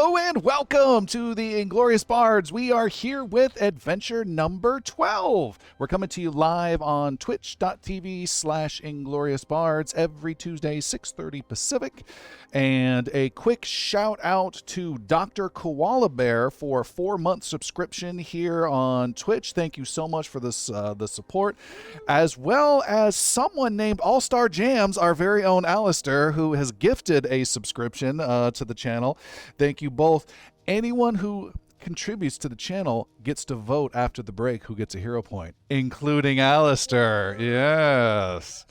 Hello and welcome to the Inglorious Bards. We are here with adventure number 12. We're coming to you live on twitch.tv/IngloriousBards every Tuesday, 6:30 Pacific. And a quick shout out to Dr. Koala Bear for a 4-month subscription here on Twitch. Thank you so much for this the support, as well as someone named All Star Jams, our very own Alistair, who has gifted a subscription to the channel. Thank you both. Anyone who contributes to the channel gets to vote after the break who gets a hero point, including Alistair. Yes.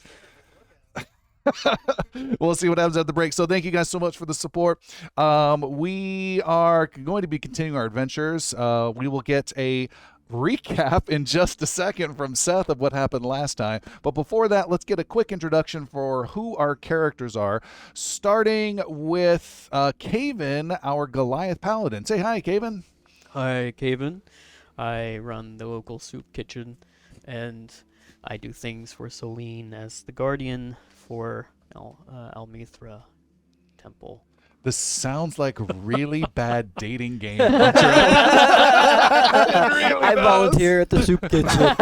We'll see what happens at the break. So thank you guys so much for the support. We are going to be continuing our adventures. We will get a recap in just a second from Seth of what happened last time. But before that, let's get a quick introduction for who our characters are, starting with Kaven, our Goliath Paladin. Say hi, Kaven. Hi, Kaven. I run the local soup kitchen, and I do things for Celine as the guardian for Almithra Temple. This sounds like a really bad dating game. I volunteer at the soup kitchen.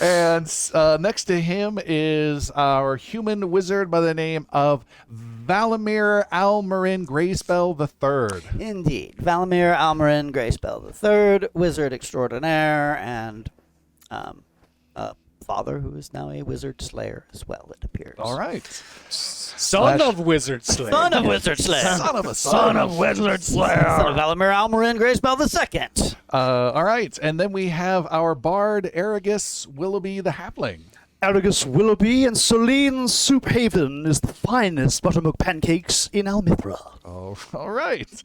And next to him is our human wizard by the name of Valamir Almarin Greyspell III. Indeed. Valamir Almarin Greyspell III, wizard extraordinaire, and father who is now a wizard slayer as well, it appears. All right. Son of Wizard Slayer. Son of Wizard Slayer. Son of a Son of Wizard Slayer. Son of Valamir Almarin Greyspell II. All right. And then we have our bard, Aragus Willoughby the Halfling. Aragus Willoughby and Celine Soup Haven is the finest buttermilk pancakes in Almithra. Oh, all right.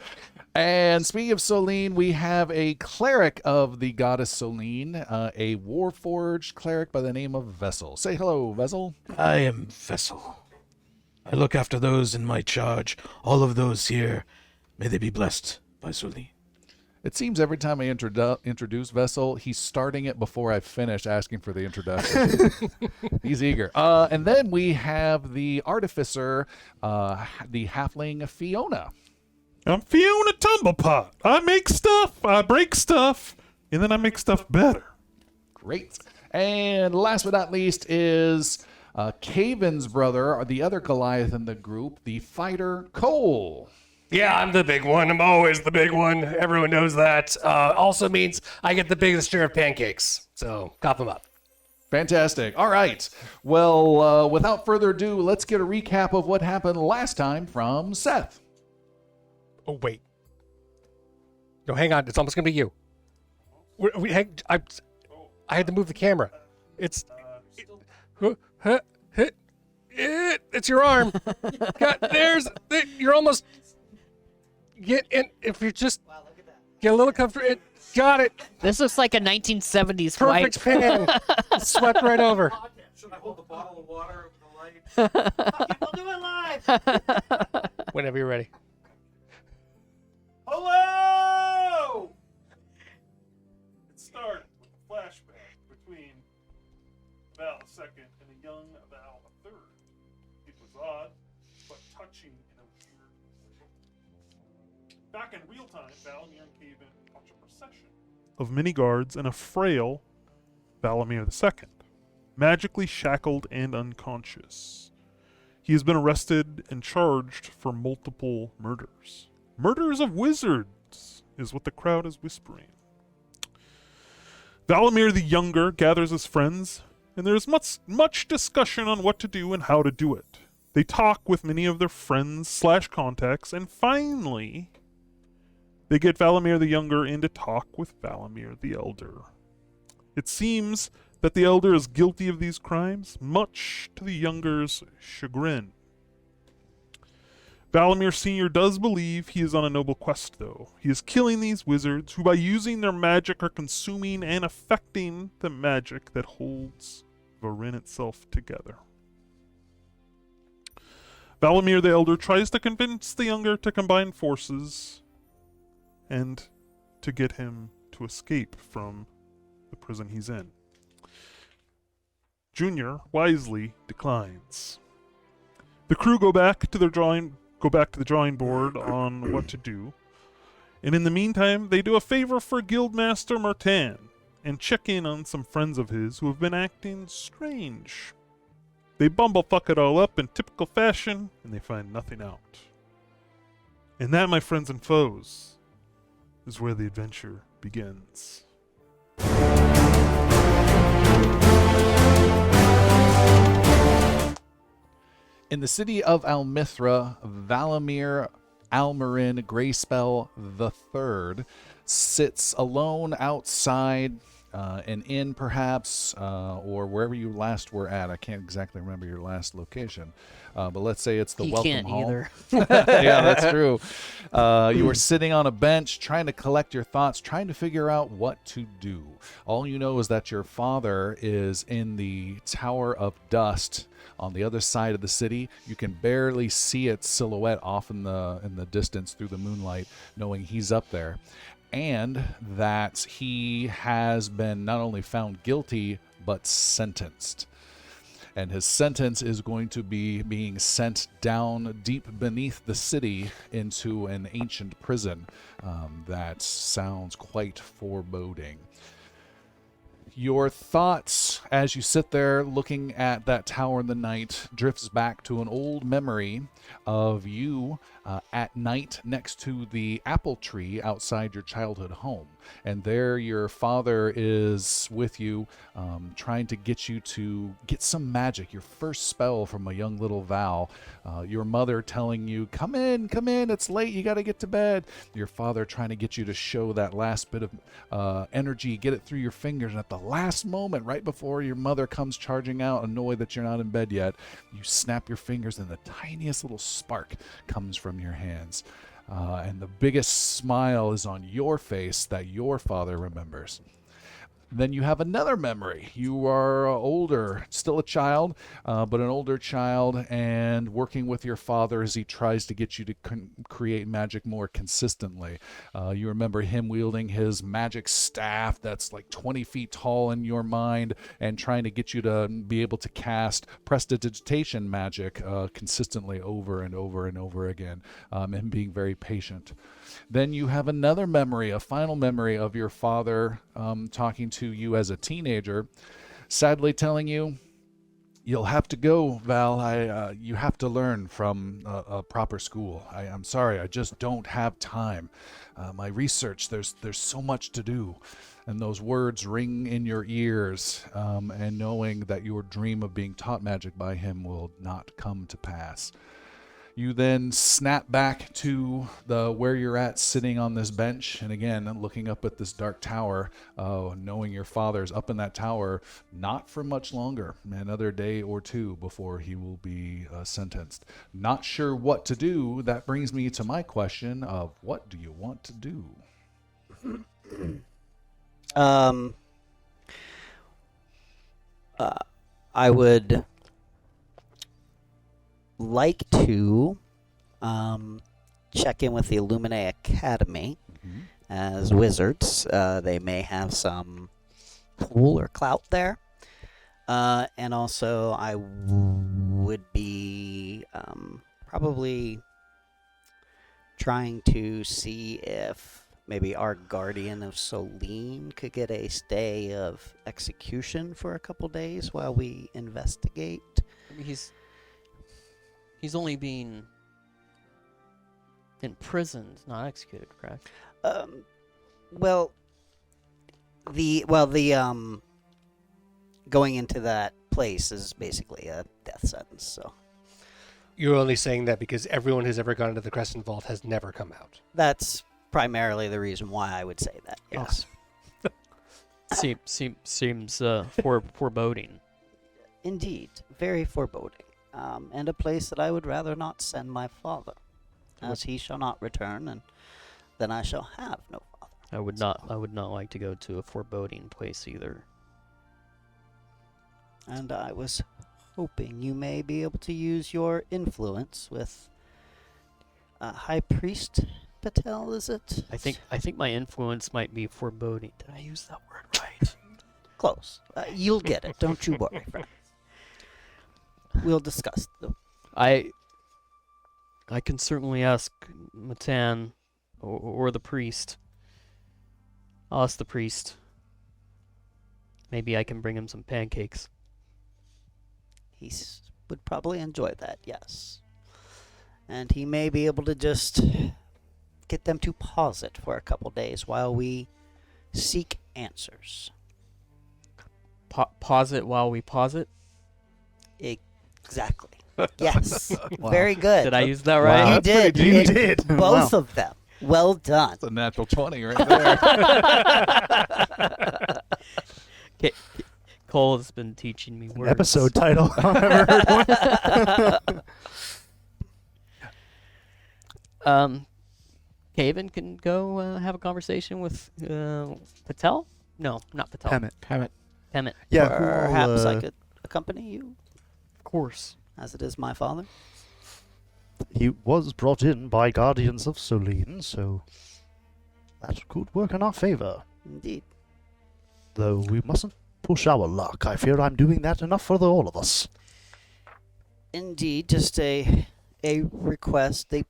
And speaking of Celine, we have a cleric of the goddess Celine, a warforged cleric by the name of Vessel. Say hello, Vessel. I am Vessel. I look after those in my charge. All of those here, may they be blessed by Celine. It seems every time I introduce Vessel, he's starting it before I finish asking for the introduction. He's eager. And then we have the artificer, the halfling Fiona. I'm Fiona Tumblepot. I make stuff, I break stuff, and then I make stuff better. Great. And last but not least is Kaven's brother, or the other Goliath in the group, the fighter Cole. Yeah, I'm the big one. I'm always the big one. Everyone knows that. Also means I get the biggest share of pancakes. So, cop them up. Fantastic. All right. Well, without further ado, let's get a recap of what happened last time from Seth. Oh, wait. No, hang on. It's almost going to be you. I had to move the camera. It's your arm. You're almost get in. If you just get a little comfortable. Got it. This looks like a 1970s Perfect fight. pan. Swept right over. Should I hold the bottle of water over the light? We'll do it live. Whenever you're ready. Hello! It started with a flashback between Val II and a young Val III. It was odd, but touching in a weird way. Back in real time, Valamir and Kaven watch a procession of many guards and a frail Valamir II, magically shackled and unconscious. He has been arrested and charged for multiple murders. Murders of wizards is what the crowd is whispering. Valamir the Younger gathers his friends, and there is much discussion on what to do and how to do it. They talk with many of their friends/contacts, and finally, they get Valamir the Younger in to talk with Valamir the Elder. It seems that the Elder is guilty of these crimes, much to the Younger's chagrin. Valamir Sr. does believe he is on a noble quest, though. He is killing these wizards who, by using their magic, are consuming and affecting the magic that holds Varin itself together. Valamir the Elder tries to convince the Younger to combine forces and to get him to escape from the prison he's in. Junior wisely declines. The crew go back to their drawing go back to the drawing board on what to do. And in the meantime, they do a favor for Guildmaster Martin and check in on some friends of his who have been acting strange. They bumblefuck it all up in typical fashion, and they find nothing out. And that, my friends and foes, is where the adventure begins. In the city of Almithra, Valamir Almarin Greyspell III sits alone outside an inn, perhaps, or wherever you last were at. I can't exactly remember your last location, but let's say it's the He Welcome can't Hall. either. Yeah, that's true. You were sitting on a bench trying to collect your thoughts, trying to figure out what to do. All you know is that your father is in the Tower of Dust on the other side of the city. You can barely see its silhouette off in the distance through the moonlight, knowing he's up there. And that he has been not only found guilty, but sentenced. And his sentence is going to be being sent down deep beneath the city into an ancient prison. That sounds quite foreboding. Your thoughts as you sit there looking at that tower in the night drifts back to an old memory of you at night next to the apple tree outside your childhood home. And there your father is with you, trying to get you to get some magic, your first spell from a young little Val. Your mother telling you, come in, it's late, you got to get to bed. Your father trying to get you to show that last bit of energy, get it through your fingers. And at the last moment, right before your mother comes charging out, annoyed that you're not in bed yet, you snap your fingers and the tiniest little spark comes from your hands. And the biggest smile is on your face that your father remembers. Then you have another memory. You are older, still a child, but an older child, and working with your father as he tries to get you to create magic more consistently. You remember him wielding his magic staff that's like 20 feet tall in your mind and trying to get you to be able to cast prestidigitation magic consistently over and over and over again, and being very patient. Then you have another memory, a final memory of your father talking to you as a teenager, sadly telling you, you'll have to go, Val. You have to learn from a proper school. I'm sorry, I just don't have time. My research, there's so much to do. And those words ring in your ears, and knowing that your dream of being taught magic by him will not come to pass. You then snap back to where you're at, sitting on this bench, and again, looking up at this dark tower, knowing your father's up in that tower, not for much longer, another day or two before he will be sentenced. Not sure what to do. That brings me to my question of, what do you want to do? I would like to check in with the Illuminae Academy as wizards. They may have some pull or clout there. And also I would be probably trying to see if maybe our Guardian of Solene could get a stay of execution for a couple days while we investigate. He's only being imprisoned, not executed, correct? Going into that place is basically a death sentence. So You're only saying that because everyone who's ever gone into the Crescent Vault has never come out. that's primarily the reason why I would say that. Yes. Seems foreboding. Indeed, very foreboding, and a place that I would rather not send my father, as he shall not return, and then I shall have no father. I would not like to go to a foreboding place either. And I was hoping you may be able to use your influence with High Priest Patel, is it? I think my influence might be foreboding. Did I use that word right? Close. You'll get it. Don't you worry, friend. We'll discuss. I I can certainly ask Matan or the priest. I'll ask the priest. Maybe I can bring him some pancakes. Would probably enjoy that, yes. And he may be able to just get them to pause it for a couple days while we seek answers. Pause it while we pause it. Exactly. Yes. Very good. Did I use that right? You did. You did. Both of them. Well done. It's a natural 20 right there. Cole has been teaching me words. Episode title. I've never heard one. Kaven can go have a conversation with Patel? No, not Patel. Hammett. Pemet. Yeah, Perhaps I could accompany you, Of course. as it is my father. he was brought in by Guardians of Solene, so that could work in our favor. Indeed. Though we mustn't push our luck. I fear I'm doing that enough for all of us. Indeed, just a request. They,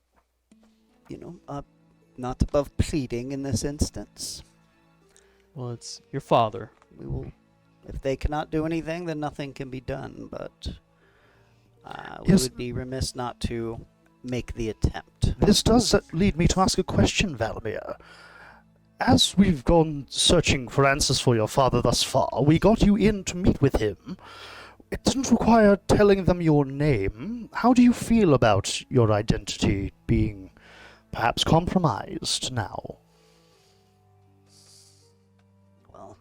not above pleading in this instance. Well, it's your father. We will, if they cannot do anything, then nothing can be done. But we Yes. would be remiss not to make the attempt. This does lead me to ask a question, Valamir. As we've gone searching for answers for your father thus far, we got you in to meet with him. It didn't require telling them your name. How do you feel about your identity being perhaps compromised now? Well,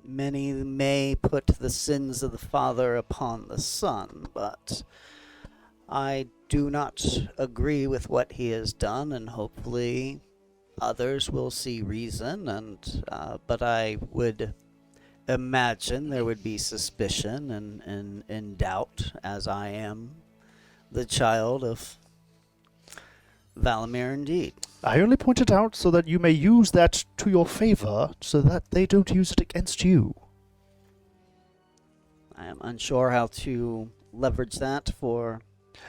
many may put the sins of the father upon the son, but I do not agree with what he has done, and hopefully others will see reason. And but I would imagine there would be suspicion and doubt, as I am the child of Valamir indeed. I only point it out so that you may use that to your favor, so that they don't use it against you. I am unsure how to leverage that for...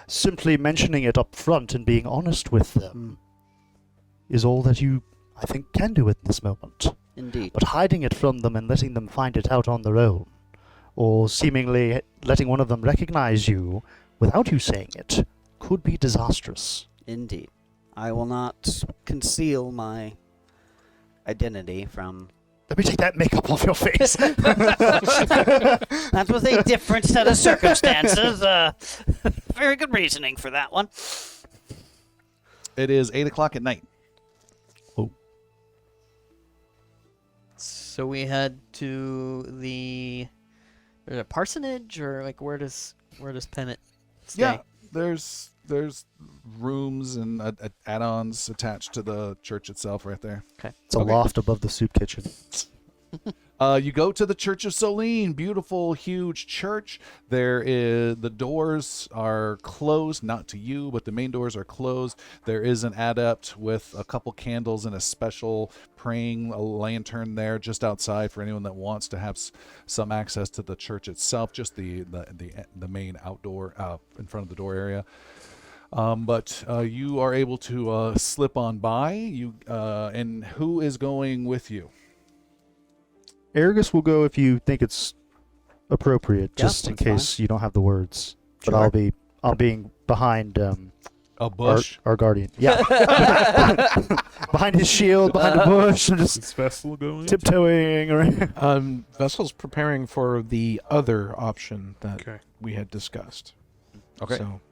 Simply mentioning it up front and being honest with them is all that you, I think, can do at this moment. Indeed. But hiding it from them and letting them find it out on their own, or seemingly letting one of them recognize you without you saying it, could be disastrous. Indeed. I will not conceal my identity from... Let me take that makeup off your face. That was a different set of circumstances. Very good reasoning for that one. It is 8 o'clock at night. So we head to the parsonage, or like where does Pemet stay? Yeah, there's rooms and add-ons attached to the church itself right there. It's a loft above the soup kitchen. You go to the Church of Solene, beautiful, huge church. The doors are closed, not to you, but the main doors are closed. There is an adept with a couple candles and a special praying lantern there just outside for anyone that wants to have some access to the church itself, just the main outdoor in front of the door area. But you are able to slip on by. And who is going with you? Aragus will go if you think it's appropriate, Yeah, just in that's case you don't have the words. Sure. But I'll be behind A bush. our guardian. Yeah. Behind his shield, behind the bush, and just Is Vessel going? tiptoeing around. Vessel's preparing for the other option that Okay. we had discussed. Okay. So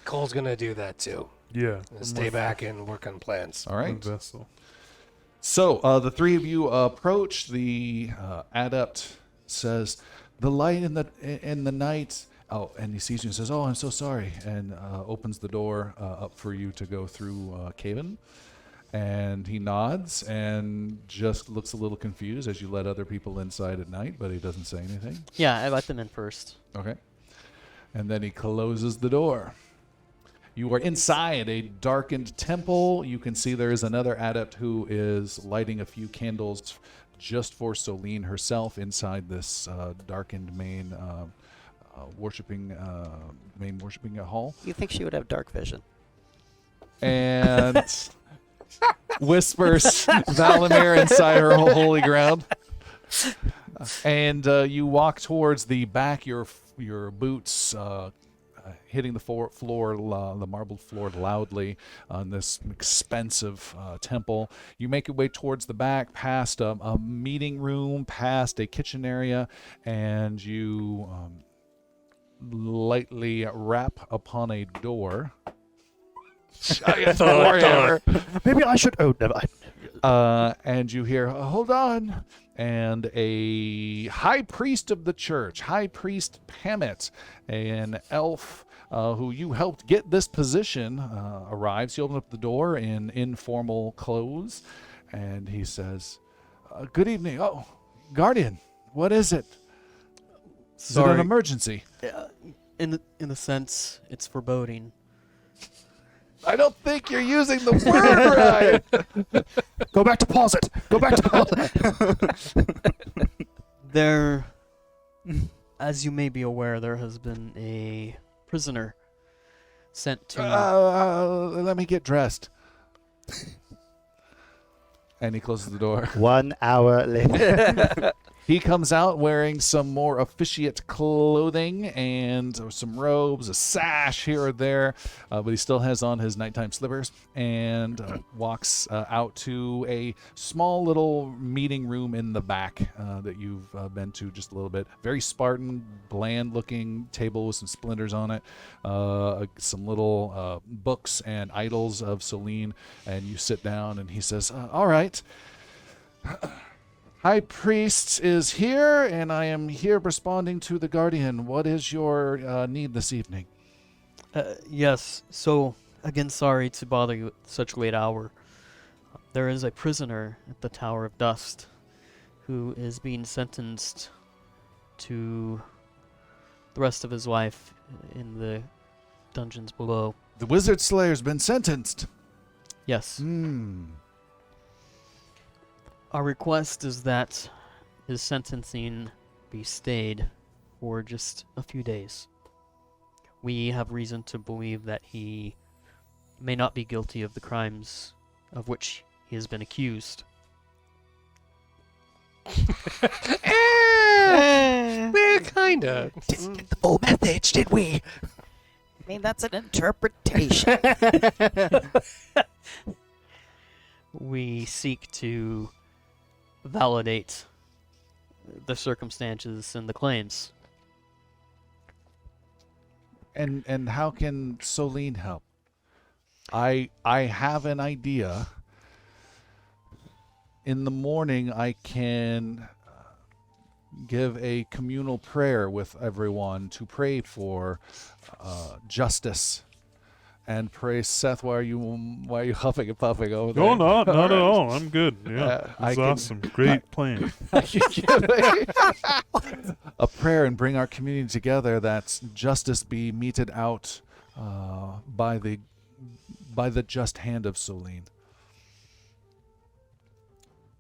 Cole's gonna do that too. Yeah. Stay back and work on plans. All right. Vessel. So the three of you approach. The adept says, "The light in the night." Oh, and he sees you and says, "Oh, I'm so sorry," and opens the door up for you to go through Caven. And he nods and just looks a little confused as you let other people inside at night, but he doesn't say anything. Yeah, I let them in first. Okay. And then he closes the door. You are inside a darkened temple. You can see there is another adept who is lighting a few candles just for Solene herself inside this darkened main worshiping hall. You think she would have dark vision? and whispers Valimir inside her holy ground. And you walk towards the back, your boots hitting the the marbled floor loudly on this expensive temple. You make your way towards the back, past a meeting room, past a kitchen area, and you lightly rap upon a door. Giant warhammer. Maybe I should. Oh, never. And you hear, hold on. And a high priest of the church, High Priest Pamet, an elf who you helped get this position, arrives. He opens up the door in informal clothes, and he says, good evening. Oh, Guardian, what is it? Is it an emergency? In a sense, it's foreboding. I don't think you're using the word right. Go back to pause it. Go back to pause it. There, as you may be aware, there has been a prisoner sent to... Let me get dressed. And he closes the door. 1 hour later. He comes out wearing some more officiate clothing and some robes, a sash here or there, but he still has on his nighttime slippers and walks out to a small little meeting room in the back that you've been to just a little bit. Very Spartan, bland-looking table with some splinters on it, some little books and idols of Selene, and you sit down and he says, all right. High Priest is here, and I am here responding to the Guardian. What is your need this evening? Yes, so, again, sorry to bother you at such a late hour. There is a prisoner at the Tower of Dust who is being sentenced to the rest of his life in the dungeons below. The Wizard Slayer's been sentenced. Yes. Hmm. Our request is that his sentencing be stayed for just a few days. We have reason to believe that he may not be guilty of the crimes of which he has been accused. Well, kinda. Didn't get the full message, did we? I mean, that's an interpretation. We seek to validate the circumstances and the claims. And how can Selene help? I have an idea. In the morning, I can give a communal prayer with everyone to pray for justice. And pray, Seth, why are you huffing and puffing over there? No, not at all. I'm good. Yeah, I it's can- awesome. Great plan. A prayer and bring our community together that justice be meted out by the just hand of Selene.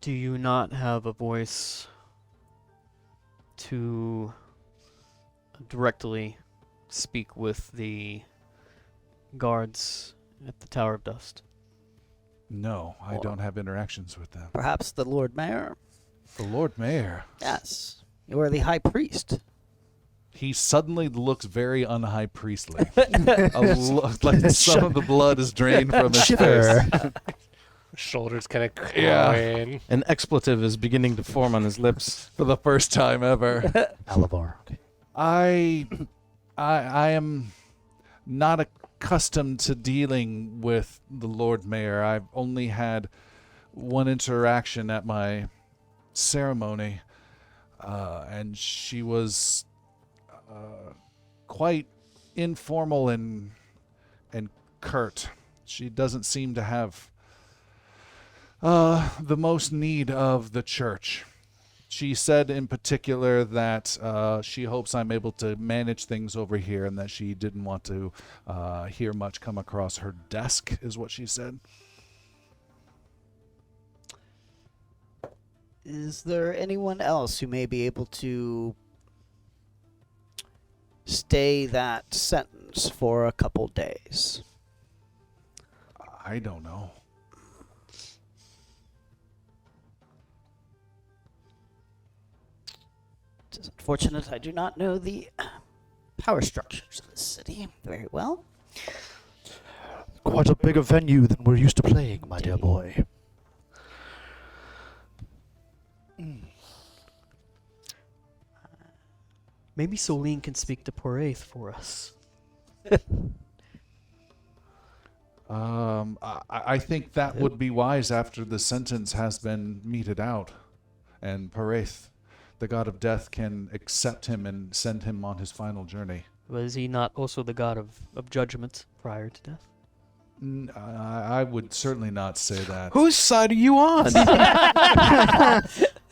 Do you not have a voice to directly speak with the guards at the Tower of Dust? No, I don't have interactions with them. Perhaps the Lord Mayor? The Lord Mayor. Yes. You are the High Priest. He suddenly looks very unhigh priestly. Like some of the blood is drained from his face. Shoulders kind of Yeah. crowing. An expletive is beginning to form on his lips. For the first time ever. Alavar. I am not accustomed to dealing with the Lord Mayor. I've only had one interaction at my ceremony, and she was quite informal and curt. She doesn't seem to have the most need of the church. She said in particular that she hopes I'm able to manage things over here and that she didn't want to hear much come across her desk, is what she said. Is there anyone else who may be able to stay that sentence for a couple days? I don't know. It's unfortunate I do not know the power structures of this city very well. Quite a bigger venue than we're used to playing, my dear boy. Maybe Solene can speak to Poraith for us. I think that would be wise after the sentence has been meted out, and Paraith, the god of death, can accept him and send him on his final journey. Was he not also the god of judgment prior to death? I would certainly not say that. Whose side are you on?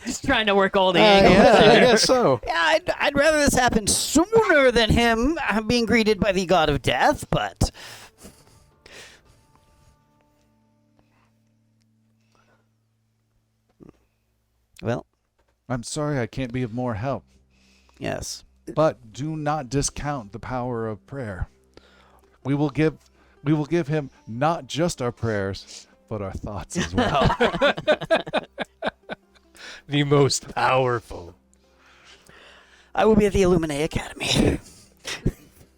Just trying to work all the angles. yeah, I guess so. Yeah, I'd rather this happen sooner than him being greeted by the god of death, but... Well, I'm sorry I can't be of more help, yes. but do not discount the power of prayer. We will give him not just our prayers, but our thoughts as well. The most powerful. I will be at the Illuminae Academy.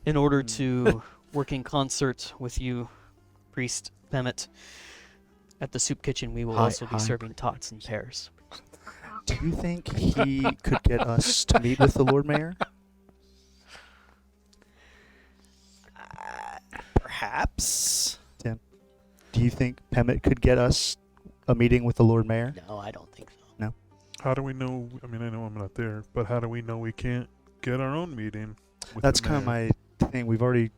In order to work in concert with you, Priest Pemet, at the soup kitchen, we will also be serving tots and pears. Do you think he could get us to meet with the Lord Mayor? Perhaps. Tim, do you think Pemet could get us a meeting with the Lord Mayor? No, I don't think so. How do we know? I mean, I know I'm not there, but how do we know we can't get our own meeting? With That's the kind of mayor? my thing. We've already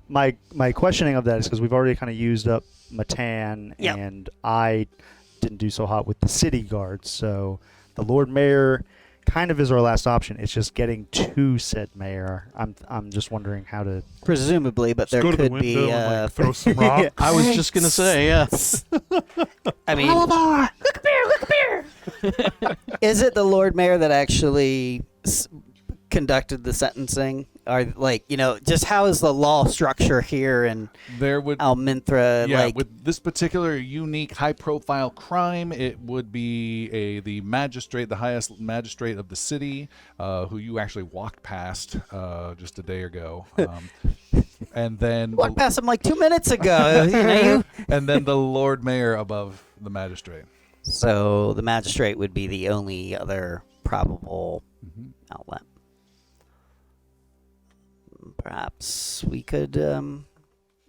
my questioning of that is because we've already kind of used up Matan, Yep. and I didn't do so hot with the city guards. So the Lord Mayor kind of is our last option. It's just getting to said mayor. I'm just wondering how to. Presumably, but Just there go to the could window be. and like, throw some rocks. I was just gonna say, yeah. I mean, is it the Lord Mayor that actually conducted the sentencing? Or, like, just how is the law structure here in There would Alminthra? Yeah, like, with this particular unique, high-profile crime, it would be the magistrate, the highest magistrate of the city, who you actually walked past just a day ago, and then walked past him like 2 minutes ago. and then the Lord Mayor above the magistrate. So the magistrate would be the only other probable outlet. Perhaps we could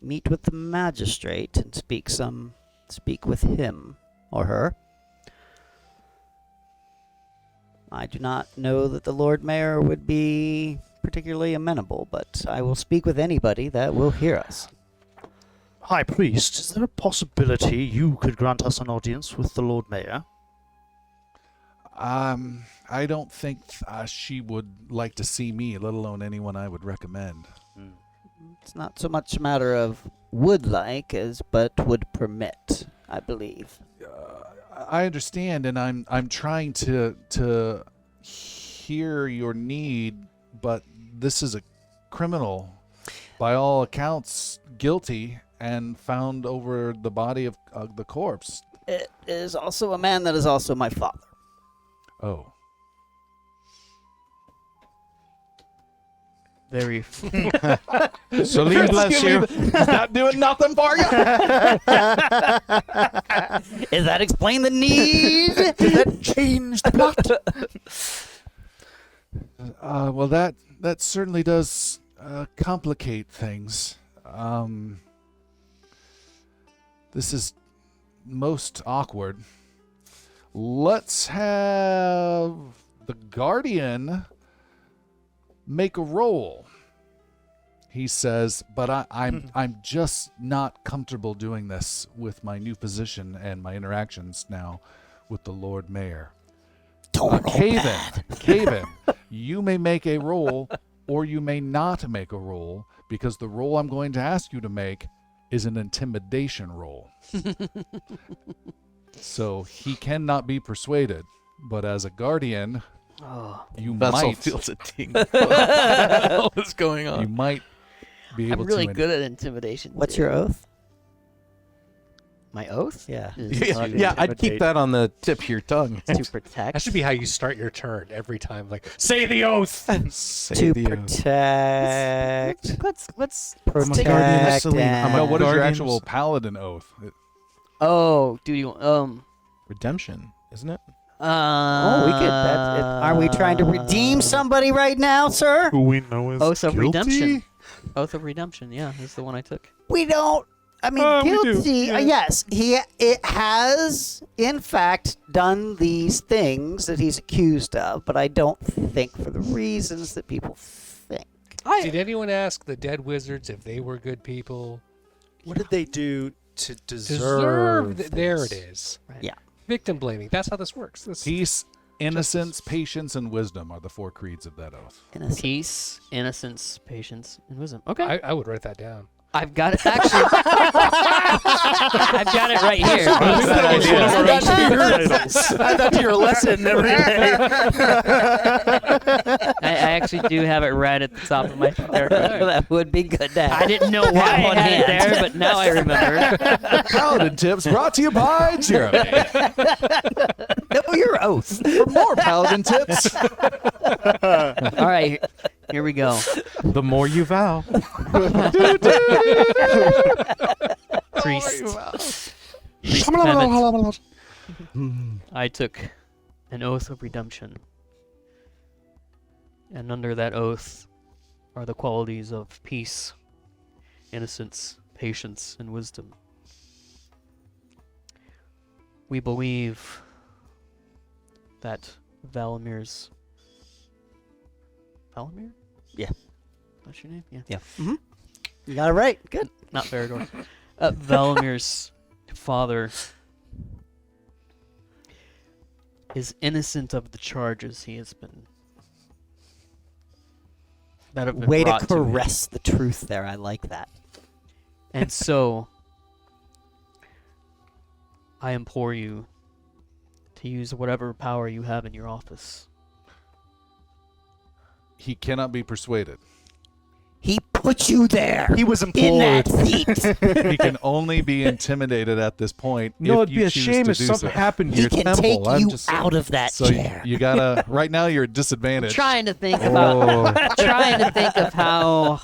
meet with the magistrate and speak with him or her. I do not know that the Lord Mayor would be particularly amenable, but I will speak with anybody that will hear us. High Priest, is there a possibility you could grant us an audience with the Lord Mayor? I don't think she would like to see me, let alone anyone I would recommend. It's not so much a matter of would like as but would permit, I believe. I understand, and I'm trying to hear your need, but this is a criminal, by all accounts, guilty, and found over the body of the corpse. It is also a man that is also my father. Oh. Very. Solene, bless you. He's not doing nothing for you. Does that explain the need? Did that change the plot? Well, that certainly does complicate things. This is most awkward. Let's have the Guardian make a roll, he says, but I'm just not comfortable doing this with my new position and my interactions now with the Lord Mayor. Don't roll bad. Caven, you may make a roll or you may not make a roll, because the roll I'm going to ask you to make is an intimidation roll. So he cannot be persuaded, but as a guardian, you Vessel might feels a ting. What the hell is going you on? might be able I'm really to good at intimidation. What's too. your oath? My oath? Yeah. Is Yeah, to yeah, I'd keep that on the tip of your tongue. to protect. That should be how you start your turn every time. Like, say the oath. Say To the oath. protect. Let's I'm a Protect guardian of Selene. I'm a No, what is your guardian actual of paladin oath? Oh, do you redemption, isn't it? Oh, we could. Are we trying to redeem somebody right now, sir? Who we know is Oath of guilty? Redemption. Oath of Redemption, yeah, is the one I took. We don't. I mean, We do, guilty. yeah. Yes, it has in fact done these things that he's accused of, but I don't think for the reasons that people think. Did anyone ask the dead wizards if they were good people? What did they do to deserve? There this? it is. Right. Yeah. Victim blaming. That's how this works. Peace, innocence, patience, and wisdom are the 4 creeds of that oath. Innocent. Peace, innocence, patience, and wisdom. Okay. I would write that down. I've got it. Actually, I've got it right here. I thought you were a lesson every day. I actually do have it right at the top of my there. That would be good to have. I didn't know why I on had it hand. there, but now I remember. Paladin tips brought to you by Jeremy. Know your oath. For more paladin tips, All right, here we go. The more you vow. Priest. Priest Pemmett. I took an oath of redemption. And under that oath are the qualities of peace, innocence, patience, and wisdom. We believe that Valamir's... Valamir? Yeah. That's your name? Yeah. Yeah. You got it right. Good. Not Verador. Valamir's father is innocent of the charges he has been... that have been Way to brought him. caress the truth there. I like that. And so, I implore you to use whatever power you have in your office. he cannot be persuaded. He put you there. He was in that implored. seat. He can only be intimidated at this point. No, if it'd you be a choose shame to if do something so. happened to He your can temple. take I'm you just out of that So chair. you gotta. Right now, you're at disadvantage. Trying to think about trying to think of how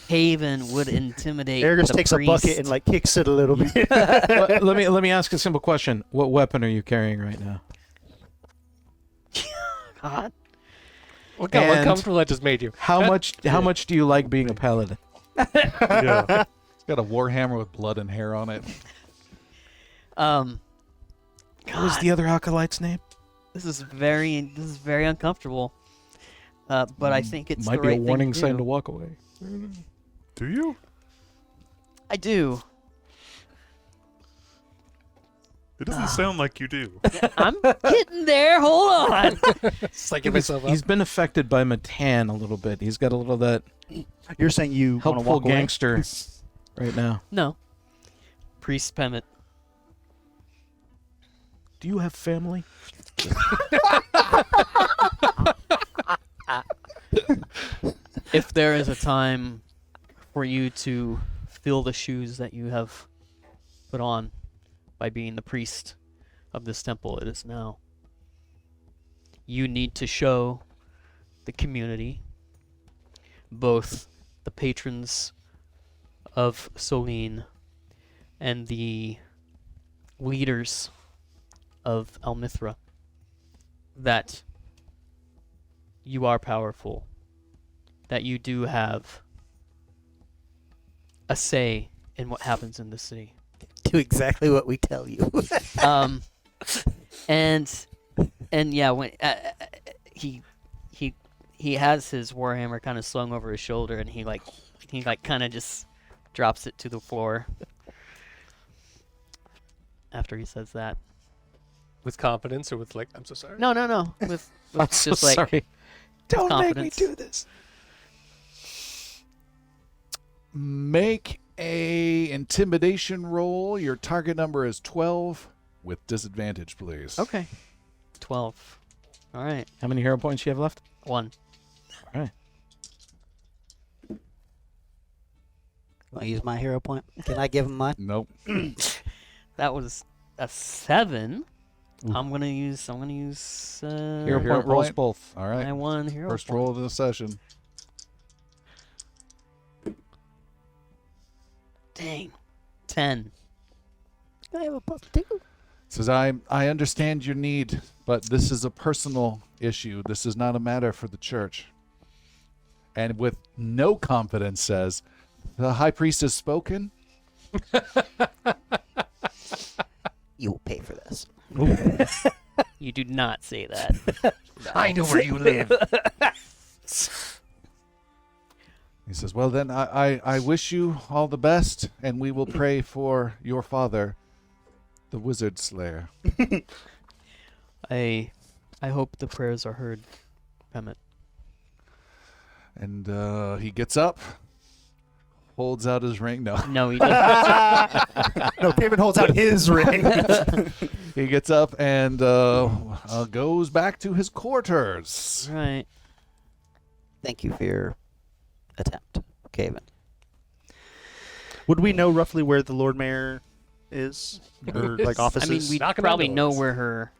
Haven would intimidate Argus the takes priest. a bucket and like kicks it a little bit. let me ask a simple question. What weapon are you carrying right now? God. Look how And uncomfortable that just made you. How much do you like being a paladin? Yeah. He's got a warhammer with blood and hair on it. What was the other acolyte's name? This is very uncomfortable. But I think it's Might the be right a warning thing to sign do. to walk away. Do you? I do. It doesn't sound like you do. I'm getting there. Hold on. Psyching myself up. He's been affected by Matan a little bit. He's got a little of that You're saying you want to helpful walk away? gangster right now. No. Priest Pemmett. Do you have family? If there is a time for you to fill the shoes that you have put on by being the priest of this temple, it is now. You need to show the community, both the patrons of Solene and the leaders of Almithra, that you are powerful, that you do have a say in what happens in the city. Do exactly what we tell you. And yeah, when he has his warhammer kind of slung over his shoulder, and he kind of just drops it to the floor after he says that. With confidence or with like, I'm so sorry? No. With I'm so just like sorry. Don't make me confidence. do this. Make a intimidation roll. Your target number is 12 with disadvantage, please. Okay. 12. All right. How many hero points do you have left? 1. All right. Want to use my hero point? Can I give him mine? Nope. That was a 7. I'm gonna use. Hero Hero point rolls point. both. All right. my one hero. First point. roll of the session. Dang. 10. I have a +2. Says, I understand your need, but this is a personal issue. This is not a matter for the church. And with no confidence says, the high priest has spoken. You will pay for this. You do not say that. I know where you live. He says, well, then I wish you all the best, and we will pray for your father, the wizard slayer. I hope the prayers are heard, Emmett. And he gets up, holds out his ring. No. No, he doesn't. No, Kevin holds out his ring. He gets up and goes back to his quarters. Right. Thank you for your attempt, Caven. Would we know roughly where the Lord Mayor is? Or like offices? I mean, we Knocking on probably know doors. where her.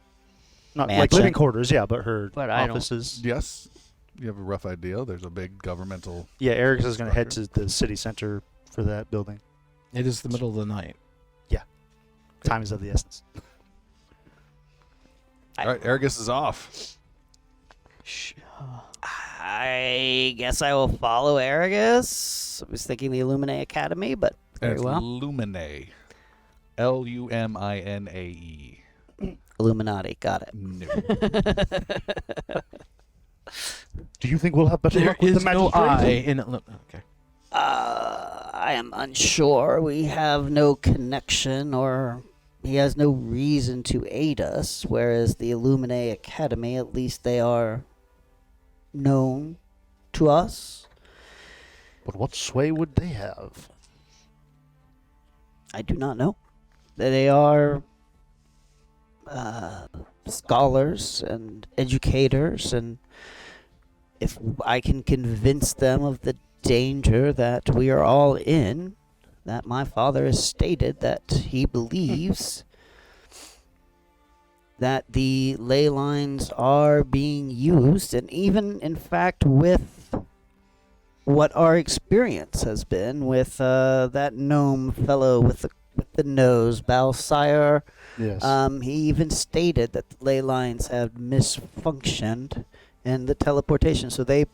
Not like Mansion. living quarters, yeah, but her But I don't- offices. Yes. You have a rough idea. There's a big governmental. Yeah, Eric is going to head to the city center for that building. It is the middle of the night. Time is of the essence. All right, Aragus is off. I guess I will follow Aragus. I was thinking the Illuminae Academy, but And very it's well. Luminae. Lumine. Illuminati, got it. No. Do you think we'll have better There luck with is the no magistrate? I in it. Okay. I am unsure. We have no connection, or he has no reason to aid us, whereas the Illuminae Academy, at least they are known to us. But what sway would they have? I do not know. They are scholars and educators, and if I can convince them of the danger that we are all in, that my father has stated that he believes that the ley lines are being used, and even in fact with what our experience has been with that gnome fellow with the nose, Balsire. Yes. He even stated that the ley lines have misfunctioned in the teleportation, so they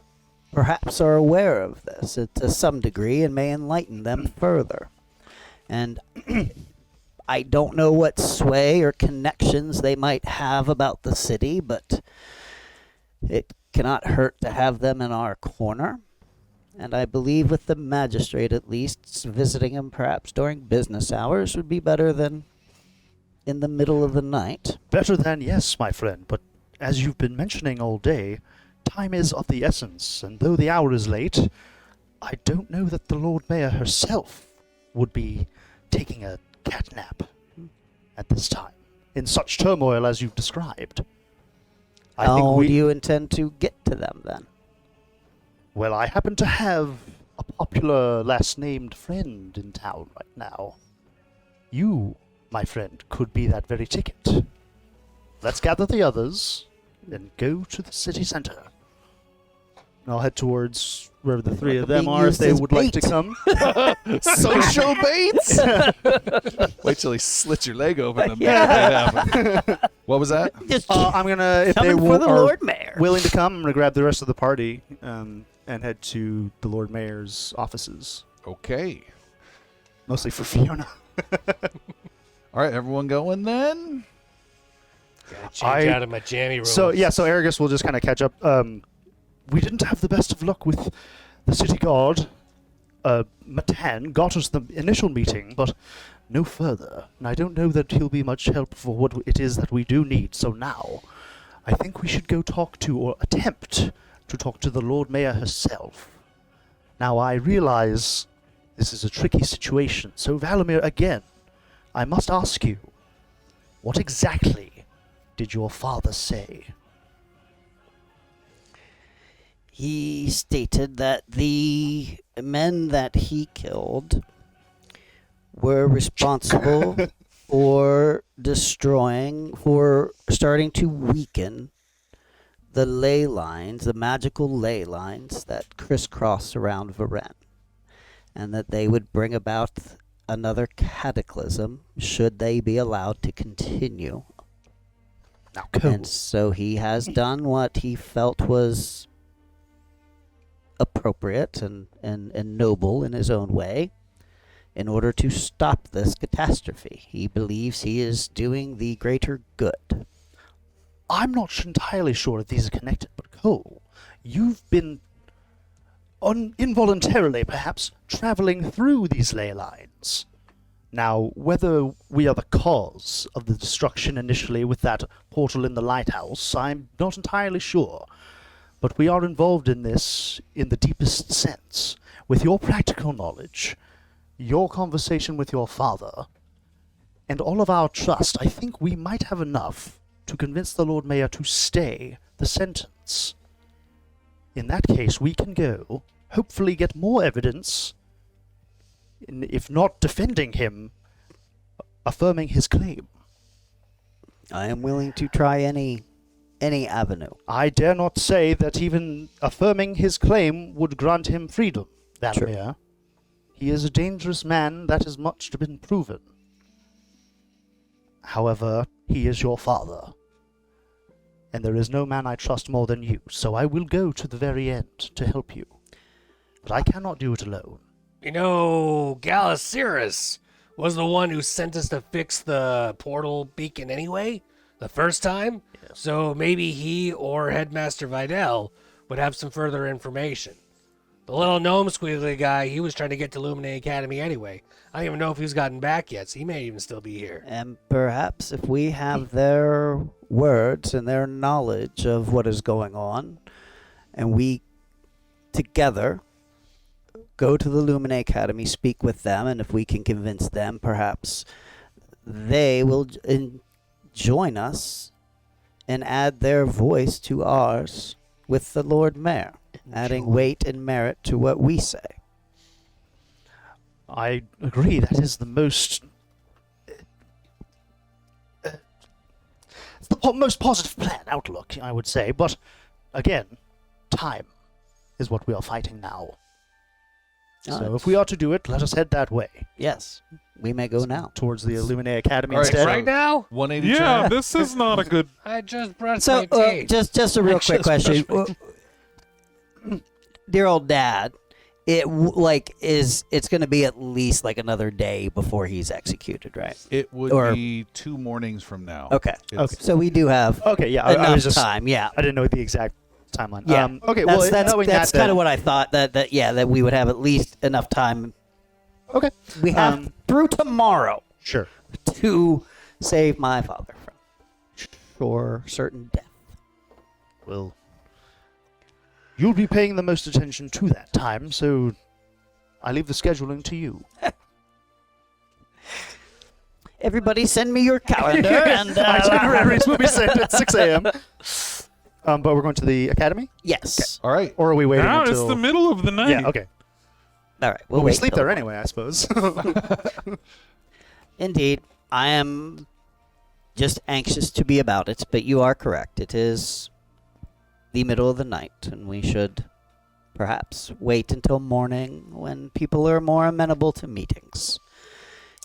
perhaps are aware of this to some degree and may enlighten them further. And I don't know what sway or connections they might have about the city, but it cannot hurt to have them in our corner. And I believe with the magistrate at least, visiting him perhaps during business hours would be better than in the middle of the night. Better than yes, my friend, but as you've been mentioning all day, time is of the essence, and though the hour is late, I don't know that the Lord Mayor herself would be taking a catnap at this time, in such turmoil as you've described. How do you intend to get to them then? Well, I happen to have a popular last-named friend in town right now. You, my friend, could be that very ticket. Let's gather the others, and go to the city center. And I'll head towards wherever the three of them Being are if used they as would like to bait. come. Social baits? Wait till he slits your leg open and Yeah. that happen. What was that? Just I'm gonna, if they coming for the are Lord Mayor. willing to come, I'm gonna grab the rest of the party and head to the Lord Mayor's offices, Okay. mostly for Fiona. All right, everyone going then? Gotta change out of my jammy robes. So Aragus will just kind of catch up. We didn't have the best of luck with the city guard. Matan got us the initial meeting, but no further. And I don't know that he'll be much help for what it is that we do need. So now, I think we should go talk to, or attempt to talk to the Lord Mayor herself. Now I realize this is a tricky situation. So Valamir, again, I must ask you, what exactly did your father say? He stated that the men that he killed were responsible for starting to weaken the ley lines, the magical ley lines that crisscross around Varen, and that they would bring about another cataclysm should they be allowed to continue. Now, And so he has done what he felt was appropriate and noble in his own way in order to stop this catastrophe. He believes he is doing the greater good. I'm not entirely sure if these are connected, but Cole, you've been involuntarily, perhaps, traveling through these ley lines. Now, whether we are the cause of the destruction initially with that portal in the lighthouse, I'm not entirely sure. But we are involved in this in the deepest sense. With your practical knowledge, your conversation with your father, and all of our trust, I think we might have enough to convince the Lord Mayor to stay the sentence. In that case, we can go, hopefully get more evidence, if not defending him, affirming his claim. I am willing to try any avenue. I dare not say that even affirming his claim would grant him freedom, Valamir. He is a dangerous man, that is much to been proven. However, he is your father, and there is no man I trust more than you, so I will go to the very end to help you. But I cannot do it alone. You know, Galasiris was the one who sent us to fix the portal beacon anyway, the first time. So maybe he or Headmaster Vidal would have some further information. The little gnome squiggly guy, he was trying to get to Lumine Academy anyway. I don't even know if he's gotten back yet, so he may even still be here. And perhaps if we have their words and their knowledge of what is going on, and we together go to the Lumine Academy, speak with them, and if we can convince them, perhaps they will join us and add their voice to ours with the Lord Mayor, adding weight and merit to what we say. I agree, that is the most... it's the most positive plan, outlook, I would say. But, again, time is what we are fighting now. So if we are to do it, let us head that way. Yes, we may go now. Towards the Illumine Academy All right, instead. Right now? 180 Yeah, turn. this is not a good. I just brushed So, my teeth. just a real quick Just question. brush Dear old dad, it's going to be at least like another day before he's executed, right? It would Or- be 2 mornings from now. Okay. It's- So we do have Okay, yeah, I enough was just... time. Yeah. I didn't know the exact timeline. Yeah. Okay, well, that's knowing that's that, kind then- of what I thought. That we would have at least enough time. Okay. We have through tomorrow Sure. to save my father from certain death. Well, you'll be paying the most attention to that time, so I leave the scheduling to you. Everybody, send me your calendar and Itineraries will be sent at 6 a.m. But we're going to the academy? yes. All right. Or are we waiting Now until... it's the middle of the night. Yeah, okay. All right. Well, we wait sleep till- there anyway, I suppose. Indeed, I am just anxious to be about it, but you are correct. It is the middle of the night, and we should perhaps wait until morning when people are more amenable to meetings.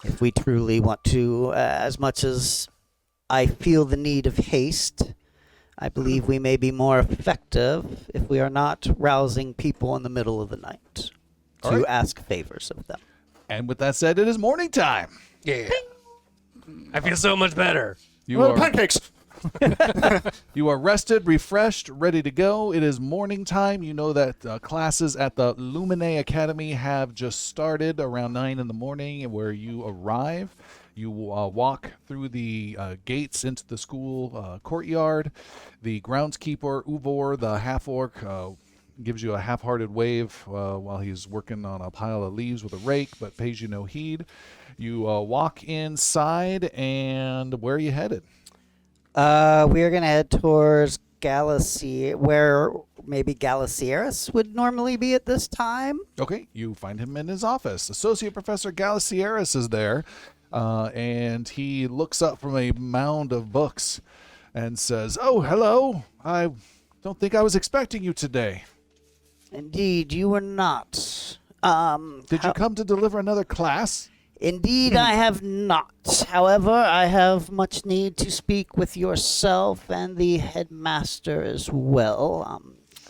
If we truly want to, as much as I feel the need of haste, I believe we may be more effective if we are not rousing people in the middle of the night All to right. ask favors of them. And with that said, it is morning time. Yeah. I feel so much better. You are pancakes! You are rested, refreshed, ready to go. It is morning time. You know that classes at the Lumine Academy have just started around 9 in the morning, where you arrive. You walk through the gates into the school courtyard. The groundskeeper, Uvor, the half-orc, gives you a half-hearted wave while he's working on a pile of leaves with a rake, but pays you no heed. You walk inside, and where are you headed? We are going to head towards where maybe Galasieris would normally be at this time. Okay, you find him in his office. Associate Professor Galasieris is there. and he looks up from a mound of books and says, "Oh, hello. I don't think I was expecting you today. Indeed, you were not. Did you come to deliver another class?" Indeed, I have not. However, I have much need to speak with yourself and the headmaster as well.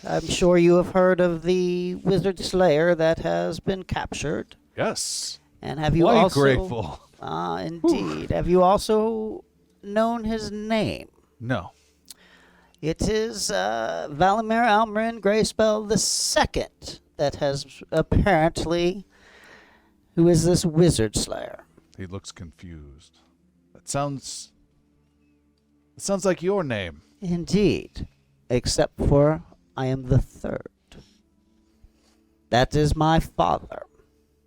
I'm sure you have heard of the wizard slayer that has been captured. Yes. And have you Quite also... grateful. Indeed. Have you also known his name? No. It is Valimir Almarin Greyspell II that has apparently... Who is this wizard slayer? He looks confused. It sounds like your name. Indeed. Except for I am the third. That is my father.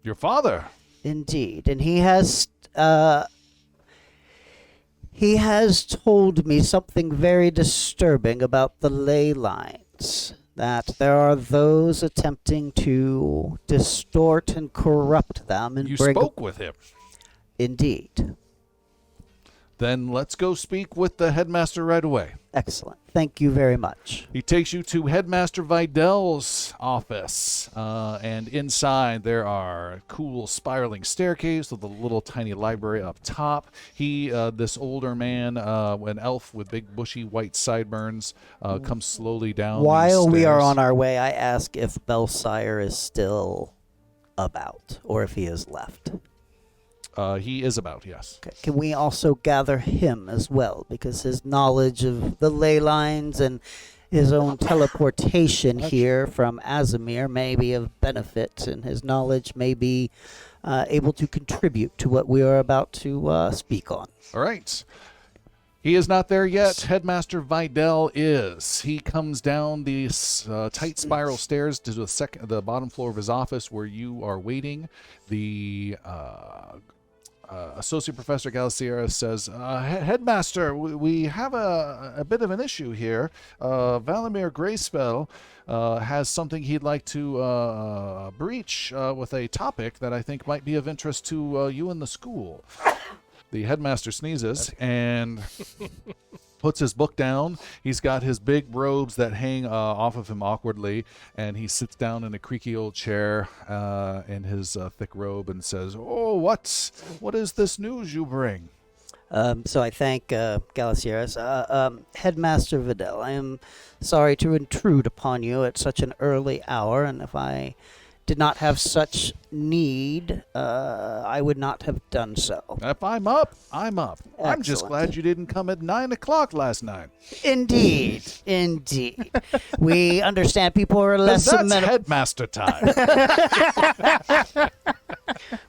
Your father? Indeed. And he has told me something very disturbing about the ley lines. That there are those attempting to distort and corrupt them and You bring... spoke with him. Indeed. Then let's go speak with the headmaster right away. Excellent. Thank you very much. He takes you to Headmaster Vidal's office, and inside there are cool spiraling staircase with a little tiny library up top. This older man, an elf with big bushy white sideburns, comes slowly down. While these we are stairs. on our way, I ask if Belsire is still about, or if he has left. He is about, yes. Okay. Can we also gather him as well? Because his knowledge of the ley lines and his own teleportation here from Azamir may be of benefit, and his knowledge may be able to contribute to what we are about to speak on. All right. He is not there yet. Headmaster Vidal is. He comes down these tight spiral stairs to the bottom floor of his office where you are waiting. The Associate Professor Galacera says, Headmaster, we have a bit of an issue here. Valimir Greyspell has something he'd like to breach with a topic that I think might be of interest to you and the school. The headmaster sneezes and puts his book down. He's got his big robes that hang off of him awkwardly, and he sits down in a creaky old chair in his thick robe and says, "Oh, what is this news you bring?" So I thank Galacieras. Headmaster Vidal, I am sorry to intrude upon you at such an early hour, and if I did not have such need, I would not have done so. If I'm up, I'm up. I'm just Excellent. glad you didn't come at 9 o'clock last night. Indeed, indeed. We understand people are less That's amenable. headmaster time.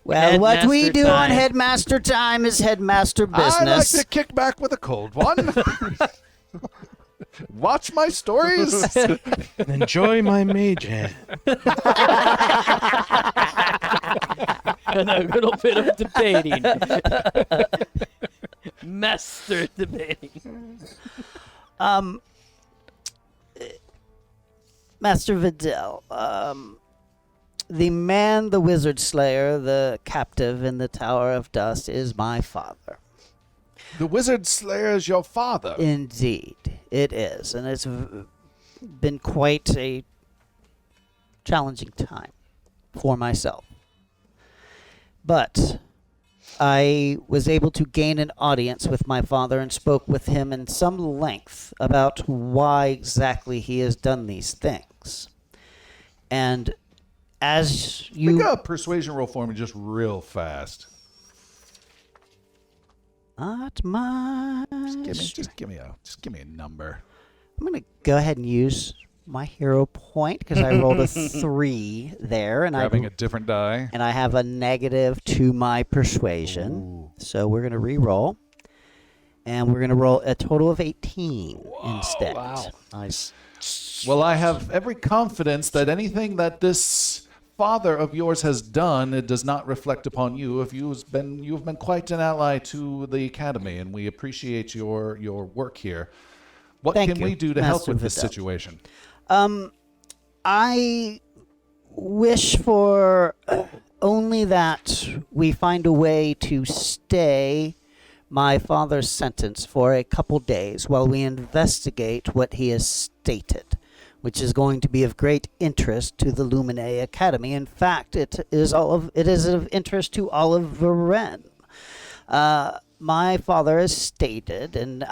Well, what we Headmaster do on time. Headmaster time is Headmaster I like business. to kick back with a cold one. Watch my stories. And enjoy my mage hand. And a little bit of debating. Master debating. Master Vidal, the man, the wizard slayer, the captive in the Tower of Dust is my father. The wizard slayer is your father. Indeed, it is. And it's been quite a challenging time for myself. But I was able to gain an audience with my father and spoke with him in some length about why exactly he has done these things. And as you... Make a persuasion roll for me just real fast. Not much. Just give me a number. I'm going to go ahead and use my hero point because I rolled a 3 there, and Grabbing a different die. and I have a negative to my persuasion. Ooh. So we're going to re-roll, and we're going to roll a total of 18 instead. Wow. Nice. Well, I have every confidence that anything that this father of yours has done, it does not reflect upon you. If you've been quite an ally to the academy, and we appreciate your work here. What Thank can you, we do to help Master with this Vidal. situation? I wish for only that we find a way to stay my father's sentence for a couple days while we investigate what he has stated, which is going to be of great interest to the Luminae Academy. In fact, it is of interest to all of Varen. My father has stated, and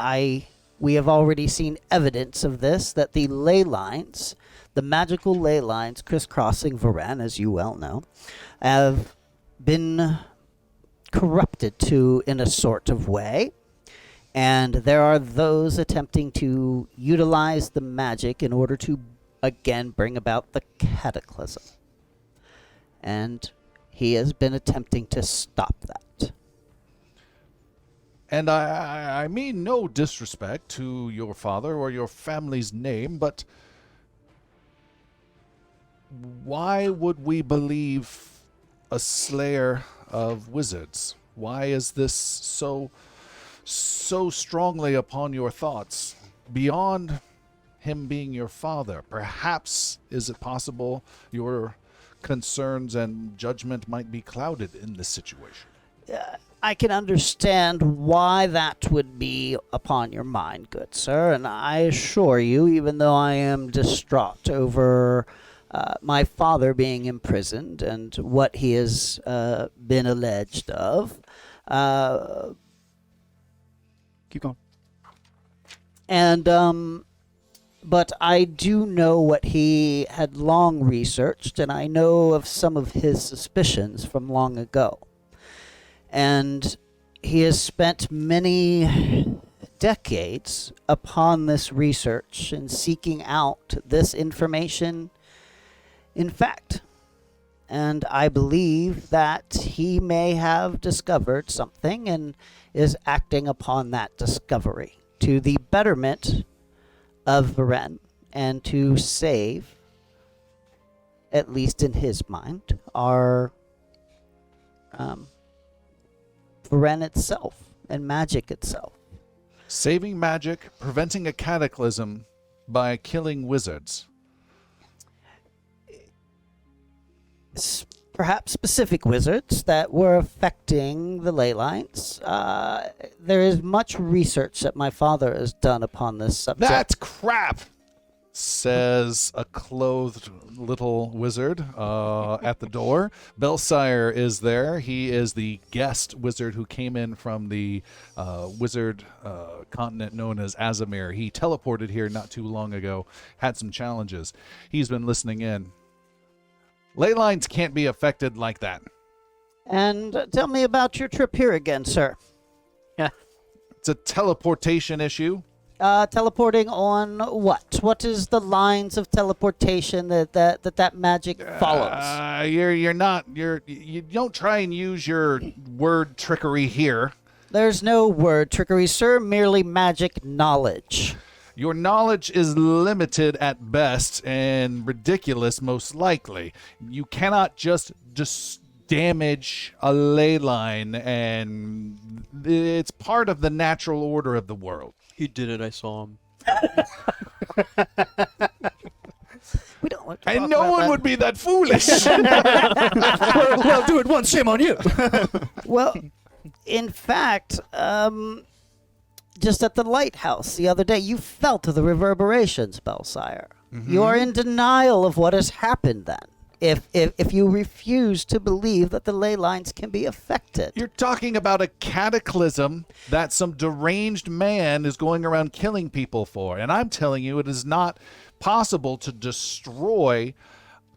we have already seen evidence of this, that the ley lines, the magical ley lines crisscrossing Varen, as you well know, have been corrupted in a sort of way, and there are those attempting to utilize the magic in order to again bring about the cataclysm, and he has been attempting to stop that. And I mean no disrespect to your father or your family's name, but why would we believe a slayer of wizards? Why is this so strongly upon your thoughts? Beyond him being your father, perhaps, is it possible your concerns and judgment might be clouded in this situation? I can understand why that would be upon your mind, good sir, and I assure you, even though I am distraught over my father being imprisoned and what he has been alleged of. Keep going. And, but I do know what he had long researched, and I know of some of his suspicions from long ago. And he has spent many decades upon this research and seeking out this information in fact. And I believe that he may have discovered something and is acting upon that discovery to the betterment of Varen and to save, at least in his mind, our Varen itself and magic itself. Saving magic, preventing a cataclysm by killing wizards. Perhaps specific wizards that were affecting the ley lines. There is much research that my father has done upon this subject. That's crap, says a clothed little wizard at the door. Belsire is there. He is the guest wizard who came in from the wizard continent known as Azamir. He teleported here not too long ago, had some challenges. He's been listening in. Ley lines can't be affected like that. And tell me about your trip here again, sir. It's a teleportation issue. Teleporting on what? What is the lines of teleportation that magic follows? You don't try and use your word trickery here. There's no word trickery, sir, merely magic knowledge. Your knowledge is limited at best and ridiculous most likely. You cannot just damage a ley line, and it's part of the natural order of the world. He did it. I saw him. We don't want to And talk no about one that. would be that foolish. well, do it once, shame on you. Well, in fact, just at the lighthouse the other day, you felt the reverberations, Belsire. Mm-hmm. You are in denial of what has happened then. If you refuse to believe that the ley lines can be affected. You're talking about a cataclysm that some deranged man is going around killing people for. And I'm telling you, it is not possible to destroy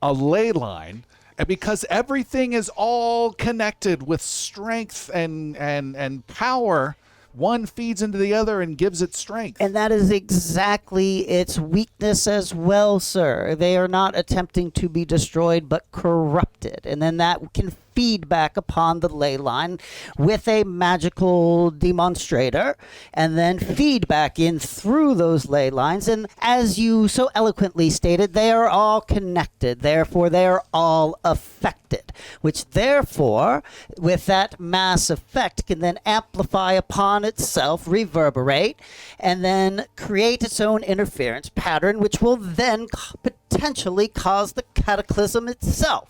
a ley line because everything is all connected with strength and power. One feeds into the other and gives it strength. And that is exactly its weakness as well, sir. They are not attempting to be destroyed, but corrupted. And then that can feed back upon the ley line with a magical demonstrator, and then feed back in through those ley lines. And as you so eloquently stated, they are all connected. Therefore, they are all affected, which therefore, with that mass effect, can then amplify upon itself, reverberate, and then create its own interference pattern, which will then potentially cause the cataclysm itself.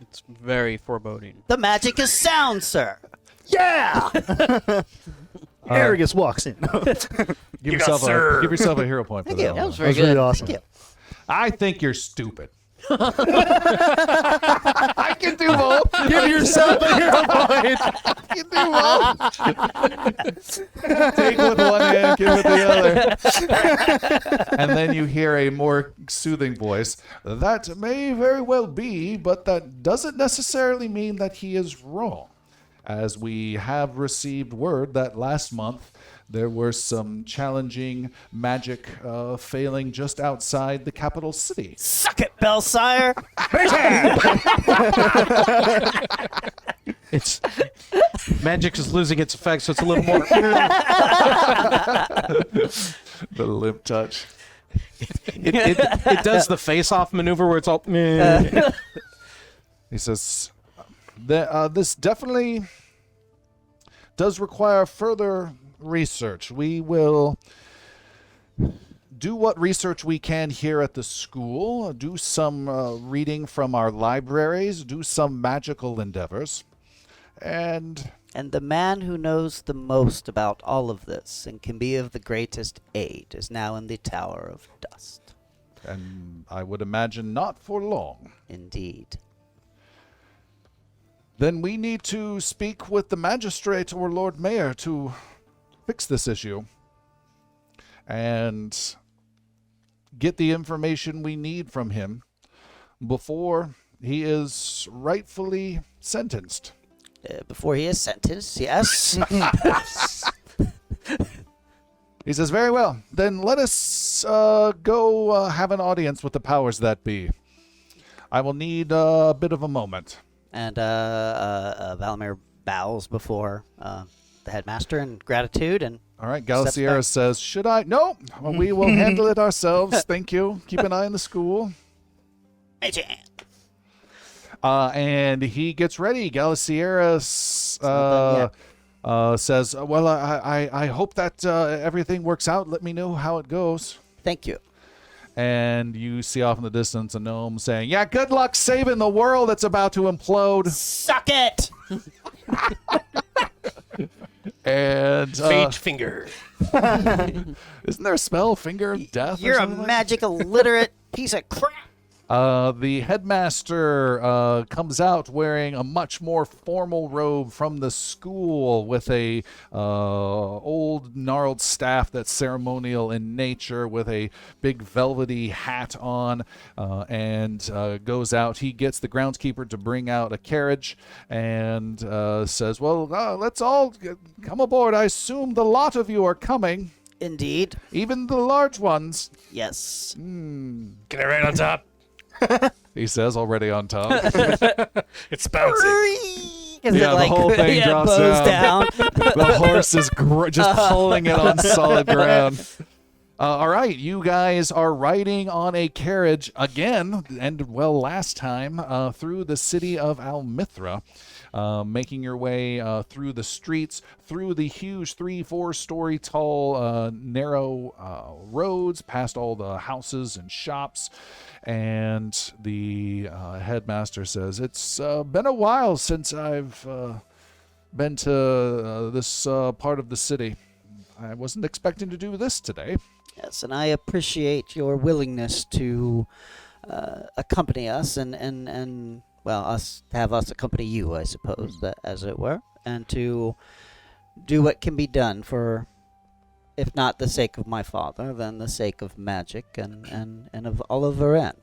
It's very foreboding. The magic is sound, sir. Yeah! Argus walks in. Give yourself a hero point for Thank you. that That one. was very That was really good. awesome. Thank you. I think you're stupid. I can do both. Give yourself a hero point. You do both. Take with one hand, give with the other. And then you hear a more soothing voice. That may very well be, but that doesn't necessarily mean that he is wrong. As we have received word that last month there were some challenging magic failing just outside the capital city. Suck it, Belsire. It's magic is losing its effect, so it's a little more. The limp touch. It does the face-off maneuver where it's all. Meh. He says, this definitely does require further research. We will do what research we can here at the school, do some reading from our libraries, do some magical endeavors, and And the man who knows the most about all of this and can be of the greatest aid is now in the Tower of Dust. I would imagine not for long. Indeed. Then we need to speak with the magistrate or Lord Mayor to fix this issue and get the information we need from him before he is rightfully sentenced. Before he is sentenced, yes. He says, very well, then let us go have an audience with the powers that be. I will need a bit of a moment. And Valamir bows before the headmaster in gratitude and All right, Steps Galiciera back. says, should I? No, we will handle it ourselves. Thank you. Keep an eye on the school. Mage hand. And he gets ready. Galiciera says, well, I hope that everything works out. Let me know how it goes. Thank you. And you see off in the distance a gnome saying, yeah, good luck saving the world that's about to implode. Suck it! And Fate finger. isn't there a spell, finger of death? or You're a something like that? magic illiterate piece of crap. The headmaster comes out wearing a much more formal robe from the school with a old gnarled staff that's ceremonial in nature with a big velvety hat on and goes out. He gets the groundskeeper to bring out a carriage and says, well, let's all come aboard. I assume the lot of you are coming, Indeed. even the large ones. Yes. Can I ride on top? He says, already on top. It's bouncing. Is Yeah, the whole thing drops bows down. The horse is just pulling it on solid ground. All right, you guys are riding on a carriage again, and well, last time, through the city of Almithra, making your way through the streets, through the huge 3-4 story tall, narrow roads, past all the houses and shops. And the headmaster says, it's been a while since I've been to this part of the city. I wasn't expecting to do this today. Yes, and I appreciate your willingness to accompany us and well, have us accompany you, I suppose, as it were, and to do what can be done for, if not the sake of my father, then the sake of magic and of all of Varennes.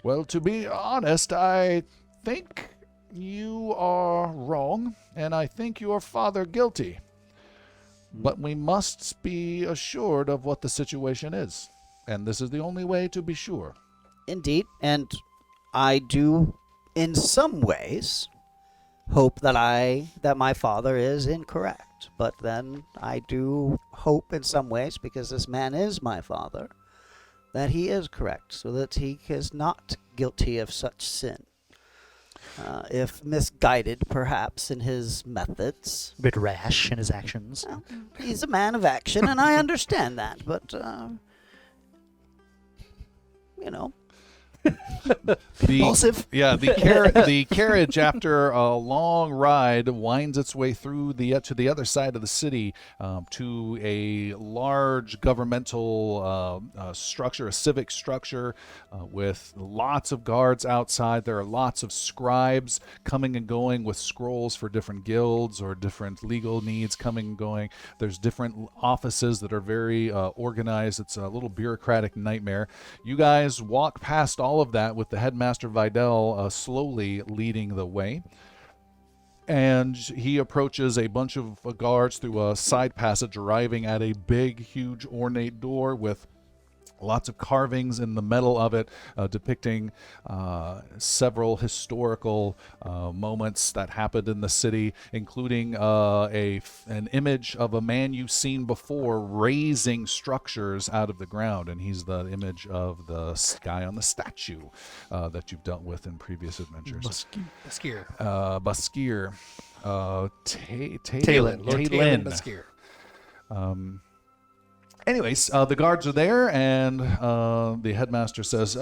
Well, to be honest, I think you are wrong, and I think your father guilty. But we must be assured of what the situation is, and this is the only way to be sure. Indeed, and I do, in some ways, hope that my father is incorrect. But then I do hope in some ways, because this man is my father, that he is correct, so that he is not guilty of such sin. If misguided, perhaps, in his methods. A bit rash in his actions. Well, he's a man of action, and I understand that, but, you know. Impulsive. Yeah, the carriage, after a long ride, winds its way through to the other side of the city, to a large governmental structure, a civic structure, with lots of guards outside. There are lots of scribes coming and going with scrolls for different guilds or different legal needs coming and going. There's different offices that are very organized. It's a little bureaucratic nightmare. You guys walk past all of that with the headmaster Vidal slowly leading the way. And he approaches a bunch of guards through a side passage, arriving at a big, huge, ornate door with lots of carvings in the metal of it, depicting several historical moments that happened in the city, including an image of a man you've seen before raising structures out of the ground, and he's the image of the guy on the statue that you've dealt with in previous adventures. Baskir. Baskir. Talon. Lord Talon Baskir. Anyways, the guards are there, and the headmaster says,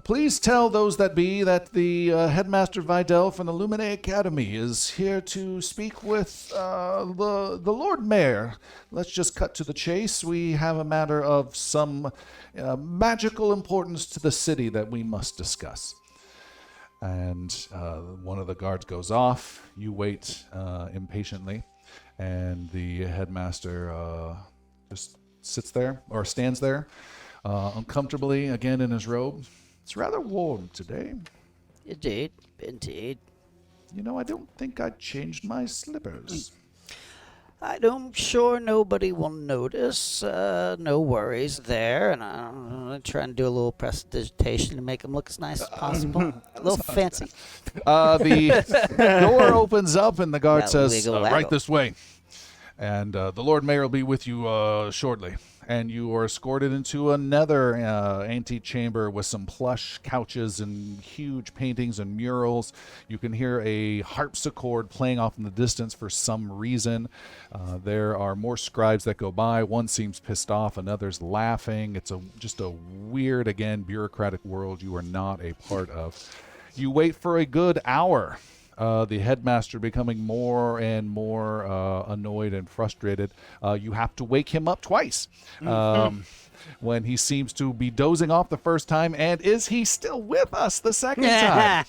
please tell those that be that the headmaster Vidal from the Lumine Academy is here to speak with the Lord Mayor. Let's just cut to the chase. We have a matter of some magical importance to the city that we must discuss. And one of the guards goes off. You wait impatiently, and the headmaster just sits there, or stands there, uncomfortably, again in his robe. It's rather warm today. Indeed, indeed. You know, I don't think I changed my slippers. I'm sure nobody will notice. No worries there. And I'm trying to do a little prestidigitation to make them look as nice as possible. A little fancy. The door opens up, and the guard Yeah, says, wiggle, right waggle. this way. And the Lord Mayor will be with you shortly. And you are escorted into another antechamber with some plush couches and huge paintings and murals. You can hear a harpsichord playing off in the distance for some reason. There are more scribes that go by. One seems pissed off, another's laughing. It's just a weird, again, bureaucratic world you are not a part of. You wait for a good hour. The headmaster becoming more and more annoyed and frustrated. You have to wake him up twice when he seems to be dozing off the first time. And is he still with us the second time?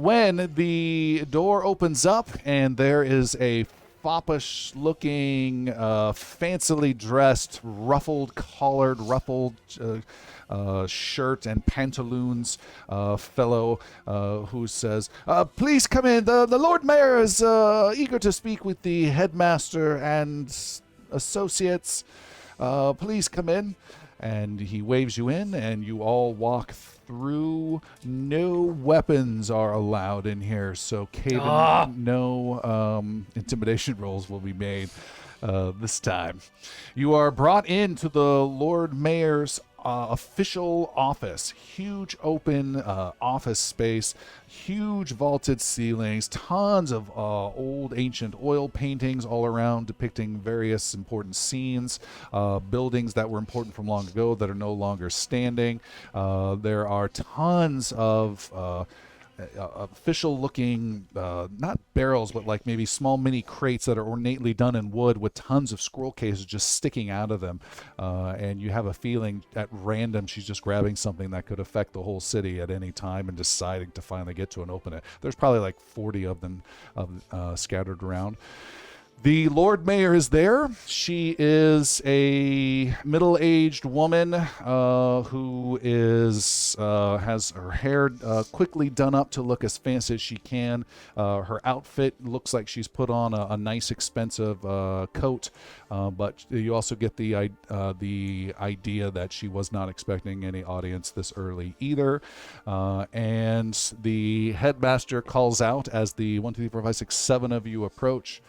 When the door opens up and there is a foppish-looking, fancily dressed, ruffled-collared, ruffled shirt and pantaloons fellow who says, please come in. The Lord Mayor is eager to speak with the headmaster and associates. Please come in. And he waves you in, and you all walk through. No weapons are allowed in here, so Caden, no intimidation rolls will be made this time. You are brought into the Lord Mayor's official office. Huge open office space, huge vaulted ceilings, tons of old ancient oil paintings all around depicting various important scenes, buildings that were important from long ago that are no longer standing. There are tons of official looking, not barrels, but like maybe small mini crates that are ornately done in wood with tons of scroll cases just sticking out of them. And you have a feeling at random she's just grabbing something that could affect the whole city at any time and deciding to finally get to and open it. There's probably like 40 of them scattered around. The Lord Mayor is there. She is a middle-aged woman who has her hair quickly done up to look as fancy as she can. Her outfit looks like she's put on a nice, expensive coat, but you also get the idea that she was not expecting any audience this early either. And the headmaster calls out as the 1, 2, 3, 4, 5, 6, 7 of you approach,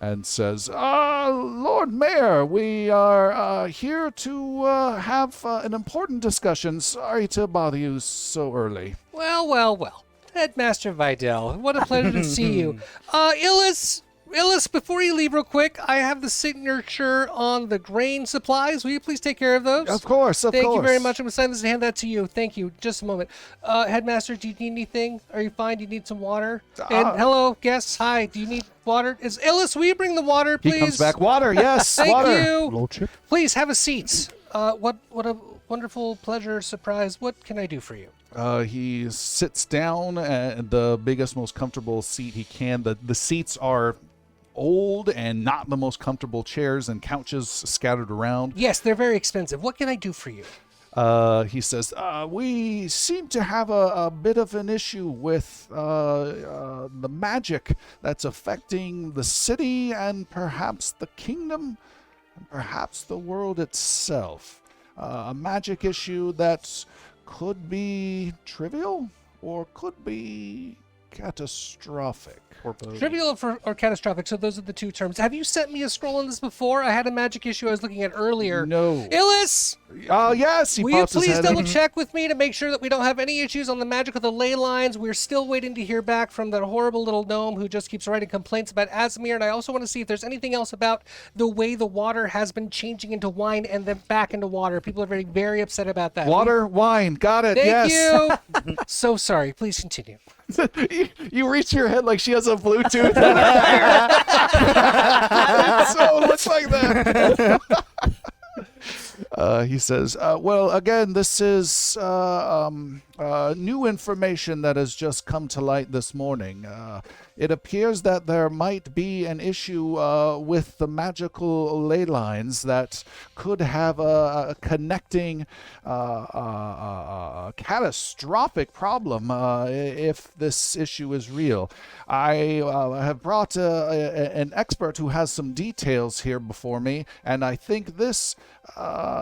and says, Lord Mayor, we are here to have an important discussion. Sorry to bother you so early. Well. Headmaster Vidal, what a pleasure to see you. Illis, Willis, before you leave real quick, I have the signature on the grain supplies. Will you please take care of those? Of course, of course. Thank you very much. I'm going to sign this and hand that to you. Thank you. Just a moment. Headmaster, do you need anything? Are you fine? Do you need some water? And hello, guests. Hi. Do you need water? Illis, will you bring the water, please? He comes back. Water, yes. Thank water. you. Lordship. Please have a seat. What a wonderful pleasure, surprise. What can I do for you? He sits down at the biggest, most comfortable seat he can. The seats are old and not the most comfortable chairs and couches scattered around. Yes, they're very expensive. What can I do for you? He says, we seem to have a bit of an issue with the magic that's affecting the city and perhaps the kingdom and perhaps the world itself. A magic issue that could be trivial or could be catastrophic. Trivial or catastrophic, so those are the two terms. Have you sent me a scroll on this before? I had a magic issue I was looking at earlier. No. Illis! Yes, he Will you pops his please head double in. check with me to make sure that we don't have any issues on the magic of the ley lines? We're still waiting to hear back from that horrible little gnome who just keeps writing complaints about Asmir, and I also want to see if there's anything else about the way the water has been changing into wine and then back into water. People are very, very upset about that. Water, wine, got it, Thank yes. you! So sorry. Please continue. You reach your head like she has a Bluetooth. So it looks like that. He says, well, again, this is new information that has just come to light this morning. It appears that there might be an issue with the magical ley lines that could have a connecting catastrophic problem if this issue is real. I have brought an expert who has some details here before me, and I think this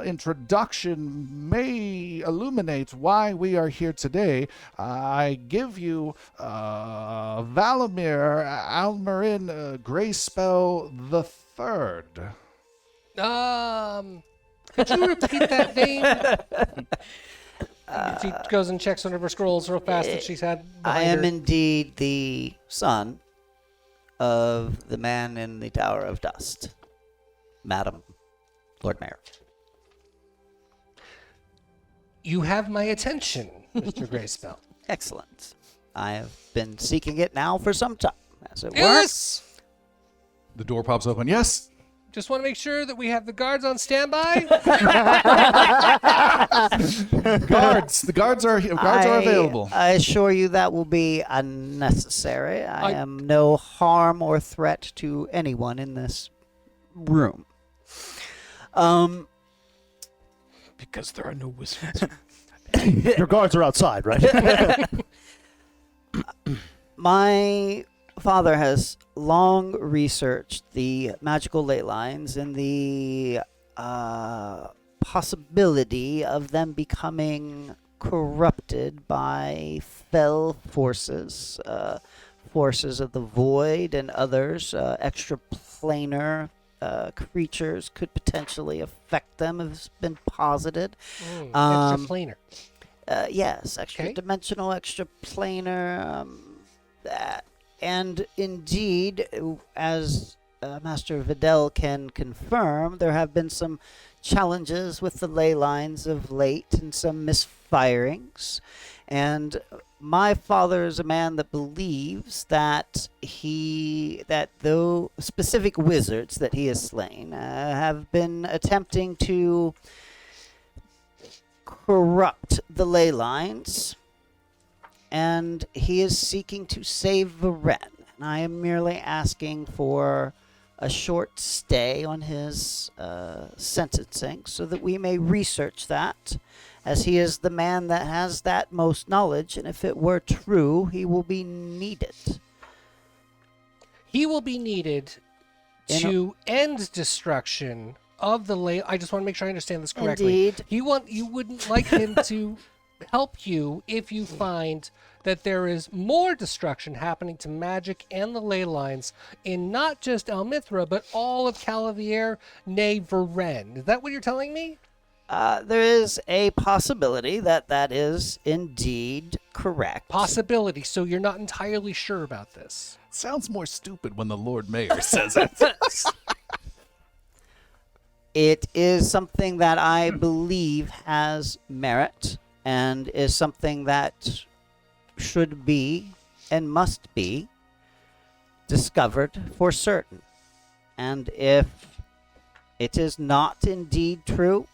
introduction may illuminate why we are here today. I give you Valamir Almarin Greyspell the Third. Could you repeat that name? She goes and checks one of her scrolls real fast that she's had I behind am her. indeed the son of the man in the Tower of Dust, Madam Lord Mayor. You have my attention, Mr. Greyspell. Excellent. I have been seeking it now for some time, as it were. Yes! The door pops open. Yes. Just want to make sure that we have the guards on standby. Guards. The guards are available. I assure you that will be unnecessary. I am no harm or threat to anyone in this room. Because there are no wizards. Your guards are outside, right? My father has long researched the magical ley lines and the possibility of them becoming corrupted by fell forces, forces of the void and others, extraplanar creatures could potentially affect them, has been posited. Extra planar. Yes, extra dimensional, extra planar, and indeed, as Master Vidal can confirm, there have been some challenges with the ley lines of late and some misfirings. And my father is a man that believes that though specific wizards that he has slain have been attempting to corrupt the ley lines, and he is seeking to save Varen. And I am merely asking for a short stay on his sentencing so that we may research that, as he is the man that has that most knowledge, and if it were true, he will be needed. He will be needed to end destruction of the ley. I just want to make sure I understand this correctly. Indeed. You wouldn't like him to help you if you find that there is more destruction happening to magic and the ley lines in not just Almithra, but all of Calavier, nay Varen. Is that what you're telling me? There is a possibility that is indeed correct. Possibility. So you're not entirely sure about this. Sounds more stupid when the Lord Mayor says it. It is something that I believe has merit and is something that should be and must be discovered for certain. And if it is not indeed true,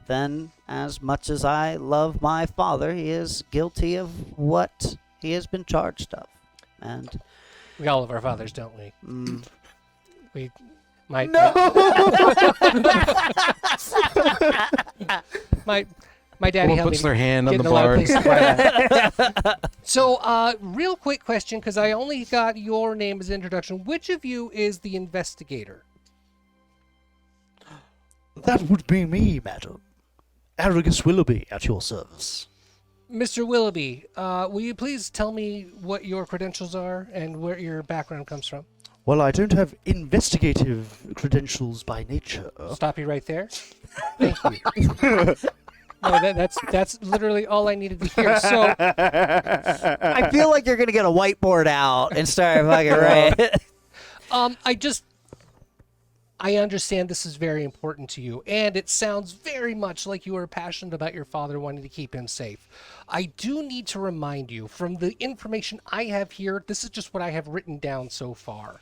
then as much as I love my father, he is guilty of what he has been charged of. And We all love our fathers, don't we? We my my daddy Someone helped puts me their hand on get the in a lot of bar. places where I am. So, real quick question, because I only got your name as introduction. Which of you is the investigator? That would be me, madam. Arrogus Willoughby at your service. Mr. Willoughby, will you please tell me what your credentials are and where your background comes from? Well, I don't have investigative credentials by nature. Stop you right there. Thank you. No, that's literally all I needed to hear. So, I feel like you're going to get a whiteboard out and start fucking right. I understand this is very important to you, and it sounds very much like you are passionate about your father wanting to keep him safe. I do need to remind you, from the information I have here, this is just what I have written down so far.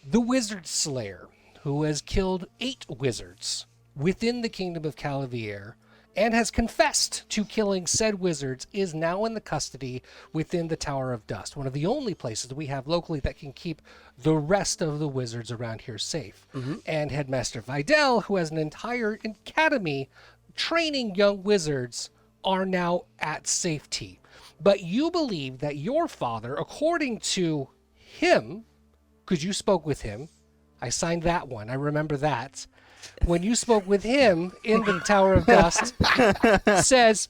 The Wizard Slayer, who has killed 8 wizards within the Kingdom of Calavier, and has confessed to killing said wizards, is now in the custody within the Tower of Dust, one of the only places that we have locally that can keep the rest of the wizards around here safe. And Headmaster Vidal, who has an entire academy training young wizards, are now at safety. But you believe that your father, according to him, because you spoke with him, I signed that one, I remember that, when you spoke with him in the Tower of Dust, says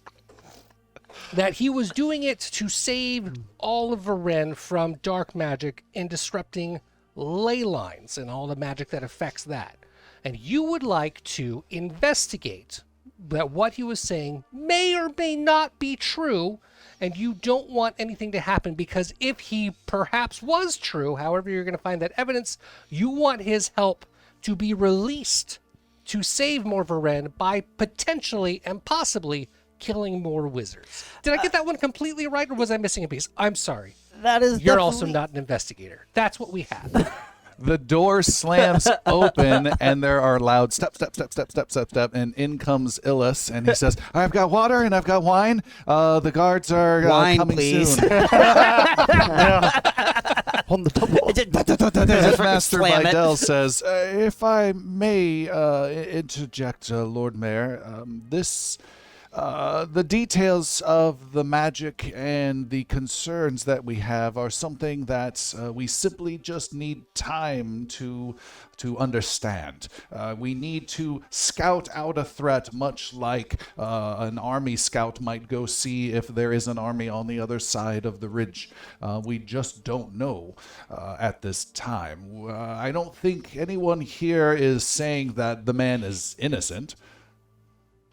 that he was doing it to save all of Varen from dark magic and disrupting ley lines and all the magic that affects that. And you would like to investigate that what he was saying may or may not be true, and you don't want anything to happen, because if he perhaps was true, however you're going to find that evidence, you want his help to be released to save more Varen by potentially and possibly killing more wizards. Did I get that one completely right, or was I missing a piece? I'm sorry. That is You're also definitely- not an investigator. That's what we have. The door slams open, and there are loud step, step, step, step, step, step, step, and in comes Illis, and he says, "I've got water and I've got wine. The guards are Wine, coming please." soon." On the double. Headmaster Slam it. Vidal says, "If I may interject, Lord Mayor, the details of the magic and the concerns that we have are something that we simply just need time to understand. We need to scout out a threat, much like an army scout might go see if there is an army on the other side of the ridge. We just don't know at this time. I don't think anyone here is saying that the man is innocent."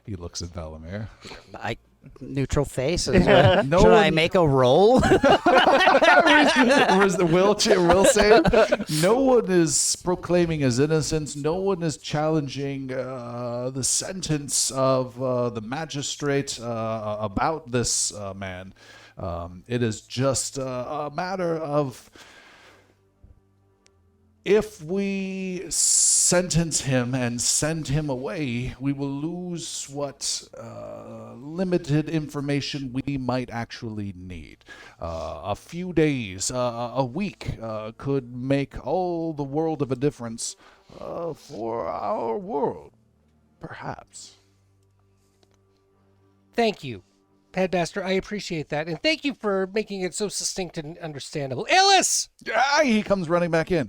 He looks at Valamir. Neutral face. No Should I one- make a roll? Where's the will save? No one is proclaiming his innocence. No one is challenging the sentence of the magistrate about this man. It is just a matter of, if we sentence him and send him away, we will lose what limited information we might actually need. A few days, a week could make all the world of a difference for our world, perhaps. Thank you, Headmaster. I appreciate that. And thank you for making it so succinct and understandable. Illis! He comes running back in.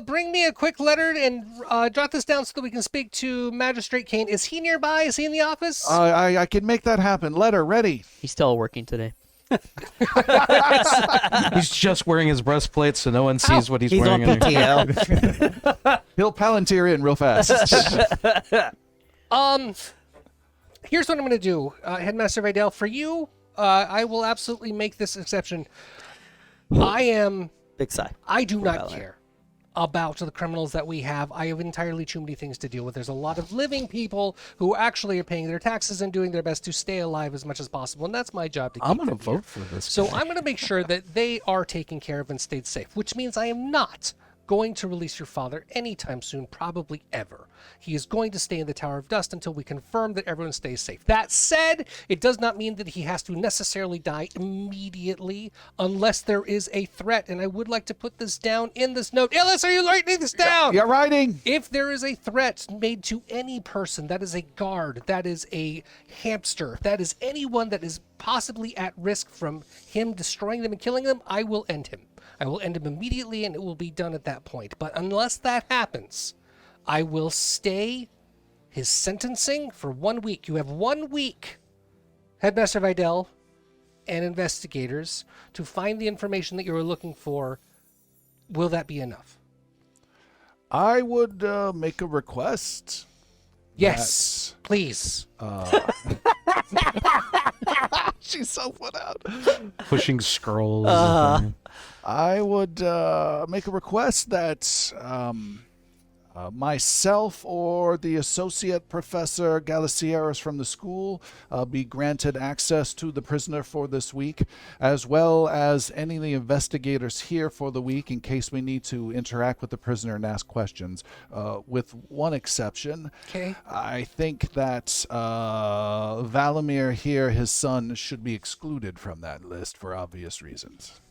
Bring me a quick letter and jot this down so that we can speak to Magistrate Kane. Is he nearby? Is he in the office? I can make that happen. Letter ready. He's still working today. He's just wearing his breastplate, so no one sees what he's He's wearing. on in there. PTO. He'll Palantir in real fast. Here's what I'm going to do, Headmaster Vidal. For you, I will absolutely make this exception. Big sigh. I do not Valor. care about the criminals that we have. I have entirely too many things to deal with. There's a lot of living people who actually are paying their taxes and doing their best to stay alive as much as possible, and that's my job to keep I'm going to them here. vote for this. So guy. I'm going to make sure that they are taken care of and stayed safe, which means I am not going to release your father anytime soon, probably ever. He is going to stay in the Tower of Dust until we confirm that everyone stays safe. That said, it does not mean that he has to necessarily die immediately unless there is a threat, and I would like to put this down in this note. Illis, are you writing this down? You're writing. If there is a threat made to any person, that is a guard, that is a hamster, that is anyone that is possibly at risk from him destroying them and killing them, I will end him. I will end him immediately, and it will be done at that point. But unless that happens, I will stay his sentencing for 1 week. You have 1 week, Headmaster Vidal and investigators, to find the information that you are looking for. Will that be enough? I would make a request. Yes, please. She's so put out. pushing scrolls. I would make a request that myself or the associate professor Galasieras from the school be granted access to the prisoner for this week, as well as any of the investigators here for the week in case we need to interact with the prisoner and ask questions, with one exception. Okay. I think that Valamir here, his son, should be excluded from that list for obvious reasons.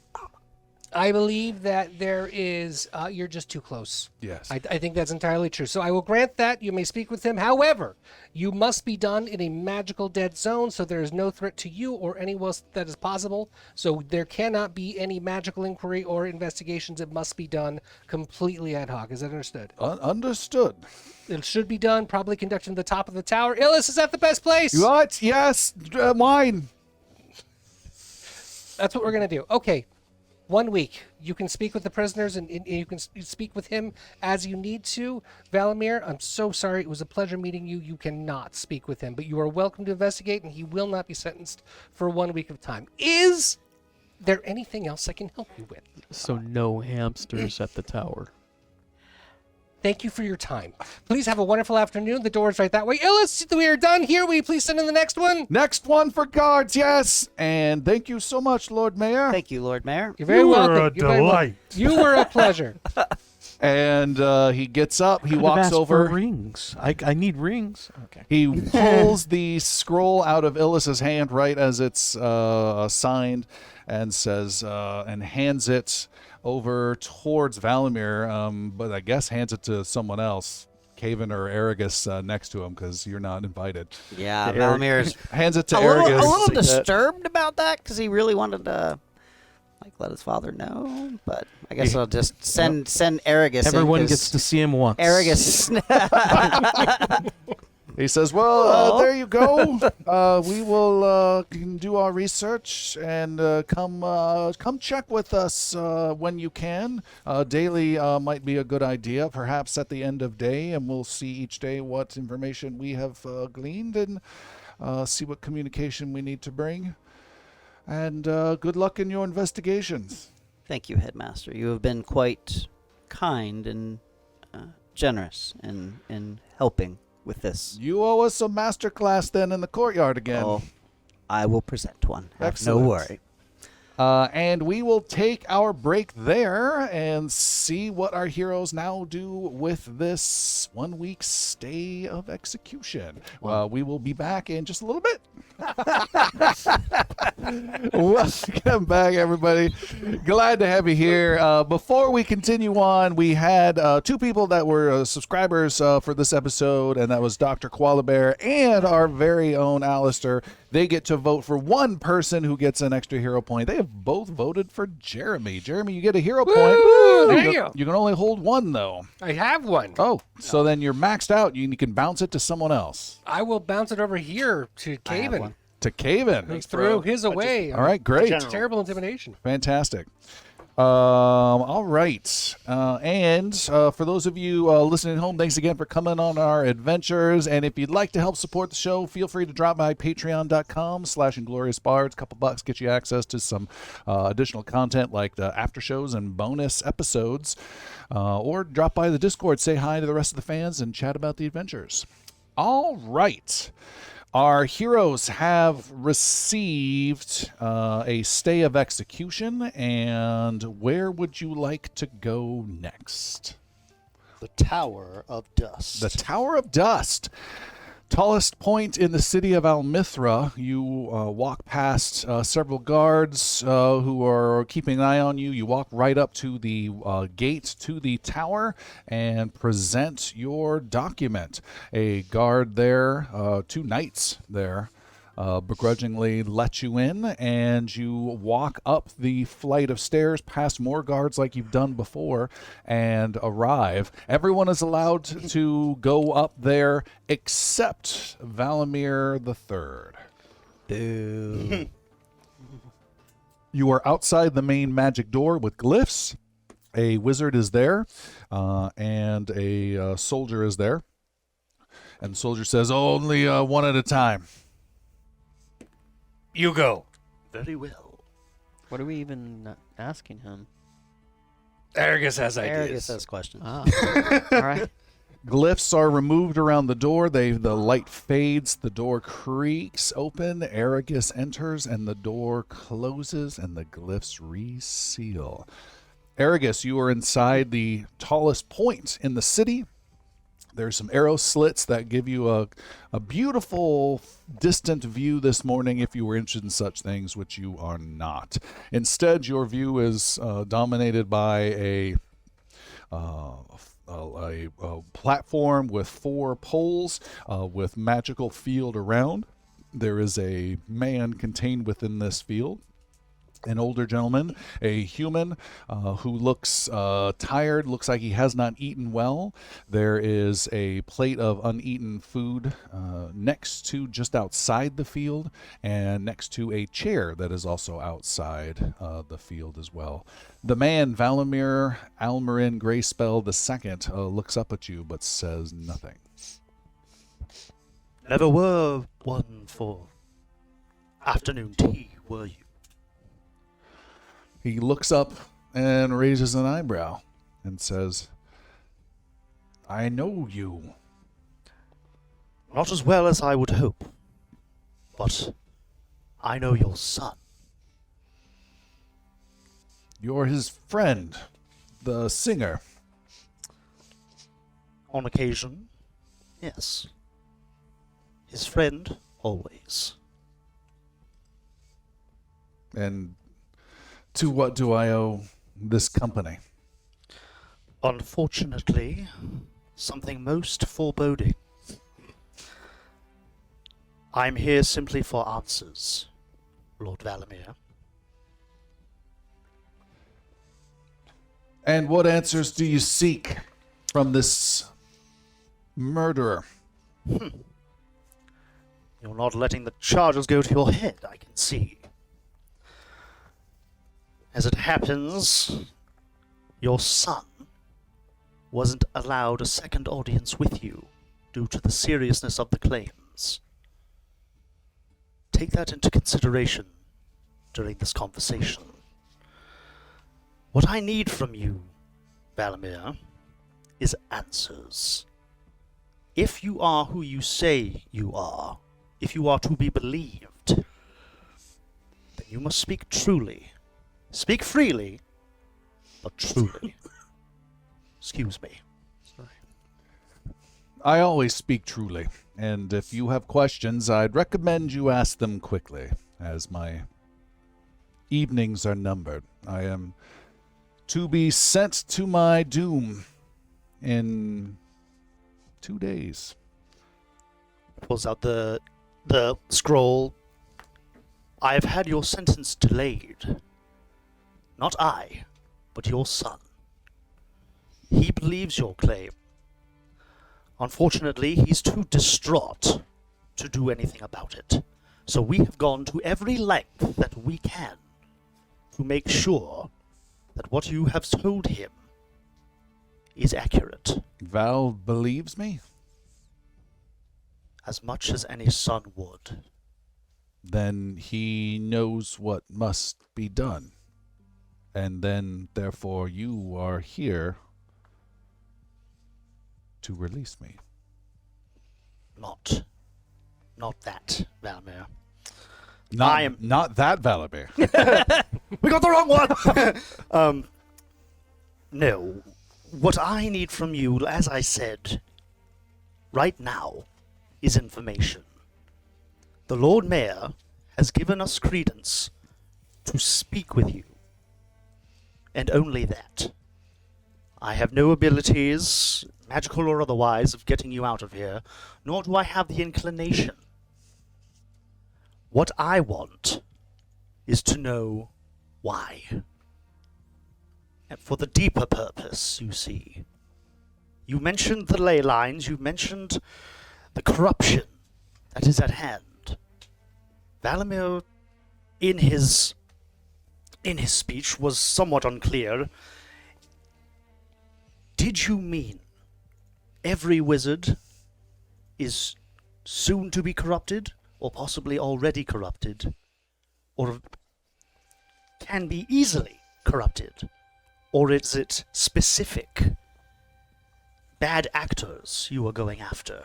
I believe that there is, you're just too close. Yes. I think that's entirely true. So I will grant that. You may speak with him. However, you must be done in a magical dead zone, so there is no threat to you or anyone else that is possible. So there cannot be any magical inquiry or investigations. It must be done completely ad hoc. Is that understood? Understood. It should be done, probably conducted in the top of the tower. Illis, is that the best place? What? Yes, mine. That's what we're going to do. Okay. 1 week. You can speak with the prisoners and you can speak with him as you need to. Valamir, I'm so sorry. It was a pleasure meeting you. You cannot speak with him, but you are welcome to investigate, and he will not be sentenced for 1 week of time. Is there anything else I can help you with? So no hamsters at the tower. Thank you for your time. Please have a wonderful afternoon. The door is right that way. Illis, we are done here. Will you please send in the next one? Next one for guards, yes. And thank you so much, Lord Mayor. Thank you, Lord Mayor. You're very You welcome. were a You're very welcome. delight. You were a pleasure. And he gets up, he I've walks asked over. for rings. I need rings. Okay. He pulls the scroll out of Illis's hand right as it's signed and says, and hands it over towards Valamir, but I guess hands it to someone else, Caven or Aragus next to him, because you're not invited. Yeah, Valamir's Hands it to a little Aragus. disturbed about that because he really wanted to let his father know. But I guess I'll just send Aragus. Everyone gets to see him once. Aragus. He says, well, there you go. We will do our research and come check with us when you can. Daily might be a good idea, perhaps at the end of day, and we'll see each day what information we have gleaned and see what communication we need to bring. And good luck in your investigations. Thank you, Headmaster. You have been quite kind and generous in helping with this. You owe us a master class then in the courtyard again. Oh, I will present one. Have Excellent. no worry. And we will take our break there and see what our heroes now do with this 1 week stay of execution. We will be back in just a little bit. Welcome back, everybody. Glad to have you here. Before we continue on, we had two people that were subscribers for this episode, and that was Dr. Koala Bear and our very own Alistair. They get to vote for one person who gets an extra hero point. They have both voted for Jeremy. Jeremy, you get a hero point. There you go. You can only hold one, though. I have one. Oh, so then you're maxed out. You can bounce it to someone else. I will bounce it over here to I have Caven. one. To Caven. He threw his away. All right, great. It's terrible intimidation. Fantastic. All right. For those of you listening at home, thanks again for coming on our adventures. And if you'd like to help support the show, feel free to drop by patreon.com/ingloriousbards. A couple bucks get you access to some additional content like the after shows and bonus episodes. Or drop by the Discord, say hi to the rest of the fans, and chat about the adventures. All right. Our heroes have received a stay of execution, and where would you like to go next? The Tower of Dust. The Tower of Dust. Tallest point in the city of Almithra. You walk past several guards who are keeping an eye on you. You walk right up to the gate to the tower and present your document. A guard there, 2 knights there, begrudgingly let you in, and you walk up the flight of stairs past more guards like you've done before and arrive. Everyone is allowed to go up there except Valimir III. Boo. You are outside the main magic door with glyphs. A wizard is there, and a soldier is there. And the soldier says, only one at a time. You go. Very well. What are we even asking him? Aragus has ideas. Argus has questions. Ah, all right. Glyphs are removed around the door. The light fades. The door creaks open. Aragus enters, and the door closes, and the glyphs reseal. Aragus, you are inside the tallest point in the city. There's some arrow slits that give you a beautiful distant view this morning if you were interested in such things, which you are not. Instead, your view is dominated by a platform with 4 poles with magical field around. There is a man contained within this field. An older gentleman, a human who looks tired, looks like he has not eaten well. There is a plate of uneaten food next to, just outside the field, and next to a chair that is also outside the field as well. The man, Valimir Almarin Greyspell II, looks up at you but says nothing. Never were one for afternoon tea, were you? He looks up and raises an eyebrow and says, I know you. Not as well as I would hope, but I know your son. You're his friend, the singer. On occasion, yes. His friend, always. And to what do I owe this company? Unfortunately, something most foreboding. I'm here simply for answers, Lord Valimir. And what answers do you seek from this murderer? You're not letting the charges go to your head, I can see. As it happens, your son wasn't allowed a second audience with you due to the seriousness of the claims. Take that into consideration during this conversation. What I need from you, Valimir, is answers. If you are who you say you are, if you are to be believed, then you must speak truly. Speak freely, but truly. Excuse me. I always speak truly, and if you have questions, I'd recommend you ask them quickly, as my evenings are numbered. I am to be sent to my doom in 2 days. Pulls out the scroll. I have had your sentence delayed. Not I, but your son. He believes your claim. Unfortunately, he's too distraught to do anything about it. So we have gone to every length that we can to make sure that what you have told him is accurate, Val believes me? as much as any son would. Then he knows what must be done. And then, therefore, you are here to release me. Not that, Valmir. Not that Valamir. We got the wrong one! No. What I need from you, as I said, right now, is information. The Lord Mayor has given us credence to speak with you. And only that. I have no abilities, magical or otherwise, of getting you out of here, nor do I have the inclination. What I want is to know why. And for the deeper purpose, you see. You mentioned the ley lines, you mentioned the corruption that is at hand. Valamir, in his speech, was somewhat unclear. Did you mean every wizard is soon to be corrupted, or possibly already corrupted, or can be easily corrupted? Or is it specific bad actors you are going after?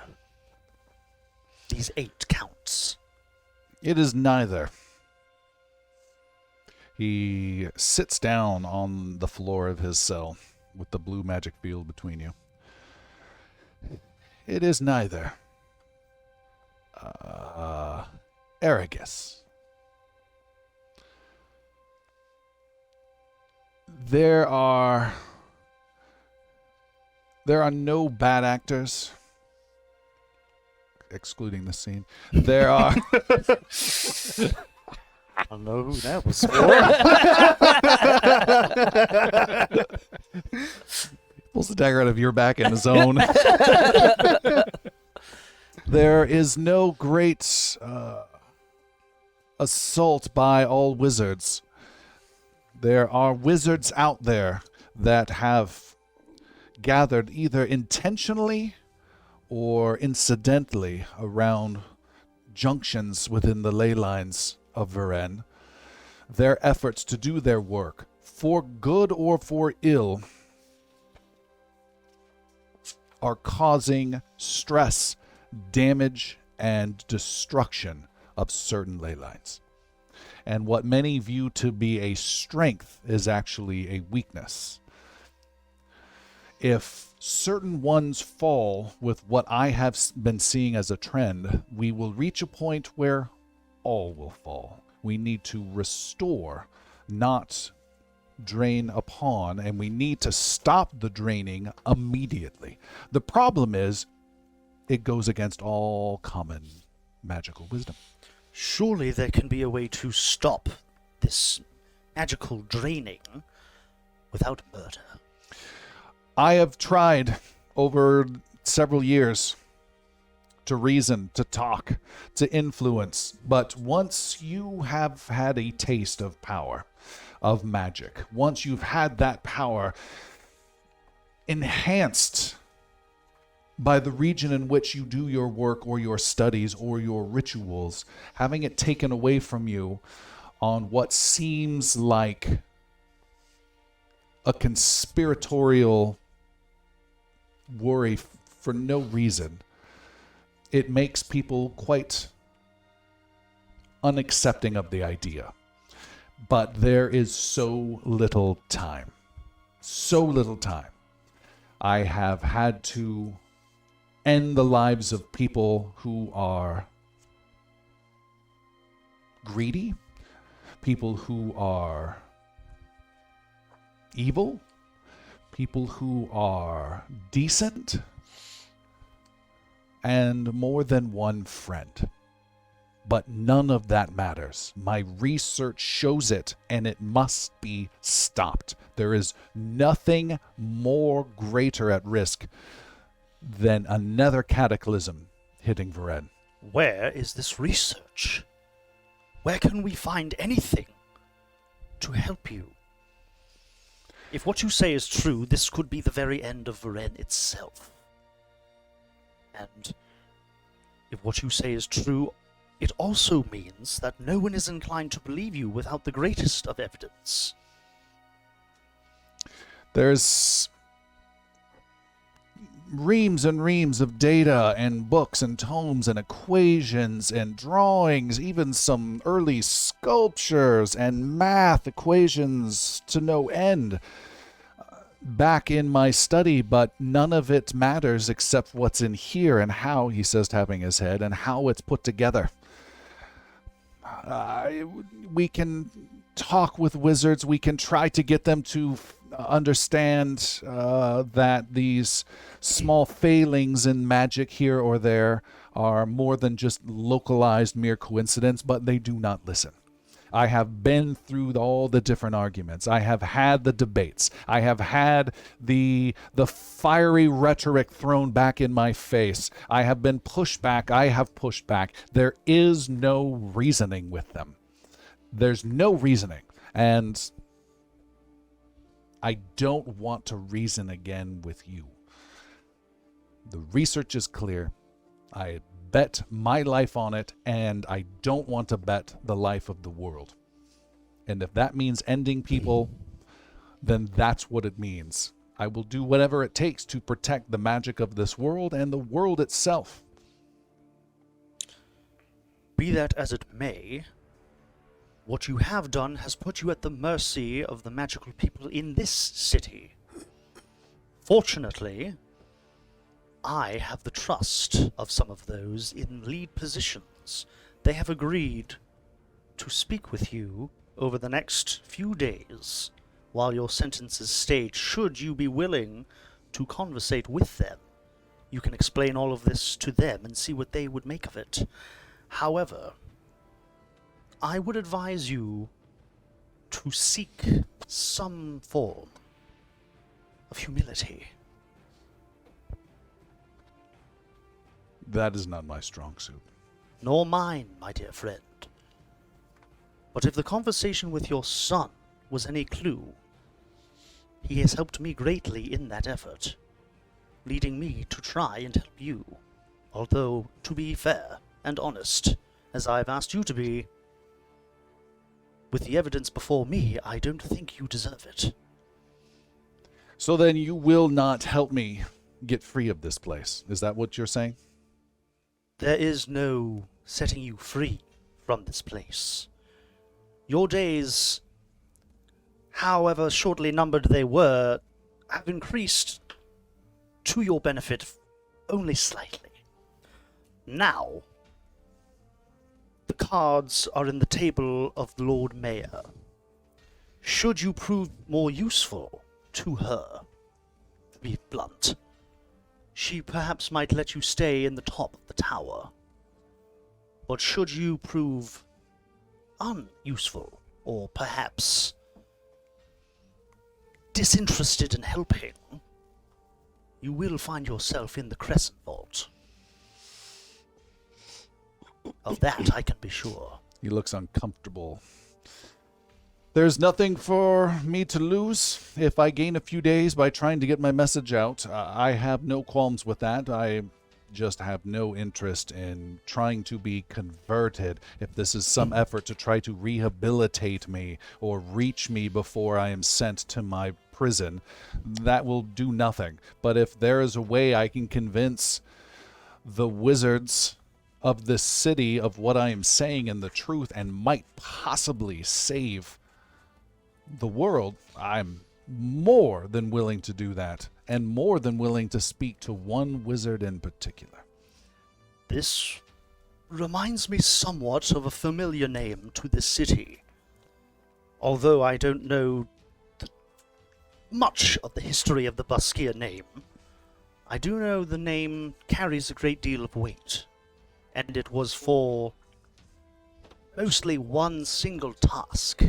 These 8 counts. It is neither. He sits down on the floor of his cell with the blue magic field between you. It is neither. Aragus. There are no bad actors, excluding the scene. There are. I don't know who that was for. Pulls the dagger out of your back in his own. There is no great assault by all wizards. There are wizards out there that have gathered either intentionally or incidentally around junctions within the ley lines of Varen. Their efforts to do their work, for good or for ill, are causing stress, damage, and destruction of certain ley lines. And what many view to be a strength is actually a weakness. If certain ones fall with what I have been seeing as a trend, we will reach a point where all will fall. We need to restore, not drain upon, and we need to stop the draining immediately. The problem is, it goes against all common magical wisdom. Surely there can be a way to stop this magical draining without murder. I have tried over several years to reason, to talk, to influence, but once you have had a taste of power, of magic, once you've had that power enhanced by the region in which you do your work or your studies or your rituals, having it taken away from you on what seems like a conspiratorial worry for no reason, it makes people quite unaccepting of the idea. But there is so little time. So little time. I have had to end the lives of people who are greedy, people who are evil, people who are decent, and more than one friend. But none of that matters. My research shows it, and it must be stopped. There is nothing more greater at risk than another cataclysm hitting Varen. Where is this research? Where can we find anything to help you? If what you say is true, this could be the very end of Varen itself. And if what you say is true, it also means that no one is inclined to believe you without the greatest of evidence. There's reams and reams of data and books and tomes and equations and drawings, even some early sculptures and math equations to no end back in my study, but none of it matters except what's in here and how, he says, tapping his head, and how it's put together. We can talk with wizards. We can try to get them to understand that these small failings in magic here or there are more than just localized mere coincidence, but they do not listen. I have been through all the different arguments. I have had the debates. I have had the fiery rhetoric thrown back in my face. I have been pushed back. I have pushed back. There is no reasoning with them. There's no reasoning. And I don't want to reason again with you. The research is clear. I bet my life on it, and I don't want to bet the life of the world. And if that means ending people, then that's what it means. I will do whatever it takes to protect the magic of this world and the world itself. Be that as it may, what you have done has put you at the mercy of the magical people in this city. Fortunately, I have the trust of some of those in lead positions. They have agreed to speak with you over the next few days while your sentence is stayed, should you be willing to conversate with them. You can explain all of this to them and see what they would make of it. However, I would advise you to seek some form of humility. That is not my strong suit. Nor mine, my dear friend. But if the conversation with your son was any clue, he has helped me greatly in that effort, leading me to try and help you. Although, to be fair and honest, as I've asked you to be, with the evidence before me, I don't think you deserve it. So then you will not help me get free of this place. Is that what you're saying? There is no setting you free from this place. Your days, however shortly numbered they were, have increased to your benefit only slightly. Now, the cards are in the table of the Lord Mayor. Should you prove more useful to her, to be blunt, she perhaps might let you stay in the top of the tower. But should you prove unuseful, or perhaps disinterested in helping, you will find yourself in the Crescent Vault. Of that I can be sure. He looks uncomfortable. There's nothing for me to lose if I gain a few days by trying to get my message out. I have no qualms with that. I just have no interest in trying to be converted. If this is some effort to try to rehabilitate me or reach me before I am sent to my prison, that will do nothing. But if there is a way I can convince the wizards of this city of what I am saying and the truth and might possibly save the world, I'm more than willing to do that, and more than willing to speak to one wizard in particular. This reminds me somewhat of a familiar name to this city. Although I don't know much of the history of the Basquiat name, I do know the name carries a great deal of weight, and it was for mostly one single task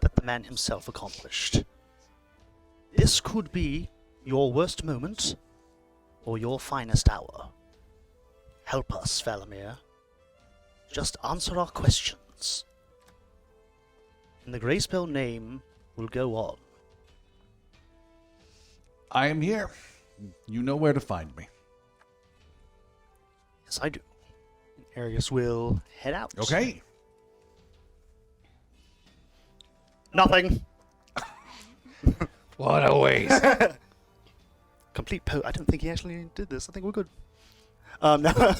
that the man himself accomplished. This could be your worst moment or your finest hour. Help us, Valamir. Just answer our questions, and the Greyspell name will go on. I am here. You know where to find me. Yes, I do. Arius will head out. Okay. Nothing. What a waste. Complete I don't think he actually did this. I think we're good. No.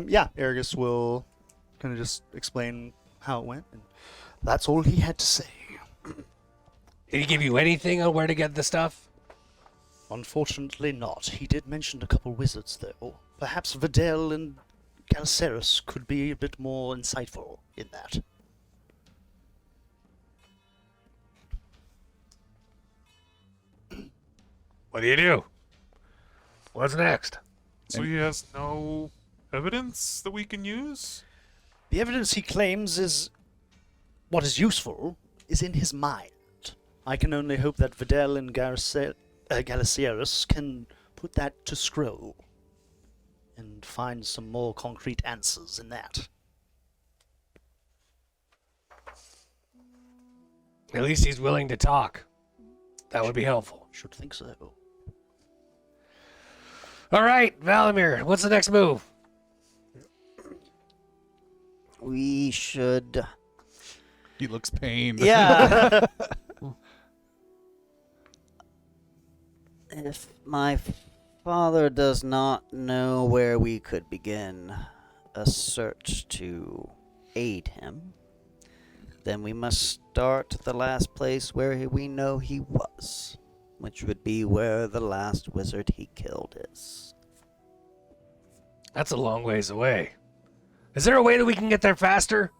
Yeah, Arius will kind of just explain how it went, and that's all he had to say. Did he give you anything on where to get the stuff? Unfortunately not. He did mention a couple wizards, though. Perhaps Videl and Galceris could be a bit more insightful in that. What do? What's next? So he has no evidence that we can use? The evidence he claims is what is useful is in his mind. I can only hope that Videl and Galceris can put that to scroll and find some more concrete answers in that. At least he's willing to talk. That would be helpful. Should think so. All right, Valimir, what's the next move? We should. He looks pained. Yeah. If my father does not know where we could begin a search to aid him, then we must start at the last place where we know he was, which would be where the last wizard he killed is. That's a long ways away. Is there a way that we can get there faster?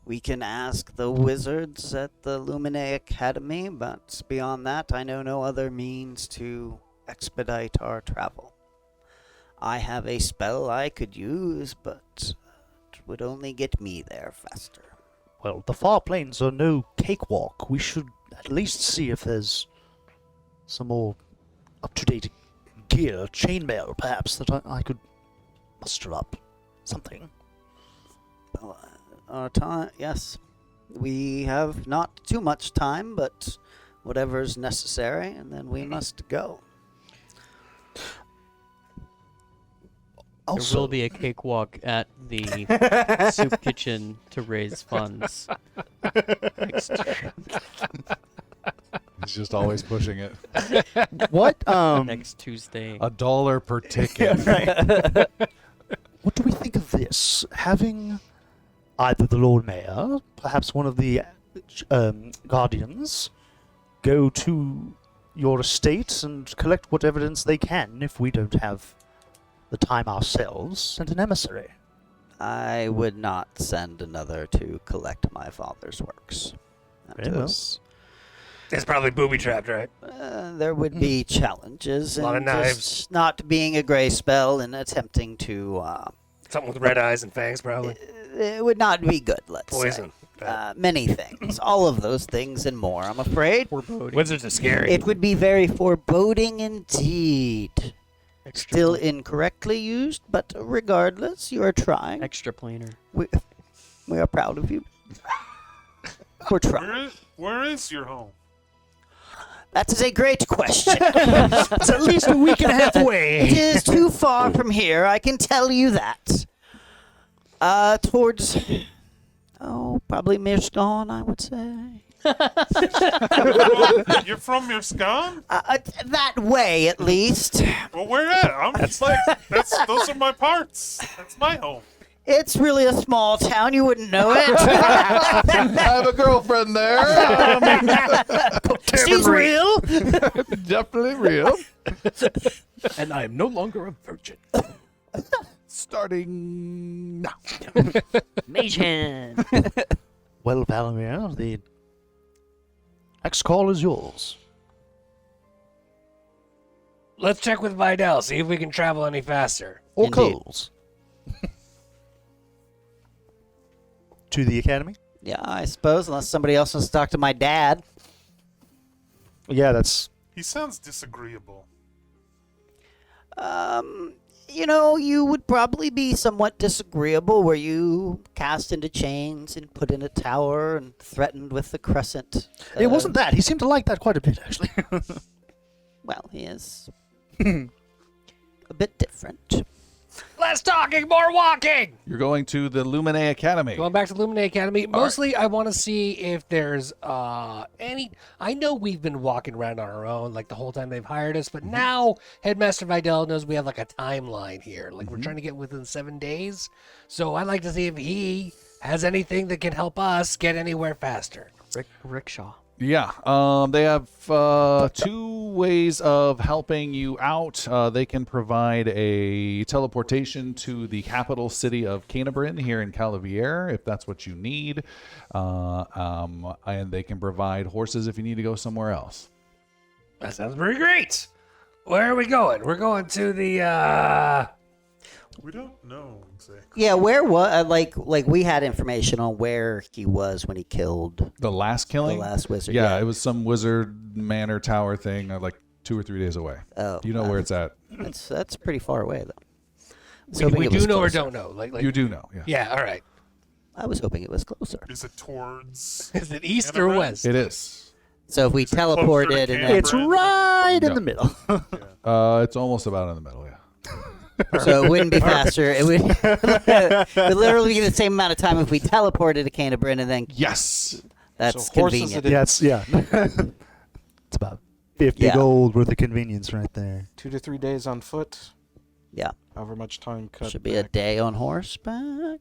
We can ask the wizards at the Luminae Academy, but beyond that, I know no other means to expedite our travel. I have a spell I could use, but it would only get me there faster. Well, the far plains are no cakewalk. We should at least see if there's some more up-to-date gear, chainmail perhaps, that I could muster up. Something. Well, our time, yes. We have not too much time, but whatever's necessary, and then we must go. There will be a cakewalk at the soup kitchen to raise funds. Next year. He's just always pushing it. What? Next Tuesday. $1 per ticket. What do we think of this? Having either the Lord Mayor, perhaps one of the Guardians, go to your estate and collect what evidence they can if we don't have the time ourselves, send an emissary. I would not send another to collect my father's works. That Very well. is- It's probably booby-trapped, right? there would be challenges A lot of in knives. just not being a gray spell and attempting to. Something with red eyes and fangs, probably. It would not be good. Let's Poison. say many things, all of those things and more. I'm afraid Wizards are scary. it would be very foreboding indeed. Still incorrectly used, but regardless, you are trying. Extra planar. We are proud of you. We're trying. Where is your home? That is a great question. It's at least a week and a half It away. is too far from here, I can tell you that. Towards... Oh, probably Mirskon, I would say. You're from Mirskan? That way, at least. Well, where at? I'm those are my parts. That's my home. It's really a small town, you wouldn't know it. I have a girlfriend there. She's real. Definitely real. And I am no longer a virgin. Starting now. Mage hand. Well, Valimir, the next call is yours. Let's check with Videl, see if we can travel any faster. Or Indeed. Coles. To the academy? Yeah, I suppose, unless somebody else wants to talk to my dad. Yeah, that's... He sounds disagreeable. You know, you would probably be somewhat disagreeable were you cast into chains and put in a tower and threatened with the crescent. It wasn't that. He seemed to like that quite a bit, actually. well, he is a bit different. Less talking, more walking. You're going to the Lumine Academy. Going back to Lumine Academy. Mostly, I want to see if there's any. I know we've been walking around on our own like the whole time they've hired us, but now Headmaster Vidal knows we have like a timeline here. Like we're trying to get within 7 days. So I'd like to see if he has anything that can help us get anywhere faster. Rickshaw. Yeah, they have 2 ways of helping you out. They can provide a teleportation to the capital city of Canabrin here in Calavier, if that's what you need. And they can provide horses if you need to go somewhere else. That sounds pretty great. Where are we going? We're going to the. We don't know exactly. Yeah, where was like we had information on where he was when he killed The last killing? the last wizard. Yeah, it was some wizard manor tower thing, like 2 or 3 days away. Oh, Do you know where it's at? that's pretty far away though. We do know or don't know. Like You do know, yeah. Yeah. All right. I was hoping it was closer. Is it towards? Is it east or Canterbury? west? It is. So if we Is it closer to teleported and Canberra? then, It's right No. in the middle. It's almost about in the middle, yeah. so it wouldn't be faster. It would, it would literally be the same amount of time if we teleported to Canterbury and then Yes. that's So horses convenient. it is. yeah. It's about 50 Yeah. gold worth of convenience right there. 2 to 3 days on foot. Yeah. However much time cut. Should be a back. day on horseback.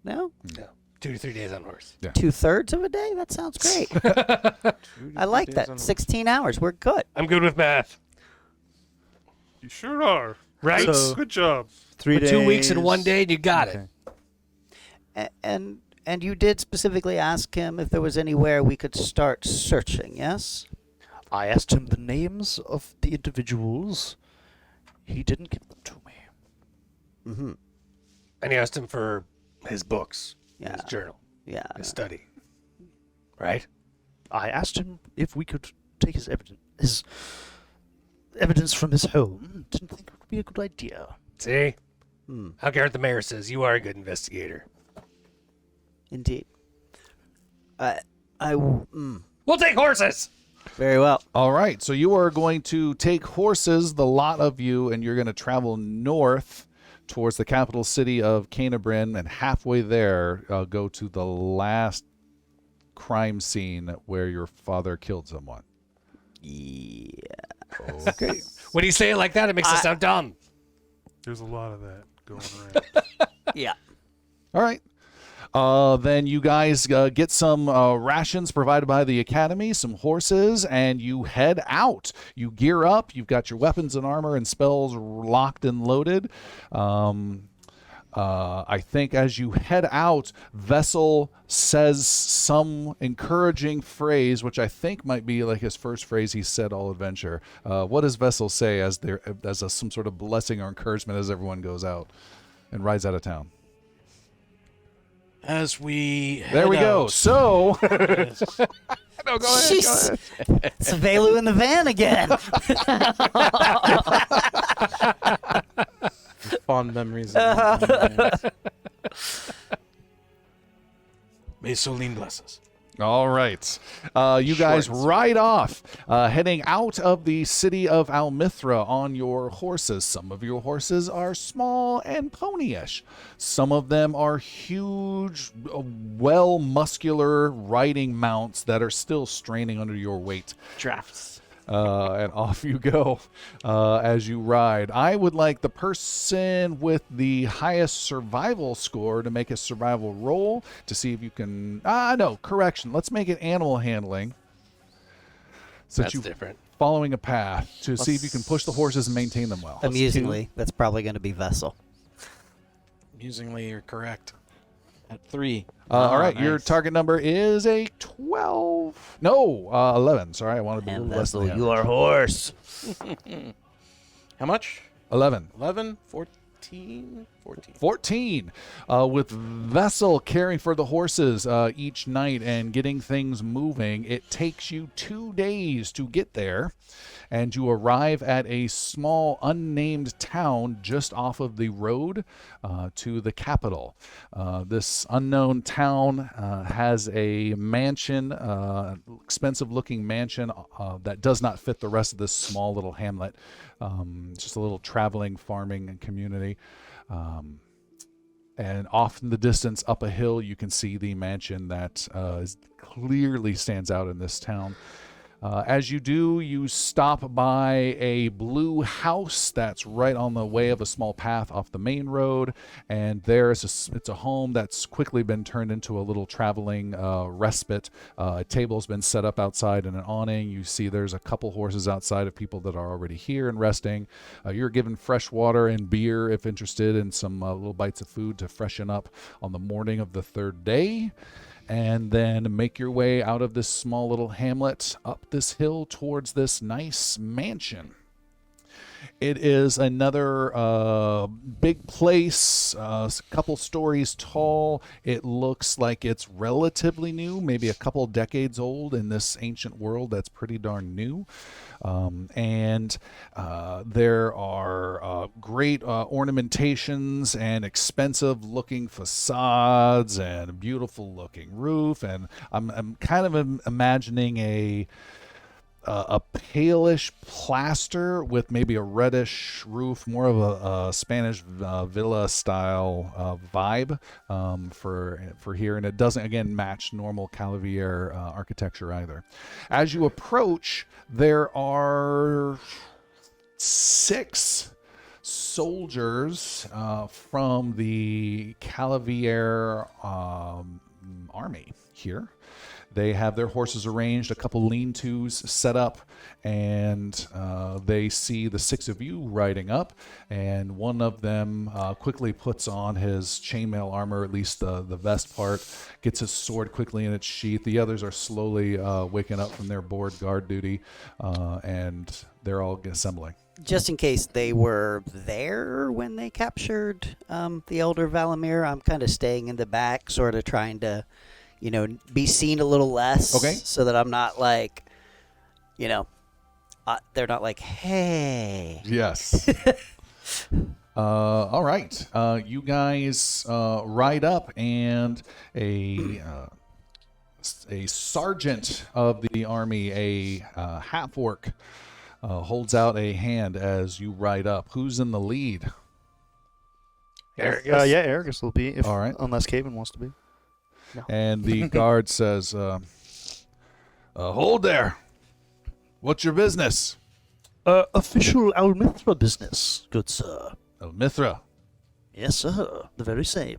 No? 2 to 3 days on horse. 2/3 of a day? That sounds great. 2 to I 3 like days that. on- 16 hours. We're good. I'm good with math. You sure are. Right? So- Good job. 3 Put days. 2 weeks in 1 day and you got Okay. it. And you did specifically ask him if there was anywhere we could start searching, yes? I asked him the names of the individuals. He didn't give them to me. Mm-hmm. And he asked him for his books, Yeah. his journal, Yeah. his study. Right? I asked him if we could take his evidence from his home. Didn't think it would be a good idea. See? Hmm. I don't care what the mayor says. You are a good investigator. Indeed. We'll take horses. Very well. All right, so you are going to take horses, the lot of you, and you're going to travel north towards the capital city of Canabrin, and halfway there, go to the last crime scene where your father killed someone. Yeah. Okay. When you say it like that, it makes us sound dumb. There's a lot of that going around. Yeah. All right. Then you guys get some rations provided by the academy, some horses, and you head out. You gear up. You've got your weapons and armor and spells locked and loaded. I think as you head out, Vessel says some encouraging phrase, which I think might be like his first phrase he said all adventure. What does Vessel say as some sort of blessing or encouragement as everyone goes out and rides out of town? As we There we head go. out- So, no, go ahead. Jeez. It's Velu in the van again. fond memories. Of May Soline bless us. All right. You guys ride off, heading out of the city of Almithra on your horses. Some of your horses are small and ponyish. Some of them are huge, well muscular riding mounts that are still straining under your weight. Drafts. And off you go as you ride. I would like the person with the highest survival score to make a survival roll to see if you can. No, correction. Let's make it animal handling. Since That's you different. following a path to see if you can push the horses and maintain them well. Amusingly, that's probably going to be Vessel. Amusingly, you're correct. At 3. All right, nice. your target number is a 12. No, 11. Sorry, I wanted to be a And little less than Vessel, the you average. are horse. How much? 11. 11? 14? 14 with vessel caring for the horses each night and getting things moving. It takes you 2 days to get there, and you arrive at a small unnamed town just off of the road to the capital. This unknown town has a mansion, expensive looking mansion that does not fit the rest of this small little hamlet. Just a little traveling farming community. And off in the distance, up a hill, you can see the mansion that clearly stands out in this town. As you do, you stop by a blue house that's right on the way of a small path off the main road, and it's a home that's quickly been turned into a little traveling respite. A table's been set up outside and an awning. You see there's a couple horses outside of people that are already here and resting. You're given fresh water and beer if interested, and some little bites of food to freshen up on the morning of the third day. And then make your way out of this small little hamlet up this hill towards this nice mansion. It is another big place, a couple stories tall. It looks like it's relatively new, maybe a couple decades old in this ancient world that's pretty darn new. And there are great ornamentations and expensive looking facades and a beautiful looking roof. And I'm kind of imagining a palish plaster with maybe a reddish roof, more of a Spanish villa style vibe for here, and it doesn't again match normal Calavier architecture either. As you approach, there are 6 soldiers from the Calavier army here. They have their horses arranged, a couple lean-tos set up, and they see the 6 of you riding up, and one of them quickly puts on his chainmail armor, at least the vest part, gets his sword quickly in its sheath. The others are slowly waking up from their board guard duty, and they're all assembling. Just in case they were there when they captured the Elder Valamir, I'm kind of staying in the back, sort of trying to, be seen a little less. Okay. So that I'm not like, they're not like, hey. Yes. All right. You guys ride up, and a sergeant of the army, a half-orc, holds out a hand as you ride up. Who's in the lead? Yeah, Argus will be, All right. unless Caven wants to be. No. And the guard says, hold there. What's your business? Official Almithra business, good sir. Mithra. Yes, sir. The very same.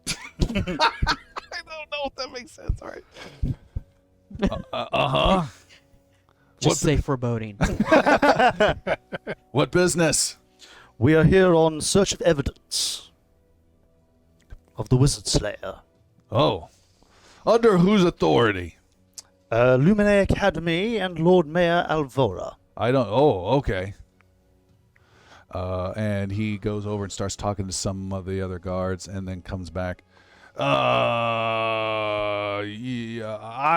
I don't know if that makes sense. All right. Uh-huh. Just say foreboding. What business? We are here on search of evidence of the Wizard Slayer. Oh. Under whose authority? Lumine Academy and Lord Mayor Alvora. I don't. Oh, okay. And he goes over and starts talking to some of the other guards, and then comes back. Yeah,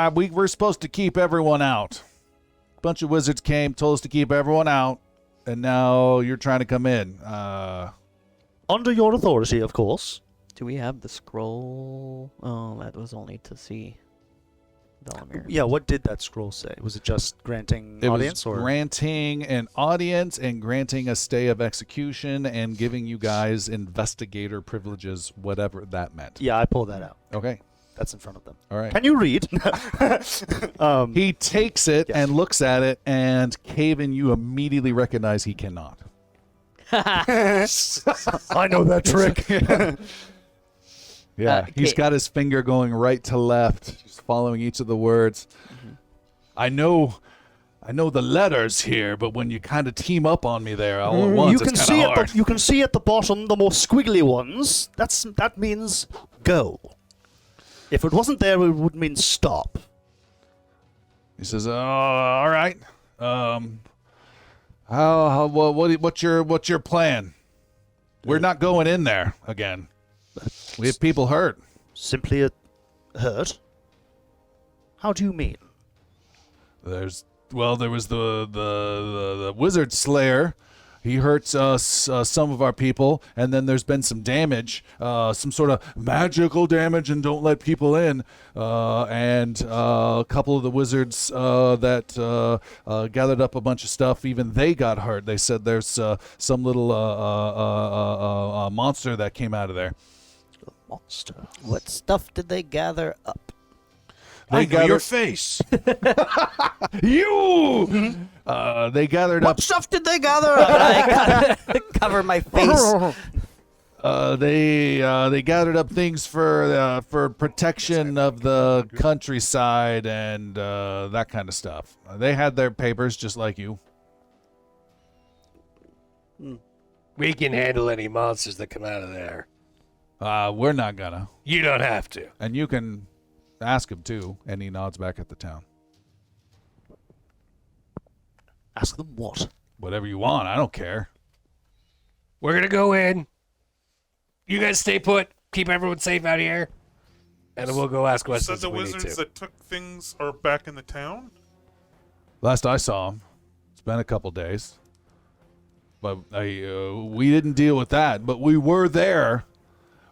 we were supposed to keep everyone out. Bunch of wizards came, told us to keep everyone out, and now you're trying to come in. Under your authority, of course. Do we have the scroll? Oh, that was only to see Valamir. Yeah, what did that scroll say? Was it just granting It audience? was or granting an audience and granting a stay of execution and giving you guys investigator privileges, whatever that meant. Yeah, I pulled that out. Okay. That's in front of them. All right. Can you read? He takes it Yes. and looks at it, and Caven, you immediately recognize he cannot. I know that trick. Yeah, he's Ca- got his finger going right to left, just following each of the words. Mm-hmm. I know the letters here, but when you kind of team up on me there all at once, you can it's see kind of hard. you can see at the bottom the more squiggly ones. That means go. If it wasn't there, it would mean stop. He says, all right. What's your plan? We're not going in there again. We have people hurt. Simply a hurt? How do you mean? There was the wizard slayer. He hurts us, some of our people, and then there's been some damage, some sort of magical damage, and don't let people in. And a couple of the wizards that gathered up a bunch of stuff, even they got hurt. They said there's some little monster that came out of there. Monster. What stuff did they gather up? I They know your gathered face. you. They gathered What up. stuff did they gather up? I cover my face. They gathered up things for protection of the countryside and that kind of stuff. They had their papers just like you. We can handle any monsters that come out of there. We're not gonna, You don't have to. and you can ask him too. And he nods back at the town. Ask them what? Whatever you want, I don't care. We're gonna go in. You guys stay put. Keep everyone safe out here. And then we'll go ask You said questions the if we need wizards to. that took things are back in the town? Last I saw him, it's been a couple days. But we didn't deal with that. But we were there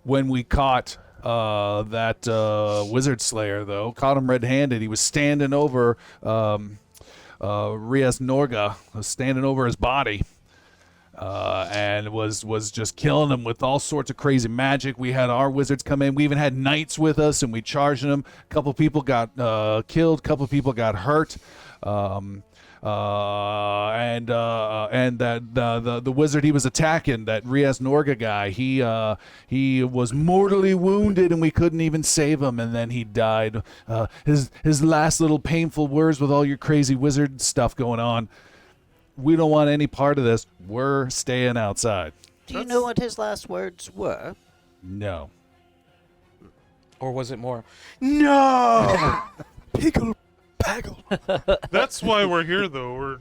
when we caught that wizard slayer, though. Caught him red-handed. He was standing over Rias Norga, was standing over his body. And was just killing them with all sorts of crazy magic. We had our wizards come in. We even had knights with us, and we charged them. A couple people got killed. A couple people got hurt. And that the wizard he was attacking, that Rias Norga guy, he was mortally wounded, and we couldn't even save him. And then he died. His last little painful words with all your crazy wizard stuff going on. We don't want any part of this. We're staying outside. Do you know what his last words were? No. Or was it more? No. Piggle Paggle. That's why we're here, though. We're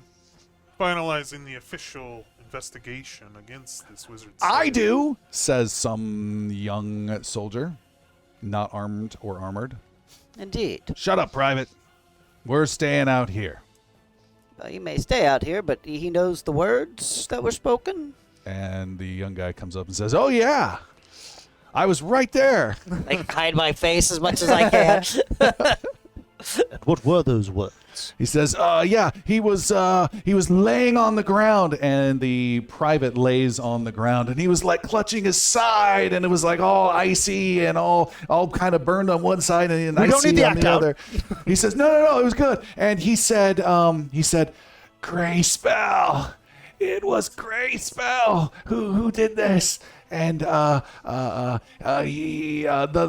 finalizing the official investigation against this wizard. I slayer. do, says some young soldier, not armed or armored. Indeed. Shut up, Private. We're staying out here. Well, you may stay out here, but he knows the words that were spoken. And the young guy comes up and says, "Oh, yeah. I was right there." I hide my face as much as I can. And what were those words? He says, yeah, he was laying on the ground, and the private lays on the ground, and he was like clutching his side, and it was like all icy and all kind of burned on one side and We don't icy need the on act the out. other. He says, no, it was good. And he said, Gray Spell. It was Gray Spell who did this. And the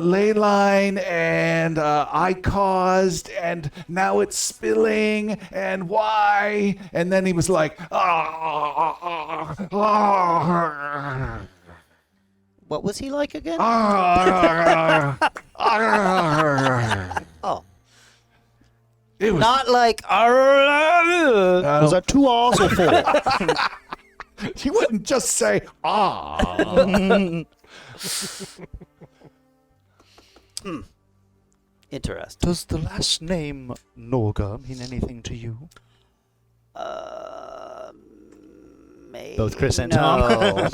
ley line, and I caused, and now it's spilling, and why? And then he was like, What was he like again? oh. It was Not like. Was that 2 R's or 4? He wouldn't just say Interesting. Does the last name Norga mean anything to you? Maybe. Both Chris and no.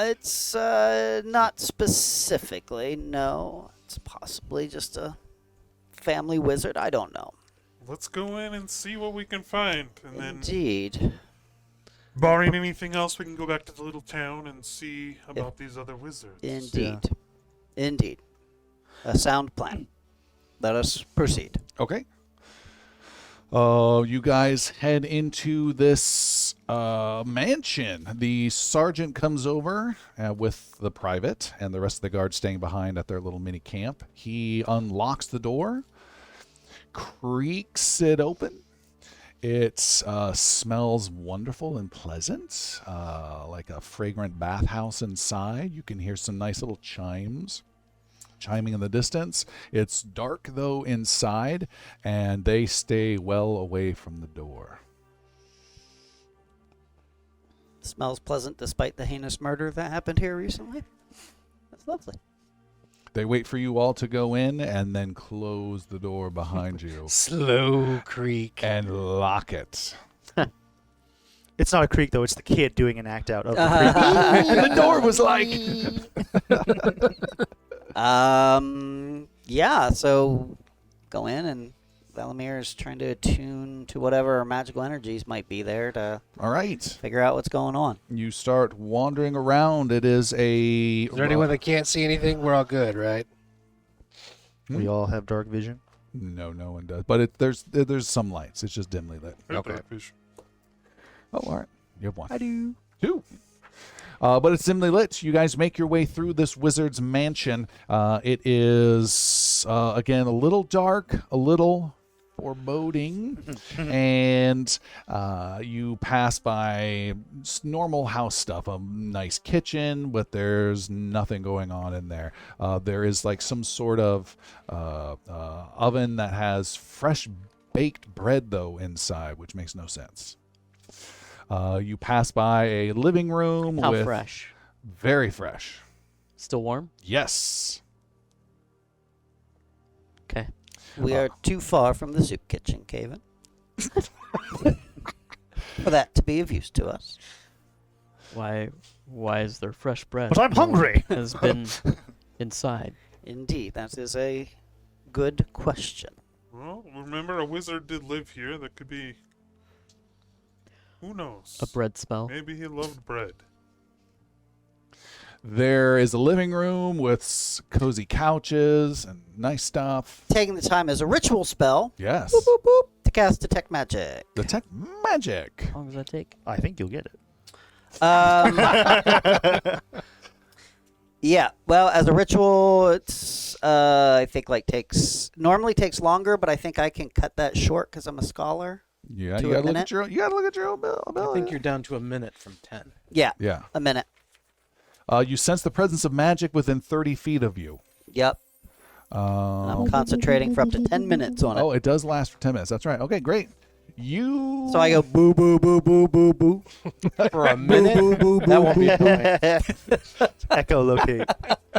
It's not specifically. No, it's possibly just a family wizard. I don't know. Let's go in and see what we can find, and then, Indeed. barring anything else, we can go back to the little town and see about these other wizards. Indeed. Indeed. A sound plan. Let us proceed. Okay. You guys head into this mansion. The sergeant comes over with the private and the rest of the guards staying behind at their little mini camp. He unlocks the door, creaks it open. It smells wonderful and pleasant, like a fragrant bathhouse inside. You can hear some nice little chimes chiming in the distance. It's dark, though, inside, and they stay well away from the door. Smells pleasant despite the heinous murder that happened here recently. That's lovely. They wait for you all to go in and then close the door behind you Slow creak. and lock it. It's not a creek, though. It's the kid doing an act out of the creek. And the door was like. Yeah, so go in, and Valamir is trying to attune to whatever magical energies might be there to All right. figure out what's going on. You start wandering around. It is a. Is there anyone that can't see anything? We're all good, right? We all have dark vision. No, no one does. But there's some lights. It's just dimly lit. I have Okay. dark vision. Oh, all right. You have one. I do. Two. But it's dimly lit. You guys make your way through this wizard's mansion. It is, again, a little dark, a little foreboding. And you pass by normal house stuff, a nice kitchen, but there's nothing going on in there. There is like some sort of oven that has fresh baked bread, though, inside, which makes no sense. You pass by a living room How with fresh? very fresh. Still warm? Yes. Okay. We are too far from the soup kitchen, Caven. For that to be of use to us. Why is there fresh bread? But I'm No one hungry. Has been inside. Indeed, that is a good question. Well, remember a wizard did live here. That could be. Who knows? A bread spell. Maybe he loved bread. There is a living room with cozy couches and nice stuff. Taking the time as a ritual spell Yes. boop, boop, boop, to cast Detect Magic. Detect magic. How long does that take? I think you'll get it. Yeah, well, as a ritual, it's I think normally takes longer, but I think I can cut that short because I'm a scholar. Yeah, To you a gotta look minute? at your own I ability. think you're down to a minute from 10. Yeah, Yeah. a minute. You sense the presence of magic within 30 feet of you. Yep. And I'm concentrating for up to 10 minutes on it. Oh, it does last for 10 minutes. That's right. Okay, great. You. So I go boo boo boo boo boo boo. For a minute? That won't be a point. Echolocate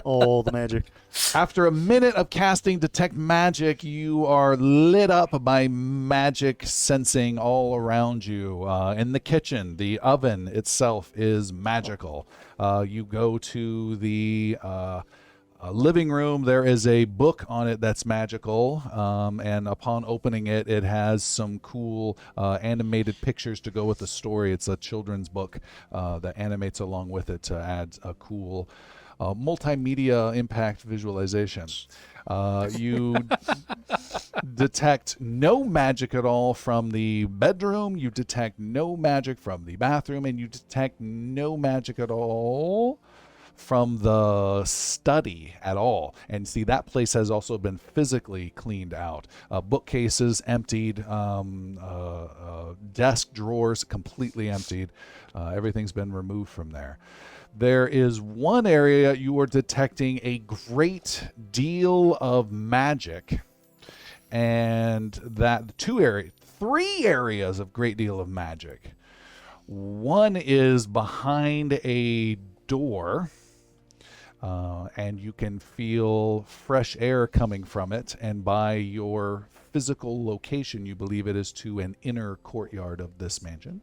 all the magic. After a minute of casting Detect Magic, you are lit up by magic sensing all around you. In the kitchen, the oven itself is magical. You go to the living room. There is a book on it that's magical, and upon opening it, it has some cool animated pictures to go with the story. It's a children's book that animates along with it to add a cool multimedia impact visualization. You detect no magic at all from the bedroom. You detect no magic from the bathroom, and you detect no magic at all from the study at all. And see, that place has also been physically cleaned out. Bookcases emptied, desk drawers completely emptied. Everything's been removed from there. There is one area you are detecting a great deal of magic, and that three areas of great deal of magic. One is behind a door, and you can feel fresh air coming from it, and by your physical location, you believe it is to an inner courtyard of this mansion.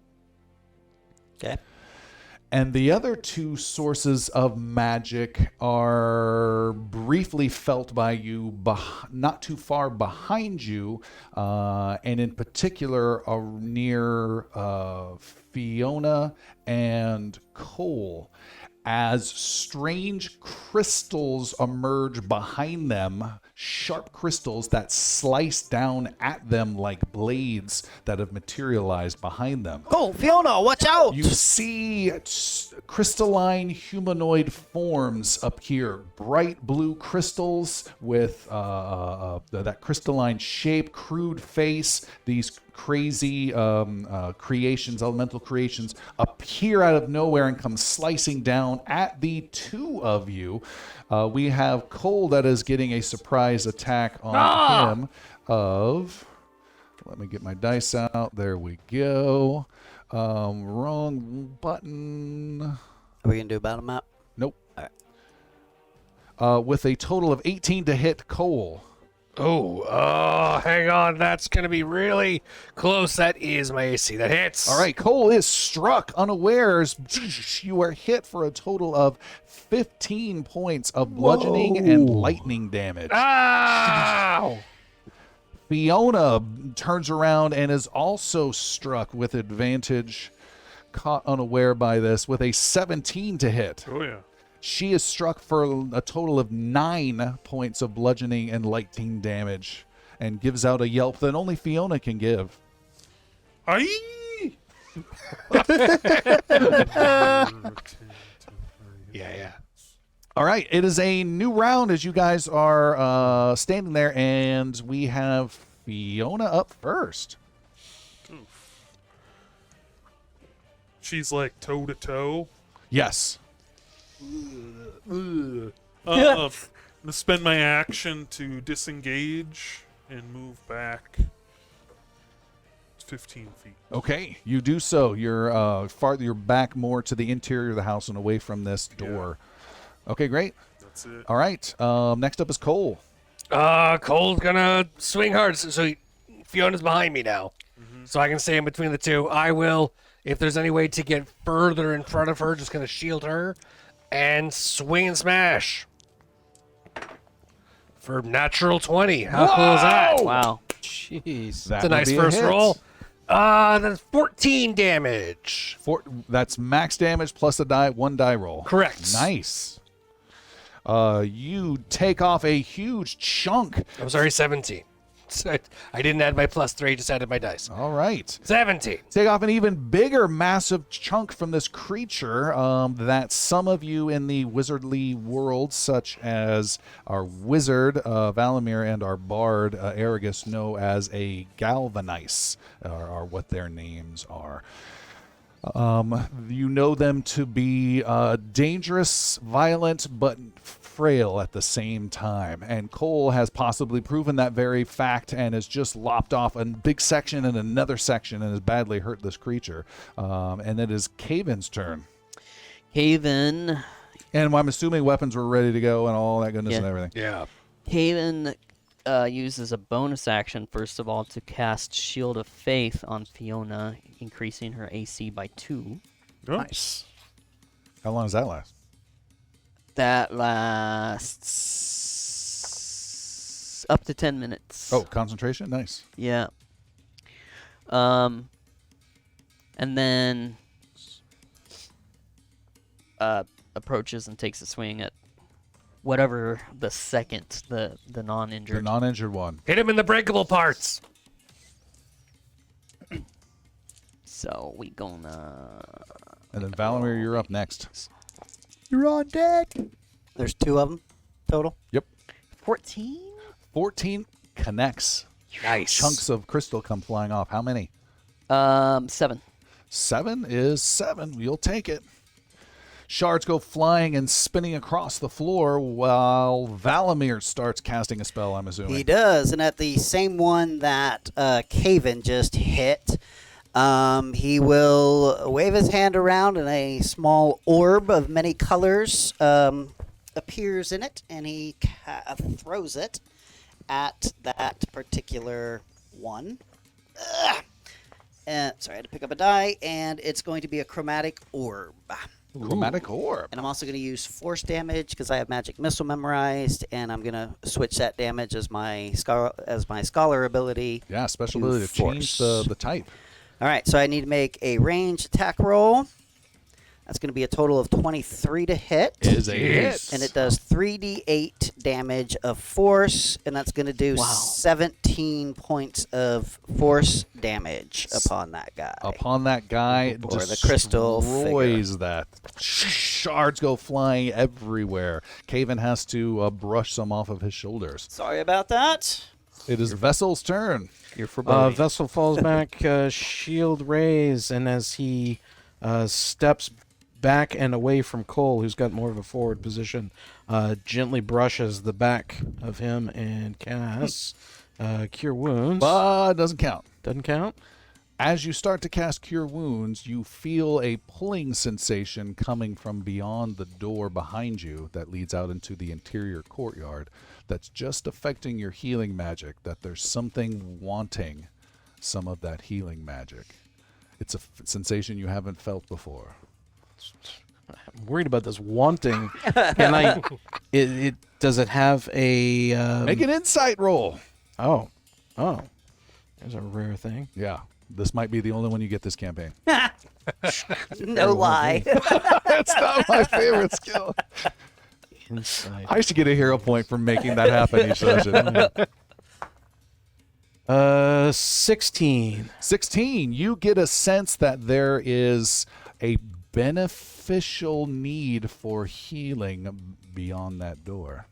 Okay. And the other two sources of magic are briefly felt by you not too far behind you, and in particular near Fiona and Cole, as strange crystals emerge behind them, sharp crystals that slice down at them like blades that have materialized behind them. Oh, Fiona, watch out! You see crystalline humanoid forms appear, bright blue crystals with that crystalline shape, crude face. These crazy creations, elemental creations, appear out of nowhere and come slicing down at the two of you. We have Cole that is getting a surprise attack on him of... Let me get my dice out. There we go. Wrong button. Are we going to do a battle map? Nope. All right. With a total of 18 to hit Cole. Oh, hang on. That's going to be really close. That is my AC. That hits. All right, Cole is struck unawares. You are hit for a total of 15 points of bludgeoning and lightning damage. Ow! Fiona turns around and is also struck with advantage, caught unaware by this, with a 17 to hit. Oh yeah. She is struck for a total of 9 points of bludgeoning and lightning damage and gives out a yelp that only Fiona can give. Aye. Yeah. All right, it is a new round as you guys are standing there, and we have Fiona up first. She's like toe to toe. Yes. I'm gonna spend my action to disengage and move back 15 feet. Okay, you do so. You're you're back more to the interior of the house and away from this door. Okay, great. That's it. All right. Next up is Cole. Cole's gonna swing hard. So Fiona's behind me now. So I can stay in between the two. I will, if there's any way to get further in front of her, just gonna shield her and swing and smash. For natural 20. How cool is that? Wow. Jeez. That That's a will nice be first hit. roll. That's 14 damage. That's max damage plus one die roll. Correct. Nice. You take off a huge chunk. I'm sorry, 17. I didn't add my +3, just added my dice. All right. 17. Take off an even bigger, massive chunk from this creature that some of you in the wizardly world, such as our wizard, Valamir, and our bard, Aragus, know as a Galvanice, are what their names are. You know them to be dangerous, violent, but frail at the same time. And Cole has possibly proven that very fact and has just lopped off a big section and another section and has badly hurt this creature. And it is Caven's turn. Haven. And I'm assuming weapons were ready to go and all that goodness and everything. Yeah. Haven uses a bonus action, first of all, to cast Shield of Faith on Fiona, increasing her AC by 2. Oh. Nice. How long does that last? That lasts up to 10 minutes. Oh, concentration? Nice. Yeah. And then approaches and takes a swing at whatever the second, the non-injured. The non-injured one. Hit him in the breakable parts. So we gonna... And then Valamir, you're up next. You're on deck. There's 2 of them total. Yep. 14? 14 connects. Nice. Chunks of crystal come flying off. How many? 7. 7 is 7. You'll take it. Shards go flying and spinning across the floor while Valamir starts casting a spell, I'm assuming. He does, and at the same one that Caven just hit, he will wave his hand around and a small orb of many colors appears in it, and he throws it at that particular one. Sorry, I had to pick up a die, and it's going to be a chromatic orb. Chromatic orb. And I'm also going to use force damage because I have magic missile memorized, and I'm going to switch that damage as my scholar ability. Yeah, special to ability to change force. the type. All right, so I need to make a range attack roll. That's going to be a total of 23 to hit. Is a hit. And it does 3d8 damage of force, and that's going to do 17 points of force damage upon that guy. Upon that guy, Or the crystal destroys that. Shards go flying everywhere. Caven has to brush some off of his shoulders. Sorry about that. It is Vessel's turn. You're for Vessel falls back, shield raise, and as he steps back and away from Cole, who's got more of a forward position, gently brushes the back of him and casts Cure Wounds. But doesn't count. Doesn't count? As you start to cast Cure Wounds, you feel a pulling sensation coming from beyond the door behind you that leads out into the interior courtyard that's just affecting your healing magic, that there's something wanting some of that healing magic. It's a sensation you haven't felt before. I'm worried about this wanting. Can I? Does it have a? Make an insight roll. Oh, there's a rare thing. Yeah, this might be the only one you get this campaign. No lie. That's not my favorite skill. Inside. I should get a hero point for making that happen each session. 16. 16, you get a sense that there is a beneficial need for healing beyond that door.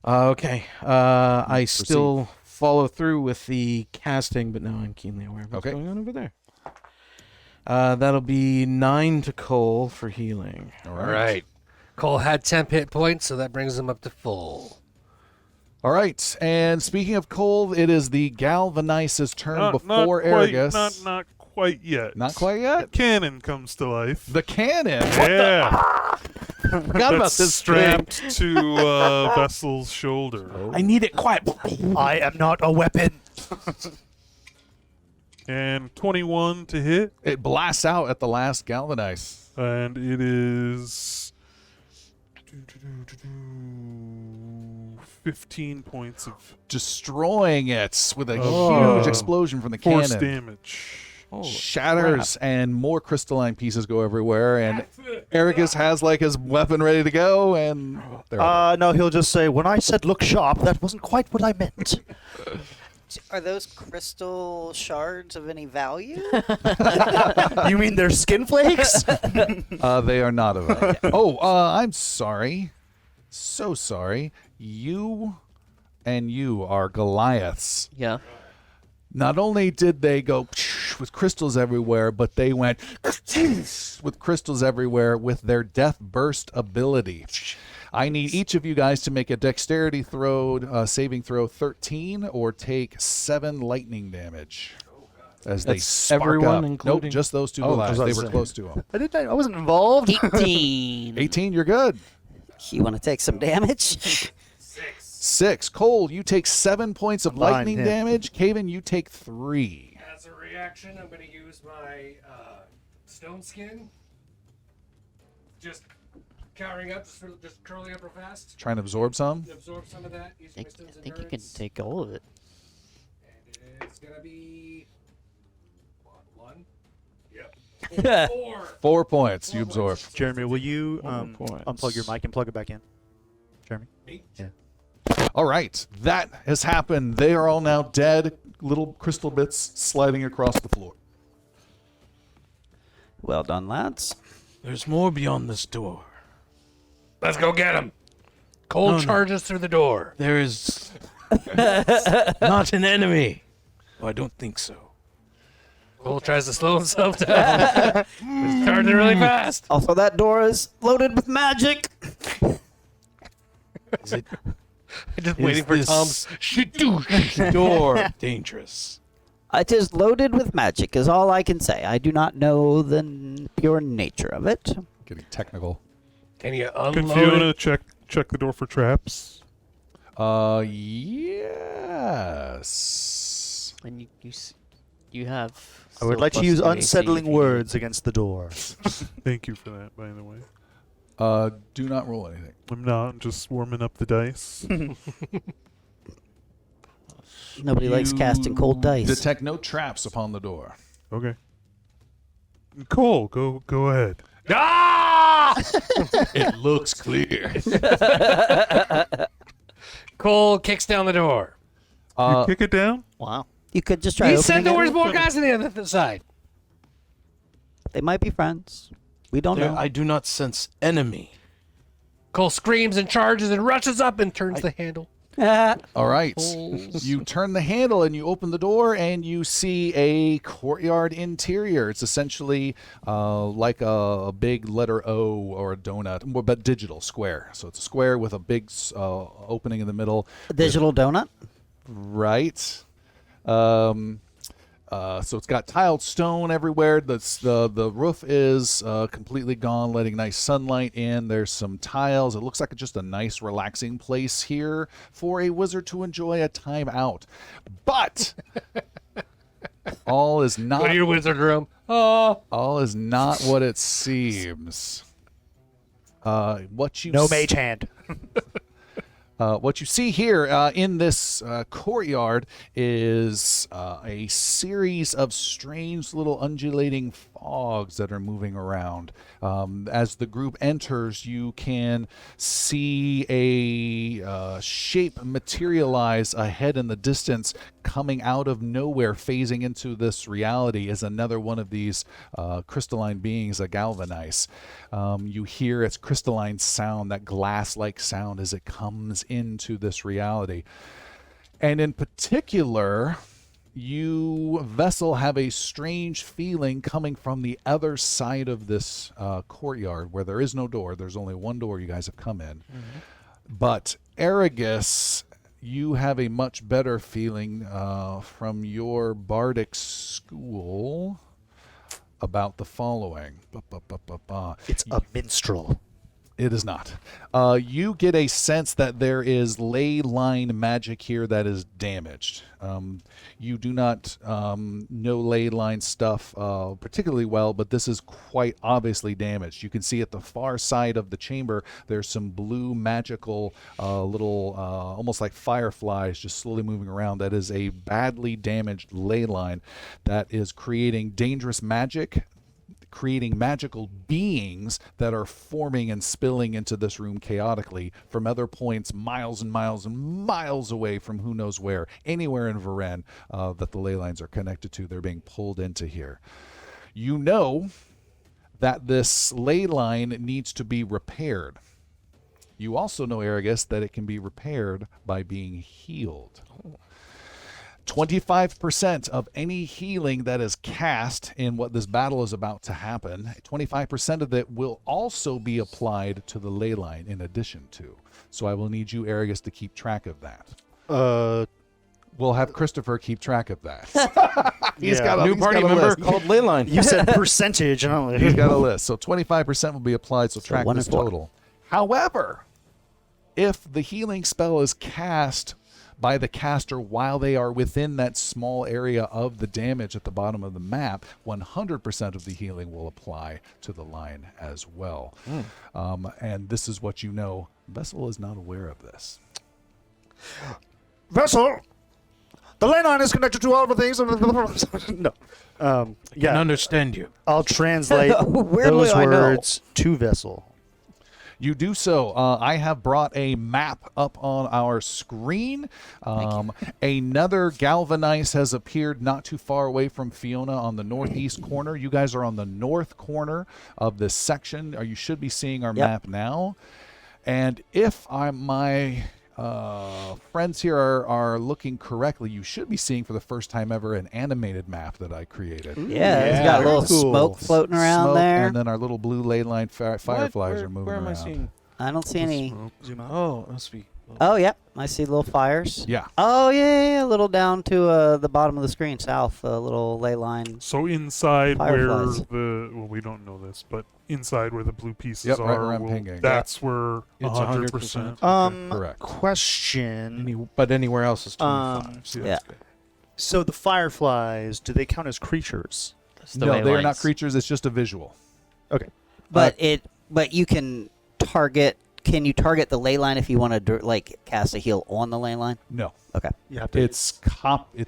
Okay. I still follow through with the casting, but now I'm keenly aware of what's Okay. going on over there. That'll be 9 to Cole for healing. All All right. Cole had 10 hit points, so that brings him up to full. All right, and speaking of Cole, it is the Galvanice's turn Not before quite, Aragus. Not quite yet. Not quite yet. Cannon comes to life. The cannon. Yeah. Forgot about That's this strapped to Vessel's shoulder. I need it quiet. I am not a weapon. And 21 to hit. It blasts out at the last Galvanize. And it is 15 points of Destroying it with a Oh. huge explosion from the force cannon. damage. Shatters and more crystalline pieces go everywhere, and Aragus has like his weapon ready to go, and there No, he'll just say, when I said look sharp, that wasn't quite what I meant. Are those crystal shards of any value? You mean they're skin flakes? they are not of Oh, I'm sorry. So sorry. You and you are Goliaths. Yeah. Not only did they go with crystals everywhere, but they went with crystals everywhere with their death burst ability. I need each of you guys to make a dexterity throw, saving throw 13, or take 7 lightning damage. As they That's spark everyone, up. including- Nope, just those two Oh, Goliaths. just They us. were close to him. I wasn't involved. 18. 18, you're good. You want to take some damage? 6. Cole, you take 7 points of Fine, lightning yeah. damage. Caven, you take 3. As a reaction, I'm going to use my stone skin. Just cowering up, just curling up real fast. Trying to absorb some. Absorb some of that. Use I my stone's think you can endurance. take all of it. And it's going to be... One? Yep. 4. 4 points you absorb. Jeremy, will you points. unplug your mic and plug it back in? Jeremy? All right, that has happened. They are all now dead. Little crystal bits sliding across the floor. Well done, lads. There's more beyond this door. Let's go get him. Cole No, no. charges through the door. There is not an enemy. Oh, I don't think so. Cole tries to slow himself down. He's charging really fast. Also, that door is loaded with magic. Is it Just is waiting for this Tom's door dangerous? It is loaded with magic, is all I can say. I do not know the pure nature of it. Getting technical. Can you Can unload Fiona it? check the door for traps? Yes. And you have. I would still like to plus use 2 AC unsettling if you need words against the door. Thank you for that, by the way. Do not roll anything. I'm not. I'm just warming up the dice. Nobody likes casting cold dice. Detect no traps upon the door. Okay. Cole, go ahead. It looks clear. Cole kicks down the door. You kick it down? Wow. You could just try He opening said there it. was more guys on the other side. They might be friends. We don't There, know. I do not sense enemy. Cole screams and charges and rushes up and turns the handle. All right. You turn the handle and you open the door and you see a courtyard interior. It's essentially like a big letter O or a donut, but digital square. So it's a square with a big opening in the middle. A digital donut? Right. So it's got tiled stone everywhere. The roof is completely gone, letting nice sunlight in. There's some tiles. It looks like just a nice, relaxing place here for a wizard to enjoy a time out. But all is Go not to your wizard room. Oh. all is not what it seems. What you No s- mage hand. What you see here in this courtyard is a series of strange little undulating fogs that are moving around. As the group enters, you can see a shape materialize ahead in the distance, coming out of nowhere, phasing into this reality is another one of these crystalline beings, a Galvanize. You hear its crystalline sound, that glass-like sound as it comes into this reality. And in particular, you, Vessel, have a strange feeling coming from the other side of this courtyard where there is no door. There's only one door you guys have come in. But Aragus, you have a much better feeling from your bardic school about the following. It's a minstrel. It is not. You get a sense that there is ley line magic here that is damaged. You do not know ley line stuff particularly well, but this is quite obviously damaged. You can see at the far side of the chamber, there's some blue magical little, almost like fireflies just slowly moving around. That is a badly damaged ley line that is creating dangerous magic, creating magical beings that are forming and spilling into this room chaotically from other points miles and miles and miles away from who knows where, anywhere in Varen that the ley lines are connected to. They're being pulled into here. You know that this ley line needs to be repaired. You also know, Aragus, that it can be repaired by being healed. 25% of any healing that is cast in what this battle is about to happen, 25% of it will also be applied to the ley line in addition to. So I will need you, Aragus, to keep track of that. We'll have Christopher keep track of that. He's Yeah. got a New he's party got a member list. called Leyline. You said percentage, and I'm like, He's got a list. So 25% will be applied, so track one this and four. total. However, if the healing spell is cast by the caster while they are within that small area of the damage at the bottom of the map, 100% of the healing will apply to the line as well. And this is what you know. Vessel is not aware of this. Vessel, the ley line is connected to all the things. No. Can Yeah, understand you. I'll translate Weirdly, those I know. words to Vessel. You do so. I have brought a map up on our screen. Another Galvanize has appeared not too far away from Fiona on the northeast corner. You guys are on the north corner of this section. You should be seeing our Yep. map now. And if my friends here are looking correctly, you should be seeing for the first time ever an animated map that I created. Yeah, it's got a little cool. smoke floating around Smoke, there. and then our little blue ley line fireflies Where- are moving where around. am I seeing? I don't see any. Oh, it must be. Oh, yeah. I see little fires. Yeah. Oh, yeah, a little down to the bottom of the screen, south, a little ley line. So inside Fireflies. where we don't know this, but inside where the blue pieces Yep, right are, where I'm pinging. that's where It's 100%. Correct. Question. But anywhere else is 25. See, yeah. that's good. So the fireflies, do they count as creatures? That's the No, ley they are not lines. creatures. It's just a visual. But but you can target. Can you target the ley line if you want to cast a heal on the ley line? No. Okay. You have to. It's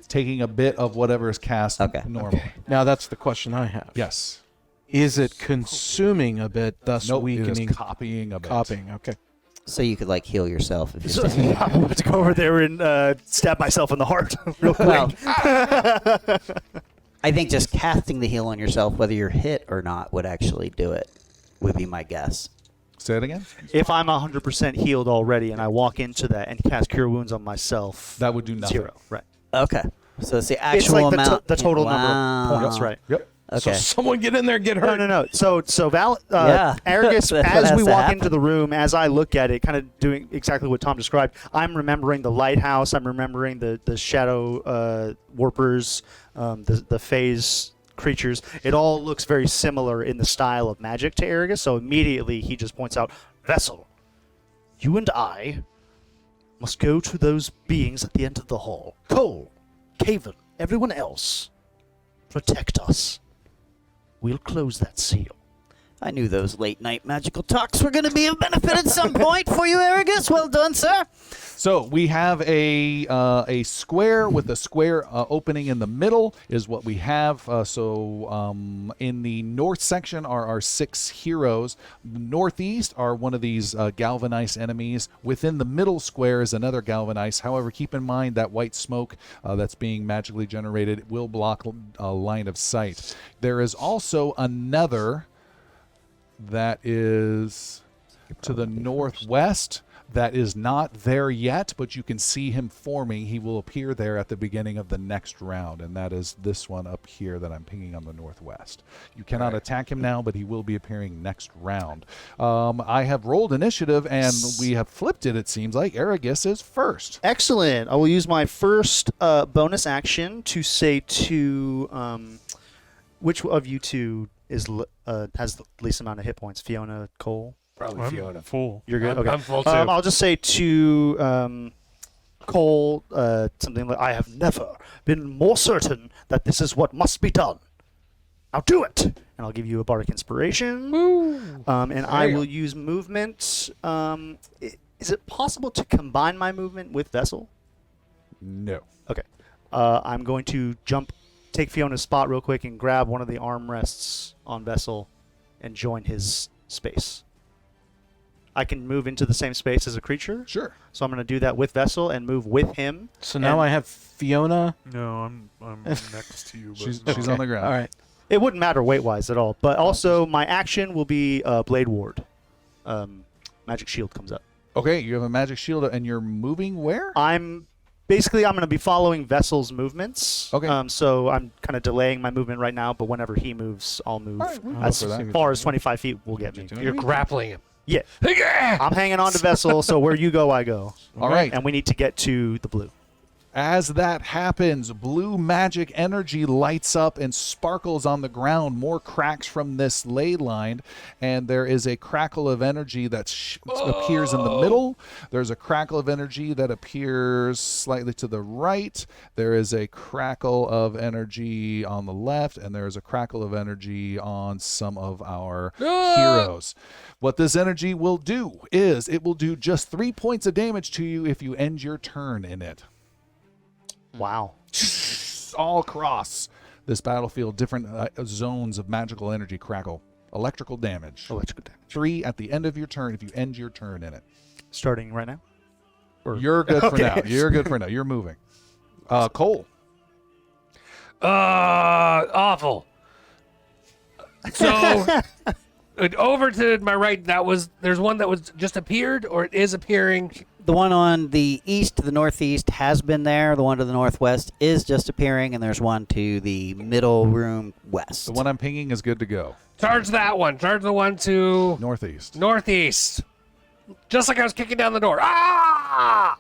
taking a bit of whatever is cast Okay. normally. Now that's the question I have. Yes. Is it consuming a bit, thus Nope, it is weakening? copying a bit. Copying. Okay. So you could heal yourself if So, you're I'm about to go over there and stab myself in the heart real quick. Well, I think just casting the heal on yourself, whether you're hit or not, would actually do it. Would be my guess. Say it again. If I'm 100% healed already and I walk into that and cast Cure Wounds on myself, That would do nothing. 0. Right. Okay. So it's the It's actual like amount. the total number Wow. of points, right? Yep. So Okay. someone get in there and get hurt. No. So Yeah. Argus, That as has we to walk happen. into the room, as I look at it, kind of doing exactly what Tom described, I'm remembering the lighthouse. I'm remembering the shadow warpers, the phase creatures. It all looks very similar in the style of magic to Argus. So immediately he just points out, Vessel, you and I must go to those beings at the end of the hall. Cole, Caven, everyone else, protect us. We'll close that seal. I knew those late night magical talks were going to be of benefit at some point for you, Argus. Well done, sir. So we have a square with a square opening in the middle is what we have. In the north section are our 6 heroes. The northeast are one of these galvanized enemies. Within the middle square is another galvanized. However, keep in mind that white smoke that's being magically generated will block a line of sight. There is also another that is to the northwest that is not there yet, but you can see him forming. He will appear there at the beginning of the next round, and that is this one up here that I'm pinging on the northwest. You cannot attack him now, but he will be appearing next round. I have rolled initiative, and we have flipped it, it seems like. Argus is first. Excellent. I will use my first bonus action to say to which of you two has the least amount of hit points? Fiona, Cole? Probably Fiona. Full. You're good? I'm, Okay. I'm full too. I'll just say to Cole something like, I have never been more certain that this is what must be done. Now do it! And I'll give you a bardic inspiration. And I will use movement. Is it possible to combine my movement with Vessel? No. Okay. I'm going to take Fiona's spot real quick and grab one of the armrests on Vessel and join his space. I can move into the same space as a creature. Sure. So I'm going to do that with Vessel and move with him. So now And- I have Fiona. No, I'm next to you. But She's on the ground. All right. It wouldn't matter weight-wise at all. But also, my action will be Blade Ward. Magic Shield comes up. Okay, you have a magic shield, and you're moving where? I'm going to be following Vessel's movements. Okay. So I'm kind of delaying my movement right now, but whenever he moves, I'll move. All right, we can As go for that. far as 25 feet will get me. You're grappling him. Yeah. Yeah. I'm hanging on to Vessel, so where you go, I go. All right. And we need to get to the blue. As that happens, blue magic energy lights up and sparkles on the ground. More cracks from this ley line, and there is a crackle of energy that appears in the middle. There's a crackle of energy that appears slightly to the right. There is a crackle of energy on the left, and there is a crackle of energy on some of our heroes. What this energy will do is it will do just 3 points of damage to you if you end your turn in it. Wow. All across this battlefield, different zones of magical energy crackle. Electrical damage. Electrical damage. 3 at the end of your turn if you end your turn in it. Starting right now? You're good for Okay. now. You're good for now. You're moving. Cole. Awful. So, over to my right, there's one that was just appeared, or it is appearing. The one on the east to the northeast has been there. The one to the northwest is just appearing, and there's one to the middle room west. The one I'm pinging is good to go. Charge that one. Charge the one to Northeast. northeast. Just like I was kicking down the door. Ah!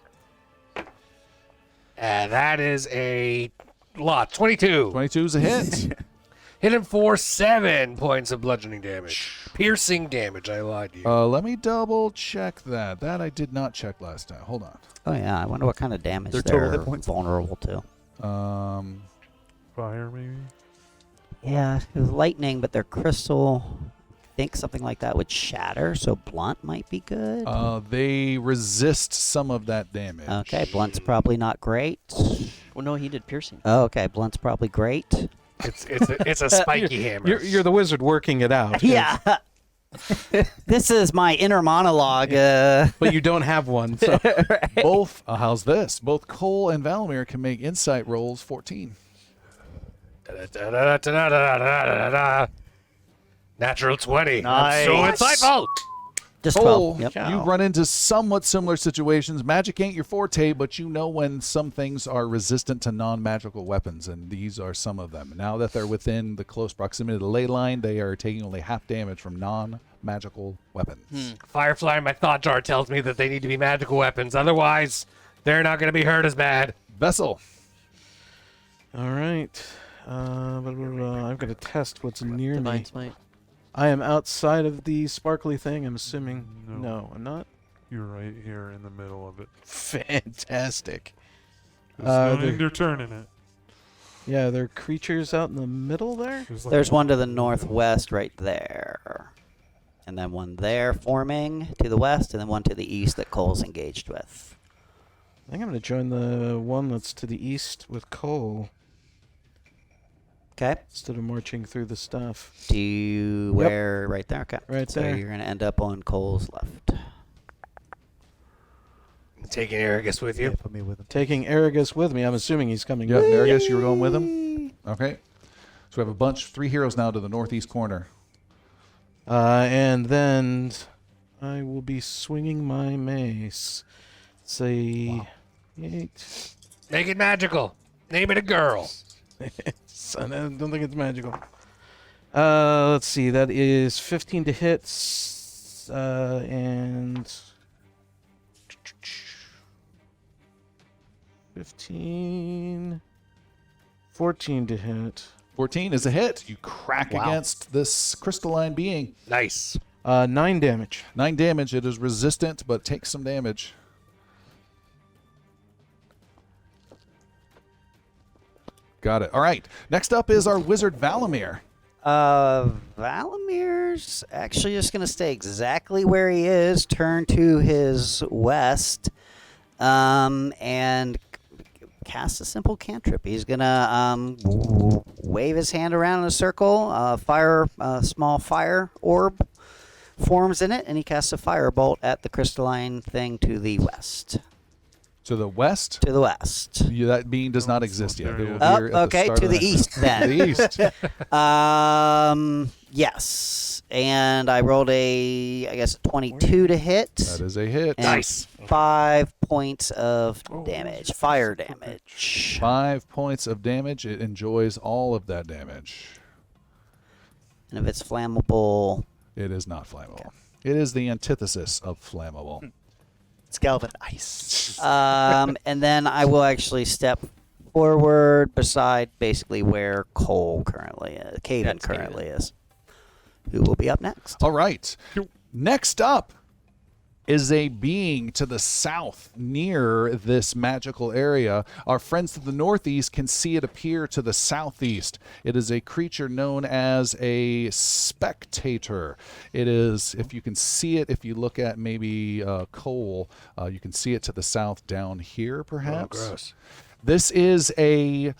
And that is a lot. 22. 22 is a hit. Hit him for 7 points of bludgeoning damage. Piercing damage. I lied to you. Let me double check that. That I did not check last time. Hold on. Oh yeah, I wonder what kind of damage Their they're total hit points? vulnerable to. Fire, maybe? Yeah, it was lightning, but they're crystal. I think something like that would shatter, so blunt might be good. They resist some of that damage. Okay, blunt's probably not great. Well, no, he did piercing. Oh, okay, blunt's probably great. It's a spiky hammer. You're the wizard working it out. Yeah. This is my inner monologue. But you don't have one. So. Both, how's this? Both Cole and Valamir can make insight rolls 14. Natural 20. Nice. So insightful. Just Cole, 12. Yep. you run into somewhat similar situations. Magic ain't your forte, but you know when some things are resistant to non-magical weapons, and these are some of them. Now that they're within the close proximity of the ley line, they are taking only half damage from non-magical weapons. Firefly in my thought jar tells me that they need to be magical weapons. Otherwise, they're not going to be hurt as bad. Vessel. All right. I've got to test what's near me. Divine Smite. I am outside of the sparkly thing, I'm assuming. No. No, I'm not. You're right here in the middle of it. Fantastic. There's no there- end or turn in it. Yeah, there are creatures out in the middle there? There's, like, There's one to the northwest right there. And then one there forming to the west, and then one to the east that Cole's engaged with. I think I'm going to join the one that's to the east with Cole Okay. instead of marching through the stuff. Do you where right there? Okay. Right so there. you're gonna end up on Cole's left. Taking Aragus with you. Put me with him. Taking Aragus with me. I'm assuming he's coming Yep, with me. Aragus, you were going with him? Okay. So we have a bunch, 3 heroes now to the northeast corner. And then I will be swinging my mace. Say 8. Make it magical. Name it a girl. I don't think it's magical. Let's see. That is 15 to hit, and 15, 14 to hit. 14 is a hit. You crack against this crystalline being. Nice. 9 damage. 9 damage. It is resistant, but takes some damage. Got it. All right. Next up is our wizard Valamir. Valamir's actually just gonna stay exactly where he is, turn to his west, and cast a simple cantrip. He's gonna wave his hand around in a circle. Small fire orb forms in it, and he casts a firebolt at the crystalline thing to the west. To the west. To the west. That being does not exist yet. there It will yet. appear at the Okay, start to of the next east round. then. The east. Yes. And I rolled a 22 to hit. That is a hit. And Nice. 5 points of damage, fire damage. 5 points of damage. It enjoys all of that damage. And if it's flammable, It is not flammable. It is the antithesis of flammable. It's Galvin Ice. and then I will actually step forward beside basically where Cole currently is, Caven That's currently is. Who will be up next? All right. Next up is a being to the south near this magical area. Our friends to the northeast can see it appear to the southeast. It is a creature known as a spectator. It is, if you can see it, if you look at maybe Cole, you can see it to the south down here, perhaps. Oh, gross. This is a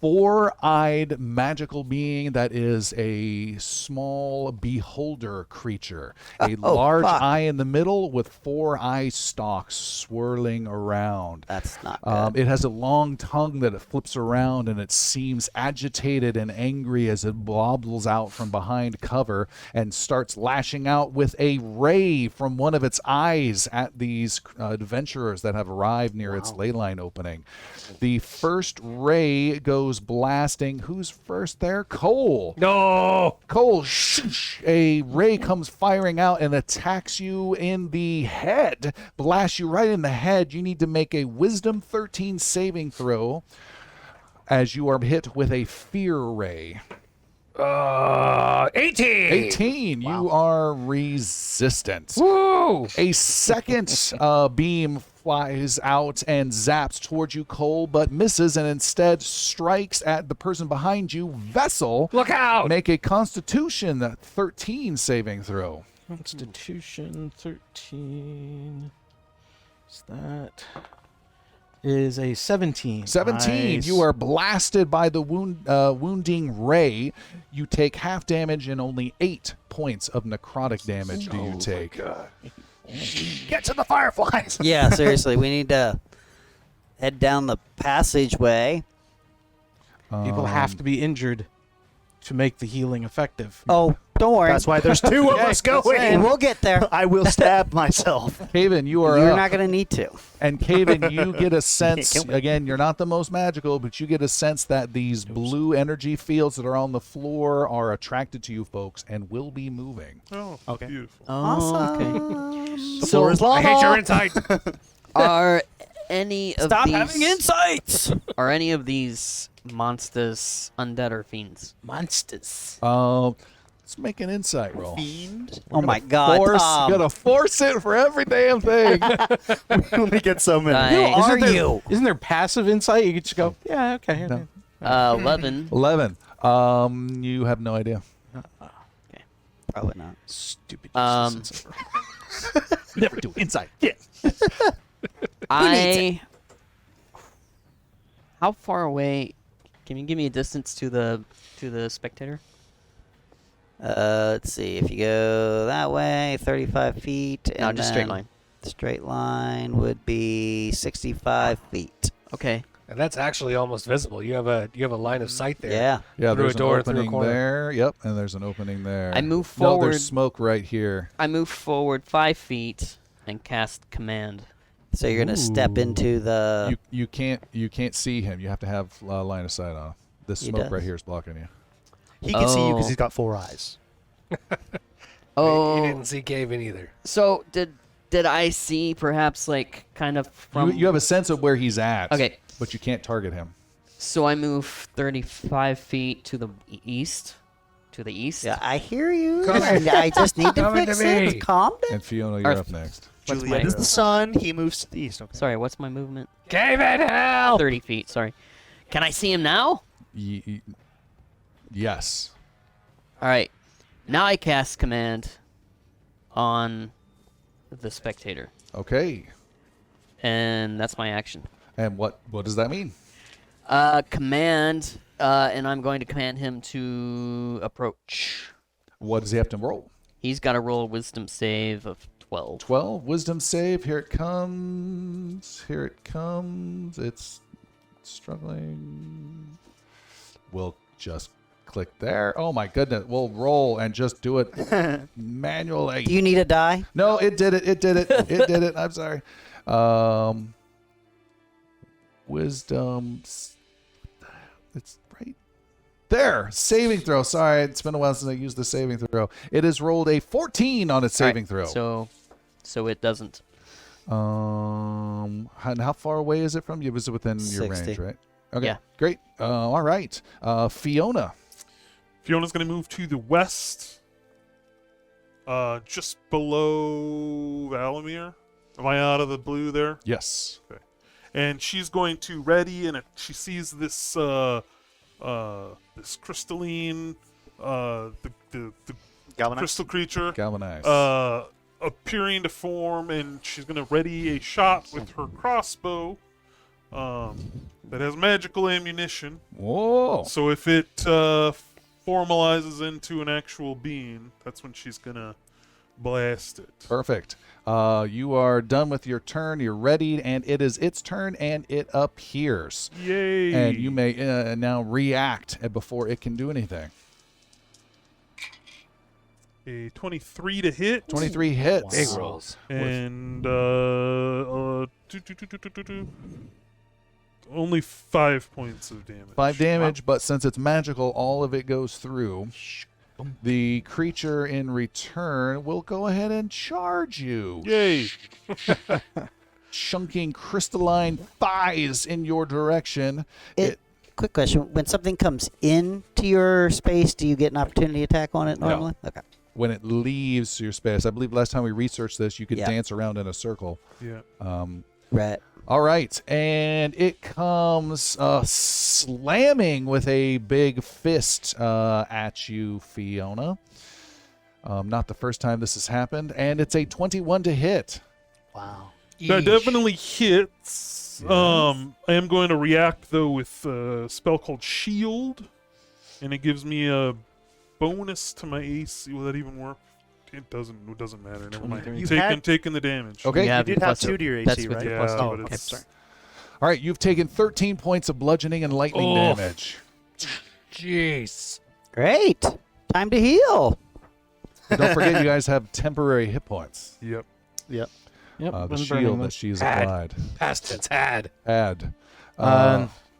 4-eyed magical being that is a small beholder creature. A large fuck. eye in the middle with 4 eye stalks swirling around. That's not good. It has a long tongue that it flips around, and it seems agitated and angry as it blobbles out from behind cover and starts lashing out with a ray from one of its eyes at these adventurers that have arrived near its ley line opening. The first ray goes blasting. Who's first there? Cole. No. Cole, a ray comes firing out and attacks you in the head. Blasts you right in the head. You need to make a Wisdom 13 saving throw as you are hit with a fear ray. 18. 18. You are resistant. Woo. A second beam flies out and zaps towards you, Cole, but misses and instead strikes at the person behind you, Vessel. Look out. Make a Constitution 13 saving throw. Constitution 13. That is a 17. 17. Nice. You are blasted by the wounding ray. You take half damage and only 8 points of necrotic damage do you take. Get to the fireflies. Yeah, seriously, we need to head down the passageway. People have to be injured to make the healing effective. Oh, Don't worry. That's why there's two of us going. We'll get there. I will stab myself. Caven, you are You're up. not going to need to. And Caven, you get a sense, kill me. again, you're not the most magical, but you get a sense that these blue energy fields that are on the floor are attracted to you folks and will be moving. Oh, Okay. beautiful. Oh, okay. The floor is I lava. hate your insight. Are any of Stop these having insights. are any of these monsters undead or fiends? Monsters. Let's make an insight roll. Fiend. Oh my God. Gotta force it for every damn thing. We only get so many. Nice. Who are Isn't there- you? Isn't there passive insight? You could just go, yeah, okay. No. 11. 11. You have no idea. Probably not. Stupid. Um, Never do insight. Yeah. How far away? Can you give me a distance to the spectator? Let's see. If you go that way, 35 feet. No, and just straight then line. The straight line would be 65 feet. Okay. And that's actually almost visible. You have a line of sight there. Yeah. Yeah, Through there's a door, an through a opening corner. there. Yep, and there's an opening there. I move No, forward. there's smoke right here. I move forward 5 feet and cast command. So you're going to step into the. You can't see him. You have to have line of sight on him. This He smoke does. right here is blocking you. He can see you because Oh. he's got 4 eyes. Oh, You didn't see Caven either. so did I see perhaps like kind of from? You have a sense of where he's at. Okay. But you can't target him. So I move 35 feet to the east. To the east. Yeah, I hear you. Come and I just need to Come fix to me. it. Calm down. And Fiona, you're Arth- up next. What's Juliet my- is the sun. He moves to the east. Okay. Sorry, what's my movement? Caven, help! 30 feet. Sorry. Can I see him now? Yes. All right. Now I cast command on the spectator, Okay. and that's my action. And what does that mean? Command, and I'm going to command him to approach. What does he have to roll? He's got to roll a wisdom save of 12. 12. Wisdom save. Here it comes. Here it comes. It's struggling. We'll just click there. Oh my goodness. We'll roll and just do it manually. Do you need a die? No, it did it. It did it. It did it. I'm sorry. Wisdom. It's right there. Saving throw. Sorry, it's been a while since I used the saving throw. It has rolled a 14 on its All right, saving throw. So it doesn't. And how far away is it from you? Was it within your 60. range, right? Okay, Yeah. great. All right. Fiona. Fiona's going to move to the west, just below Valamir. Am I out of the blue there? Yes. And she's going to ready, and she sees this this crystalline, the Galvanized. crystal creature Galvanize. appearing to form, and she's going to ready a shot with her crossbow that has magical ammunition. Whoa. So if it formalizes into an actual being, that's when she's going to blast it. Perfect. You are done with your turn. You're ready, and it is its turn, and it appears. Yay! And you may now react before it can do anything. A 23 to hit. 23 hits. Big rolls. And only 5 points of damage. 5 damage, but since it's magical, all of it goes through. The creature in return will go ahead and charge you. Yay! Chunking crystalline thighs in your direction. Quick question. When something comes into your space, do you get an opportunity attack on it No. normally? Okay. When it leaves your space, I believe last time we researched this, you could Yeah. dance around in a circle. Yeah. Right. All right, and it comes slamming with a big fist at you, Fiona. Not the first time this has happened, and it's a 21 to hit. Wow. That definitely hits. I am going to react, though, with a spell called Shield, and it gives me a bonus to my AC. Will that even work? It doesn't matter. Never mind. I'm taking the damage. Okay. You You have did your have plus 2 to your that's AC, with right? your Yeah, plus but two. it's- Sorry. All right, you've taken 13 points of bludgeoning and lightning Oh. damage. Jeez. Great. Time to heal. But don't forget, you guys have temporary hit points. Yep. Yep. The been burning shield them. that she's Add. applied. Past tense had. Add.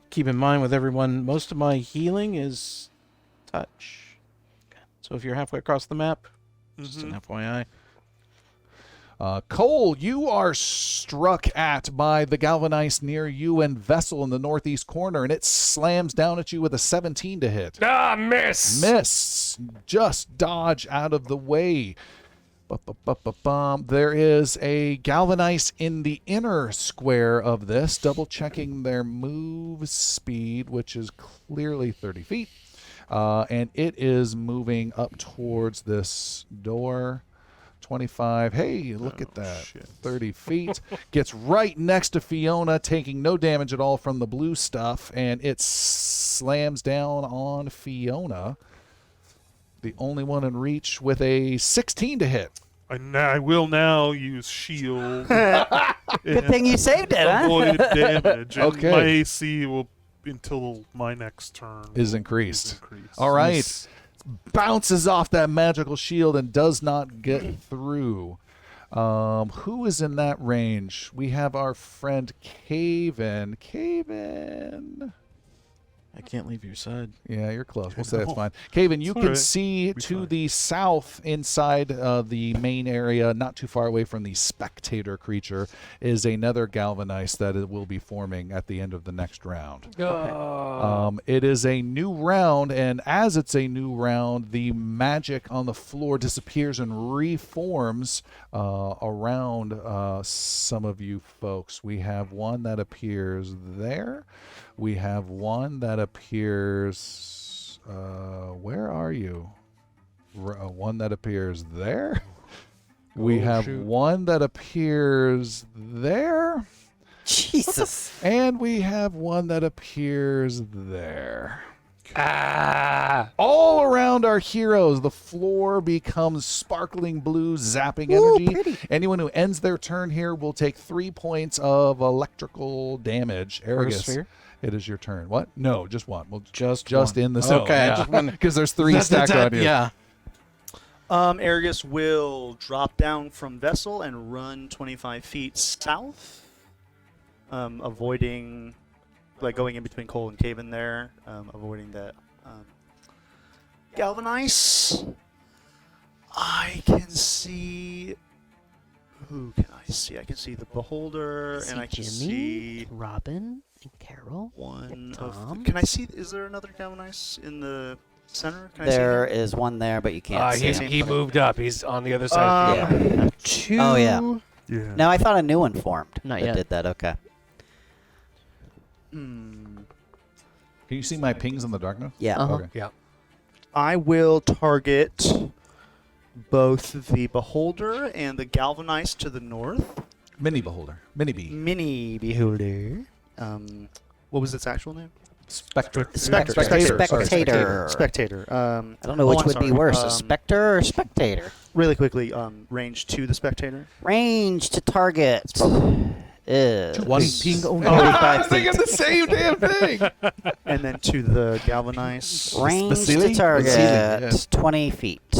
Keep in mind with everyone, most of my healing is touch. So if you're halfway across the map, just an FYI. Cole, you are struck at by the galvanized near you and vessel in the northeast corner, and it slams down at you with a 17 to hit. Ah, miss. Miss. Just dodge out of the way. There is a galvanized in the inner square of this, double checking their move speed, which is clearly 30 feet. And it is moving up towards this door. 25. Hey, look at that. shit. 30 feet. Gets right next to Fiona, taking no damage at all from the blue stuff, and it slams down on Fiona. The only one in reach with a 16 to hit. I will now use shield. Good thing you saved it, huh? Avoid damage. And Okay. my AC will, until my next turn, Is will- increased. increased. All right. Bounces off that magical shield and does not get through. Who is in that range? We have our friend Caven. Caven. I can't leave your side. Yeah, you're close. We'll say that's fine. Caven, you It's all can right. see Be to fine. the south inside the main area, not too far away from the spectator creature, is another galvanized that it will be forming at the end of the next round. It is a new round, and as it's a new round, the magic on the floor disappears and reforms around some of you folks. We have one that appears there. We have one that appears. Where are you? One that appears there. We have one that appears there. Jesus. And we have one that appears there. Ah. All around our heroes, the floor becomes sparkling blue, zapping energy. Anyone who ends their turn here will take 3 points of electrical damage. Aragus, sphere? it is your turn. What? No, just one. Well, Just one. In the zone. Okay, I yeah. just wondered- Because there's 3 stacked on you. Yeah. Argus will drop down from vessel and run 25 feet south, avoiding, like going in between Cole and Caven there, avoiding that galvanize. I can see. Who can I see? I can see the Beholder, and I can Jimmy, see Robin, and Carol. one Tom? of. Can I see? Is there another galvanize in the center? Can I see There him? is one there, but you can't see He's, him. he moved up. He's on the other side. of the Yeah. Two. Oh, yeah. Yeah. No, I thought a new one formed. Not that yet. did that. Okay. Hmm. Can you see my pings in the darkness? Yeah. Uh-huh. Okay. I will target both the Beholder and the Galvanized to the north. Mini beholder. Mini bee. Mini Beholder. What was its actual name? Spectre. Spectre. Spectator. Sorry, Spectator. Spectator. I don't know which I'm would be sorry. worse, a specter or spectator. Really quickly, range to the Spectator. Range to target is One ping only. 45 feet. Thinking the same damn thing. And then to the Galvanized. Range Vasily? to target Vasily, yes. 20 feet.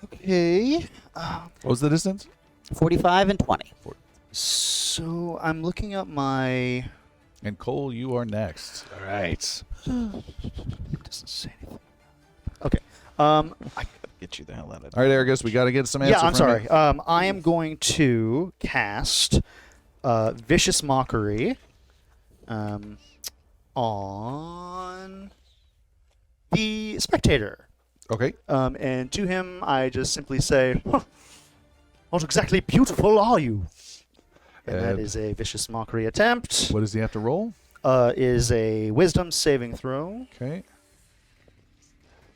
Okay. What was the distance? 45 and 20. So I'm looking up my. And Cole, you are next. All right. It doesn't say anything. Okay. Get you the hell out of All right, Aragus, we got to get some answers. Yeah, I'm sorry. I am going to cast Vicious Mockery on the Spectator. Okay. And to him, I just simply say, "Huh, what exactly beautiful are you?" And that And- is a Vicious Mockery attempt. What does he have to roll? Is a Wisdom saving throw. Okay.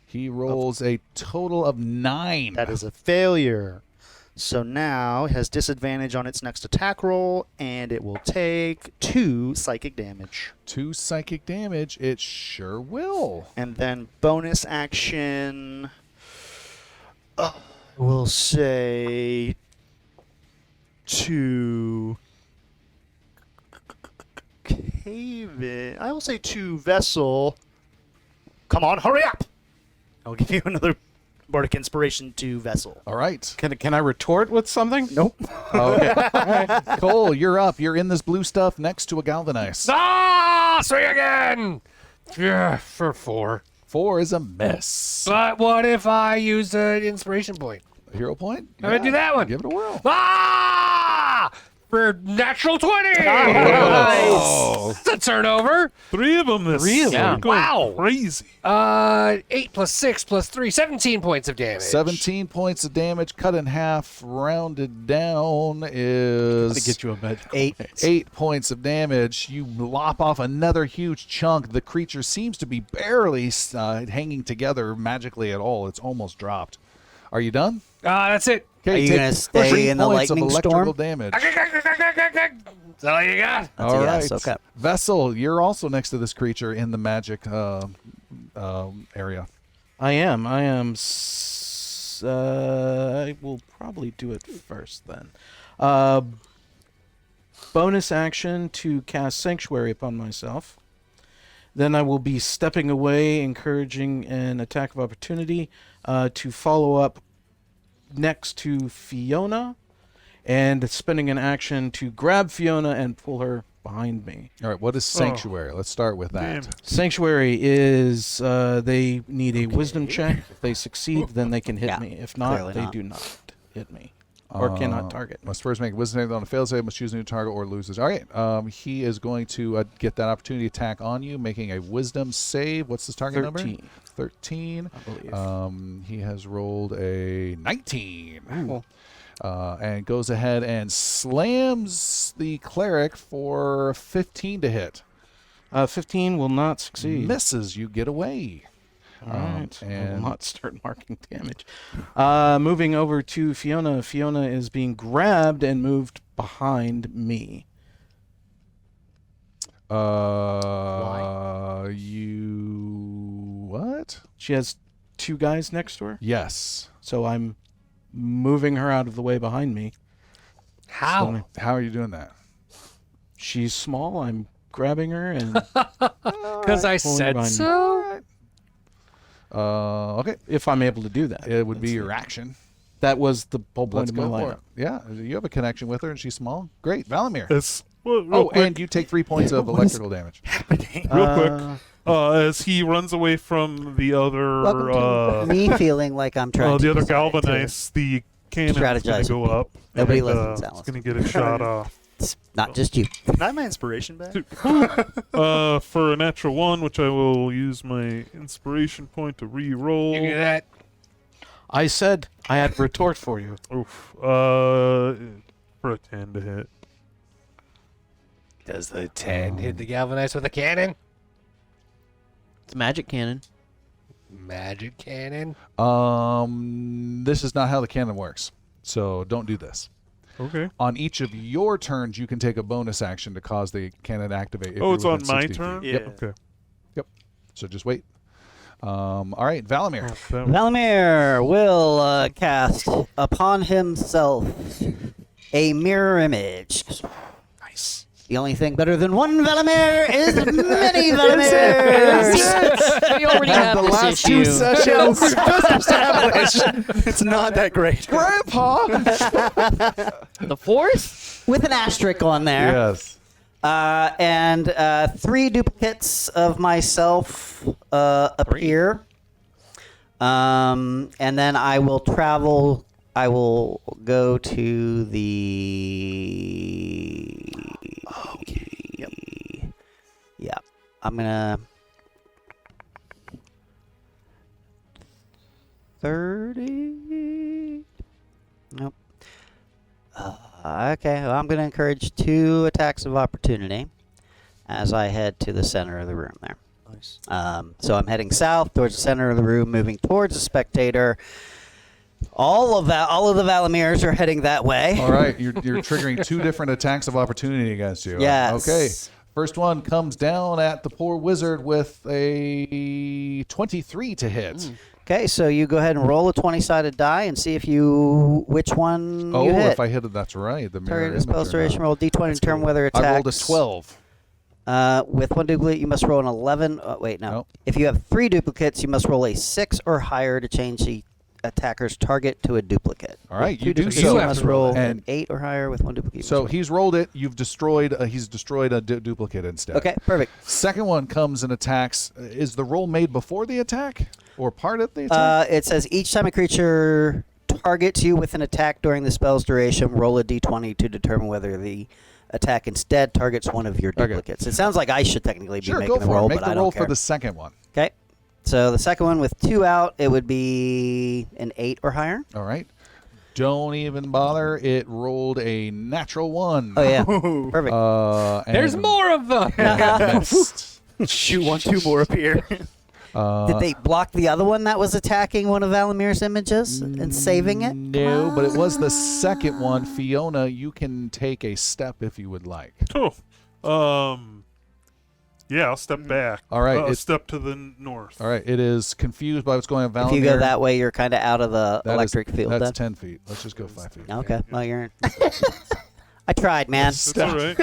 He rolls a total of 9. That is a failure. So now it has disadvantage on its next attack roll, and it will take 2 psychic damage. 2 psychic damage. It sure will. And then bonus action, we'll say to Caven. I will say to Vessel. Come on, hurry up! I'll give you another Bardic Inspiration to Vessel. All right. Can I retort with something? Nope. Okay. Cole, you're up. You're in this blue stuff next to a Galvanize. Ah, swing again. Yeah, for 4. 4 is a miss. But what if I use an inspiration point? A hero point? I'm gonna do that one. Give it a whirl. Ah! For natural 20. Nice. It's a turnover. 3 of them this Really? You're going Wow. crazy. 8 plus 6 plus 3, 17 points of damage. 17 points of damage, cut in half, rounded down is To get you a bed. 8 points of damage. You lop off another huge chunk. The creature seems to be barely hanging together magically at all. It's almost dropped. Are you done? That's it. Are you take gonna stay 3 in the points of lightning electrical storm? damage. Is that all you got? That's a All yes, right. okay. Vessel, you're also next to this creature in the magic area. I am. I will probably do it first then. Bonus action to cast Sanctuary upon myself. Then I will be stepping away, encouraging an attack of opportunity to follow up next to Fiona, and spending an action to grab Fiona and pull her behind me. All right, what is Sanctuary? Let's start with Damn that. it. Sanctuary is they need a wisdom check. If they succeed, then they can hit Yeah, me. If not, clearly they not. do not hit me or cannot target me. Must first make a wisdom save on a failed save, must choose a new target or loses. All right, he is going to get that opportunity attack on you, making a wisdom save. What's his target number? 13. 13. I believe. He has rolled a 19. Ooh. And goes ahead and slams the cleric for 15 to hit. 15 will not succeed. Misses, you get away. All right. I will and- not start marking damage. Moving over to Fiona. Fiona is being grabbed and moved behind me. You what? She has 2 guys next to her, Yes. so I'm moving her out of the way behind me. How? How are you doing that? She's small. I'm grabbing her and Because I Pulling said behind me. so. Okay. if I'm able to do that. It would be That's your it. action. That was the whole point Let's of my go for lineup. it. Yeah, you have a connection with her, and she's small. Great, Valimir. As, well, real Oh, quick, and you take 3 points of electrical damage. real quick, as he runs away from the other, Welcome to me feeling like I'm trying to the other decide to- galvanize, the cannon's going strategize to go with up. Nobody and, listens, It's Alice. going to get a shot off. It's not just you. Can I have my inspiration back? For a natural 1, which I will use my inspiration point to re-roll. You do that. I said I had retort for you. Oof. For a 10 to hit. Does the 10 hit the galvanize with a cannon? It's a magic cannon. Magic cannon? This is not how the cannon works, so don't do this. Okay. On each of your turns, you can take a bonus action to cause the cannon to activate. if Oh, you're it's on within my 60 feet. turn? Yep. Okay. So just wait. All right, Valimir. That- Valimir will cast upon himself a mirror image. Nice. The only thing better than one Valimir is many Valimirs. We already have the this last issue. 2 sessions. It's not that great. Grandpa. The fourth? With an asterisk on there. Yes. And 3 duplicates of myself appear. And then I will travel. I will go to the. Okay. Yep. Yeah. I'm gonna. 30. Nope. Okay, well, I'm going to encourage 2 attacks of opportunity as I head to the center of the room there. Nice. So I'm heading south towards the center of the room, moving towards the spectator. All of the Valimirs are heading that way. All right, you're triggering 2 different attacks of opportunity against you. Yes. Okay. First one comes down at the poor wizard with a 23 to hit. Okay, so you go ahead and roll a 20-sided die and see which one Oh, you hit. if I hit it, that's right. The mirror Target spell image or duration, not. roll D20 to determine whether attacks. I rolled a 12. With 1 duplicate, you must roll an 11. Wait, no. Nope. If you have 3 duplicates, you must roll a 6 or higher to change the attacker's target to a duplicate. All right, With you two do duplicates, so. you must roll And- an 8 or higher with 1 duplicate. So he's rolled it. You've destroyed. He's destroyed a duplicate instead. Okay, perfect. Second one comes and attacks. Is the roll made before the attack or part of the attack? It says each time a creature targets you with an attack during the spell's duration, roll a d20 to determine whether the attack instead targets one of your Okay. duplicates. It sounds like I should technically be Sure, making go the for roll, it. Make but the I roll don't care. for the second one. Okay. So the second one with 2 out, it would be an 8 or higher. All right. Don't even bother. It rolled a natural 1. Oh yeah, perfect. There's and more of them. missed. Shoot 1, 2 more appear. Did they block the other one that was attacking one of Valamir's images and saving it? No, but it was the second one. Fiona, you can take a step if you would like. Oh. Yeah, I'll step back. All right, I'll it's- step to the north. All right. It is confused by what's going on. Valamir. If you go that way, you're kind of out of the That is- electric field. That's Then. 10 feet. Let's just go 5 feet. Okay, well you're in. I tried, man. That's all right.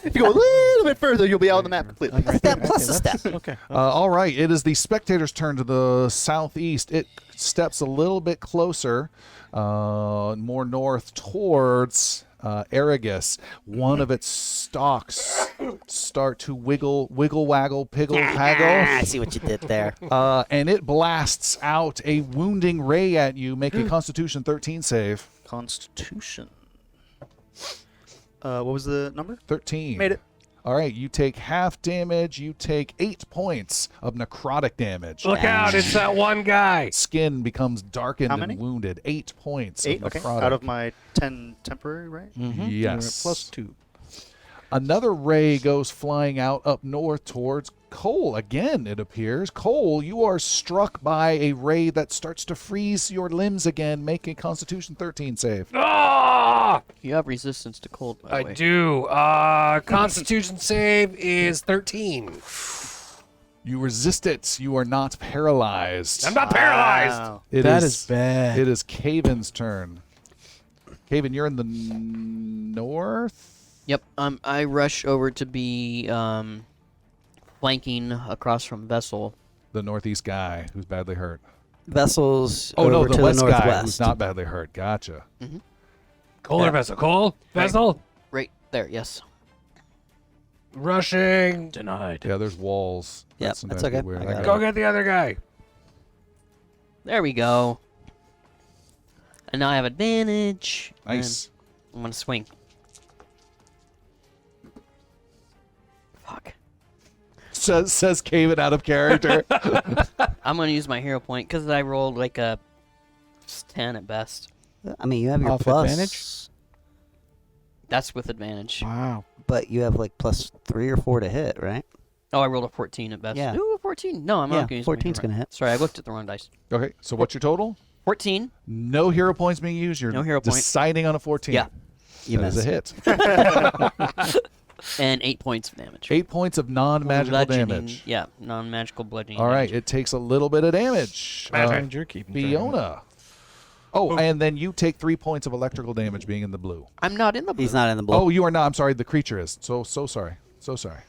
If you go a little bit further, you'll be out on the map completely. A step plus a step. Okay. All right. It is the spectator's turn to the southeast. It steps a little bit closer, more north towards Aragus. One of its stalks start to wiggle, waggle, piggle, I haggle. see what you did there. And it blasts out a wounding ray at you. Make a Constitution 13 save. Constitution. What was the number? 13. Made it. All right. You take half damage. You take 8 points of necrotic damage. Look out! It's that one guy. Skin becomes darkened How many? and wounded. 8 points 8, of okay. necrotic. Out of my 10 temporary, right? Mm-hmm. Yes. +2. Another ray goes flying out up north towards Cole. Again, it appears. Cole, you are struck by a ray that starts to freeze your limbs again. Make a Constitution 13 save. Ah! You have resistance to cold, by the I way. do. Constitution save is 13. You resist it. You are not paralyzed. I'm not paralyzed. Wow. That is bad. It is Caven's turn. Caven, you're in the north? Yep. I rush over to be flanking across from Vessel. The northeast guy who's badly hurt. Vessels Oh, no, over the to west the guy northwest. who's not badly hurt. Gotcha. Cole or Vessel? Cole? Vessel? Right there, yes. Rushing. Denied. Yeah, there's walls. Yep, That sometimes that's be okay. weird. I I got got Go it. get the other guy. There we go. And now I have advantage. and Nice. I'm gonna swing. Fuck. Says Caven out of character. I'm gonna use my hero point because I rolled like a 10 at best. I mean, you have your Off plus, advantage? That's with advantage. Wow. but you have like +3 or 4 to hit, right? Oh, I rolled a 14 at best. Yeah. Ooh, 14. No, I'm Yeah, not gonna use my 14's hero. gonna hit. Sorry, I looked at the wrong dice. Okay, so what's your total? 14. No hero points being used. You're No hero point. deciding on a 14. Yeah. You That is missed. a hit. And 8 points of damage. 8 points of non-magical Bludgeoning- damage. Yeah, non-magical bludgeoning. All right, damage. it takes a little bit of damage. And you're keeping track of it. Fiona. Oh, and then you take 3 points of electrical damage being in the blue. I'm not in the blue. He's not in the blue. Oh, you are not. I'm sorry. The creature is. So sorry. So sorry.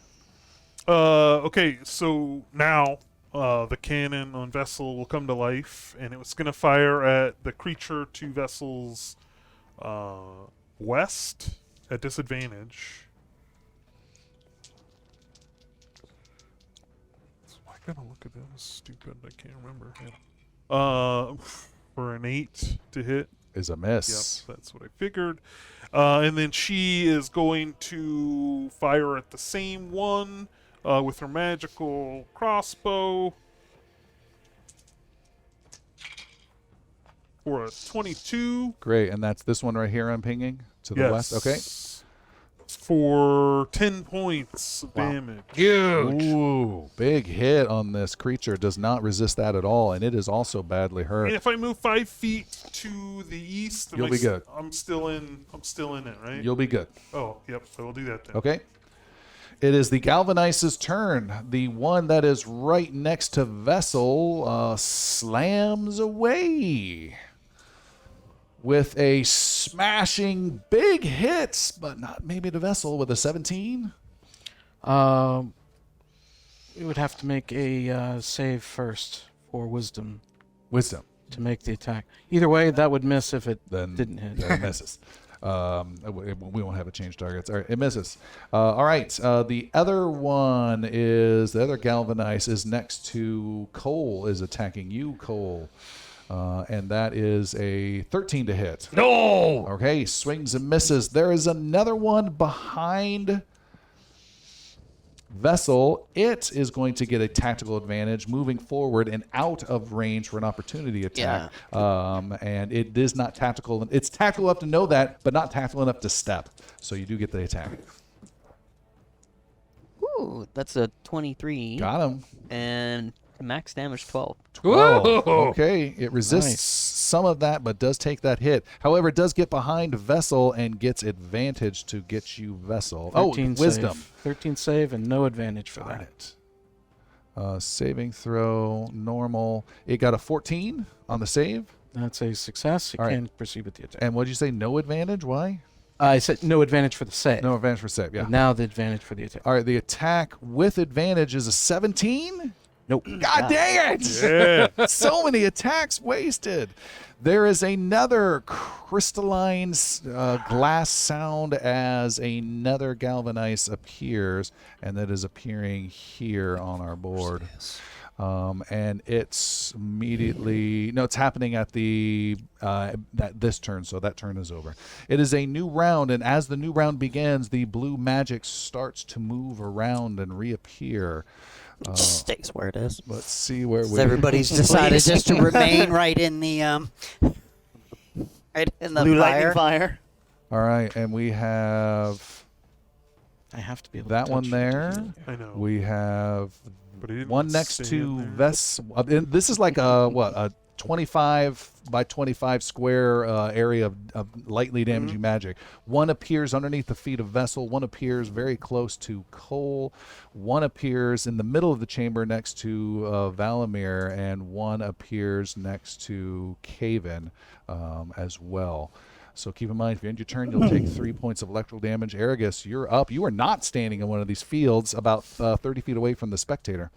Okay, so now the cannon on Vessel will come to life, and it's going to fire at the creature to Vessel's west at disadvantage. I gotta look at that. That's stupid. I can't remember. Yeah. For an 8 to hit. Is a miss. Yep, that's what I figured. And then she is going to fire at the same one with her magical crossbow for a 22. Great. And that's this one right here I'm pinging to the west. Okay. For 10 points of Wow. damage. Huge. Ooh, big hit on this creature. Does not resist that at all, and it is also badly hurt. And if I move 5 feet to the east, You'll be good. I'm still in it, right? You'll be good. Oh, yep. I will do that then. Okay. It is the Galvanize's turn. The one that is right next to Vessel slams away with a smashing big hit, but not maybe to Vessel with a 17. We would have to make a save first for wisdom. Wisdom. to make the attack. Either way, that would miss if it Then didn't hit. It misses. We won't have a change targets. All right, it misses. All right, the other one is the other Galvanize is next to Cole, is attacking you, Cole, and that is a 13 to hit. No! Okay, swings and misses. There is another one behind Vessel. It is going to get a tactical advantage moving forward and out of range for an opportunity attack. And it is not tactical. It's tactical enough to know that, but not tactical enough to step. So you do get the attack. Ooh, that's a 23. Got him. And max damage 12. 12. Whoa. Okay, it resists Nice. some of that, but does take that hit. However, it does get behind Vessel and gets advantage to get you Vessel. 13 Wisdom. Save. 13 save and no advantage for Got that. it. Saving throw, normal. It got a 14 on the save. That's a success. You All right. can proceed with the attack. And what did you say? No advantage? Why? I said no advantage for the save. No advantage for save, yeah. But now the advantage for the attack. All right, the attack with advantage is a 17. Nope. God dang it! So many attacks wasted. There is another crystalline glass sound as another Galvanize appears, and that is appearing here on our board. And it's immediately it's happening at the this turn, so that turn is over. It is a new round, and as the new round begins, the blue magic starts to move around and reappear. Just stays where it is. Let's see where 'Cause we. everybody's decided just to remain right in the right in the Blue fire. lightning fire. All right, and we have I have to be able that to one touch there. I know. We have But he didn't one next stay in to there. Vess. And this is like a 25 by 25 square area of lightly damaging magic. One appears underneath the feet of Vessel. One appears very close to Cole. One appears in the middle of the chamber next to Valamir, and one appears next to Caven as well. So keep in mind, if you end your turn, you'll take 3 points of electrical damage. Aragus, you're up. You are not standing in one of these fields, about 30 feet away from the spectator.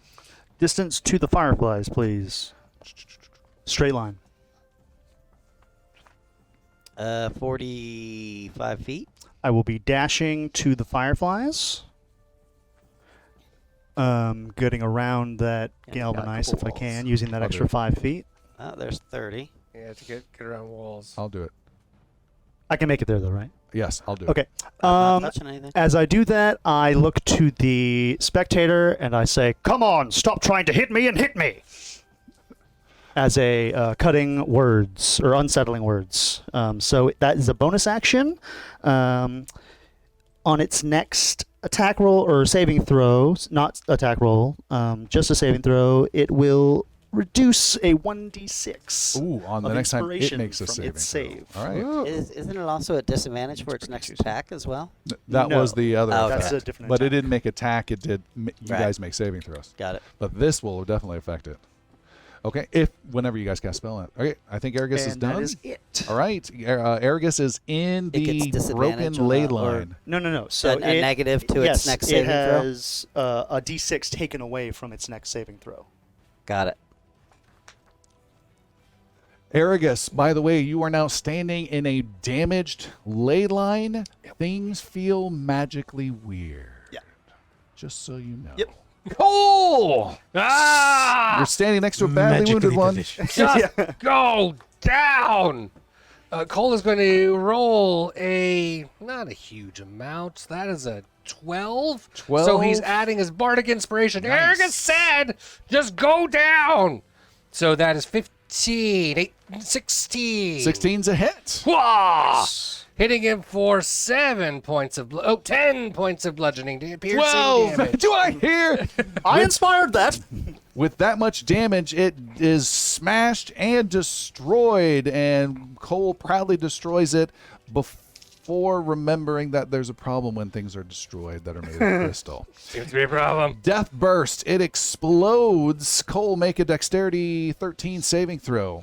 Distance to the fireflies, please. Straight line. 45 feet. I will be dashing to the fireflies. Getting around that Yeah, you got a galvanize couple if I can, walls. using that I'll do extra it. 5 feet. There's 30. Yeah, to get around walls. I'll do it. I can make it there though, right? Yes, I'll do it. Okay. I'm not touching anything. As I do that, I look to the spectator and I say, "Come on, stop trying to hit me and hit me." As a cutting words or unsettling words. So that is a bonus action. On its next attack roll or saving throw, not attack roll, just a saving throw, it will reduce a 1d6. Ooh, on the of next time it inspiration makes a from saving its throw. save. All right. Isn't it also at disadvantage for its next attack as well? That No. was the other Oh, effect. That's a different But it attack. didn't make attack. It did. You Right. guys make saving throws. Got it. But this will definitely affect it. Okay, whenever you guys cast spell it. Okay, I think Aragus is And done. that is it. All right, Aragus is in It gets the disadvantage broken on ley that, or- line. No. So a negative to yes, its next it saving throw? has a d6 taken away from its next saving throw. Got it. Aragus, by the way, you are now standing in a damaged ley line. Things feel magically weird. Yeah. Just so you know. Yep. Cole! Ah! You're standing next to a badly wounded one. Just go down! Cole is going to roll not a huge amount. That is a 12. 12? So he's adding his bardic inspiration. Nice. Aragus said, just go down! So that is 15, 16. 16's a hit. Wah! Hitting him for 10 points of bludgeoning piercing 12. damage. Do I hear? I inspired that. With that much damage, it is smashed and destroyed, and Cole proudly destroys it before remembering that there's a problem when things are destroyed that are made of crystal. Seems to be a problem. Death burst. It explodes. Cole, make a dexterity 13 saving throw.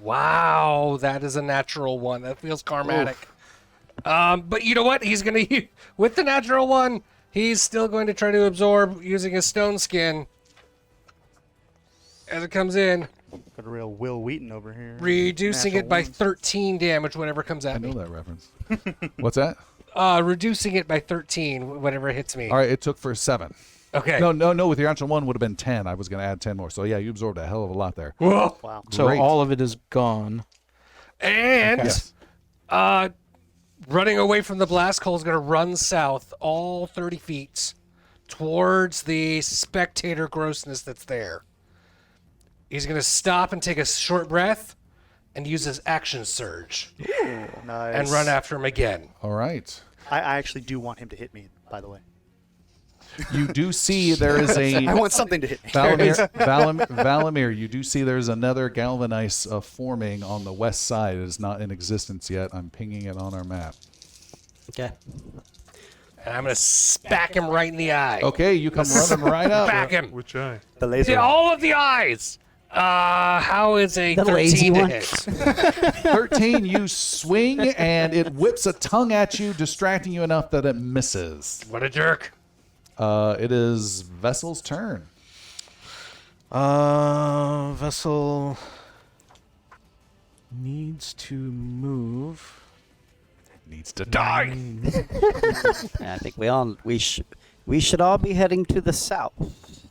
Wow, that is a natural one. That feels karmatic. But you know what? He's going to, with the natural one, he's still going to try to absorb using his stone skin as it comes in. Got a real Will Wheaton over here. Reducing it by Natural 13 damage whenever it comes I at know me. that reference. What's that? Reducing it by 13 whenever it hits me. All right, it took for 7. Okay. No. With your actual one would have been 10. I was going to add 10 more. So yeah, you absorbed a hell of a lot there. Whoa. Wow. So Great. all of it is gone. And Yes. running away from the blast hole is going to run south all 30 feet towards the spectator grossness that's there. He's going to stop and take a short breath and use his action surge Nice. and run after him again. All right. I actually do want him to hit me, by the way. You do see there is a I want something to hit me. Valamir, you do see there's another galvanize forming on the west side. It is not in existence yet. I'm pinging it on our map. Okay. And I'm going to spack him right in the eye. Okay, you come running right up. Back him. Which eye? The laser. All of the eyes. How is a The lazy 13 to one. hit? 13, you swing and it whips a tongue at you, distracting you enough that it misses. What a jerk. It is Vessel's turn. Vessel needs to move. Needs to die. I think we should all be heading to the south,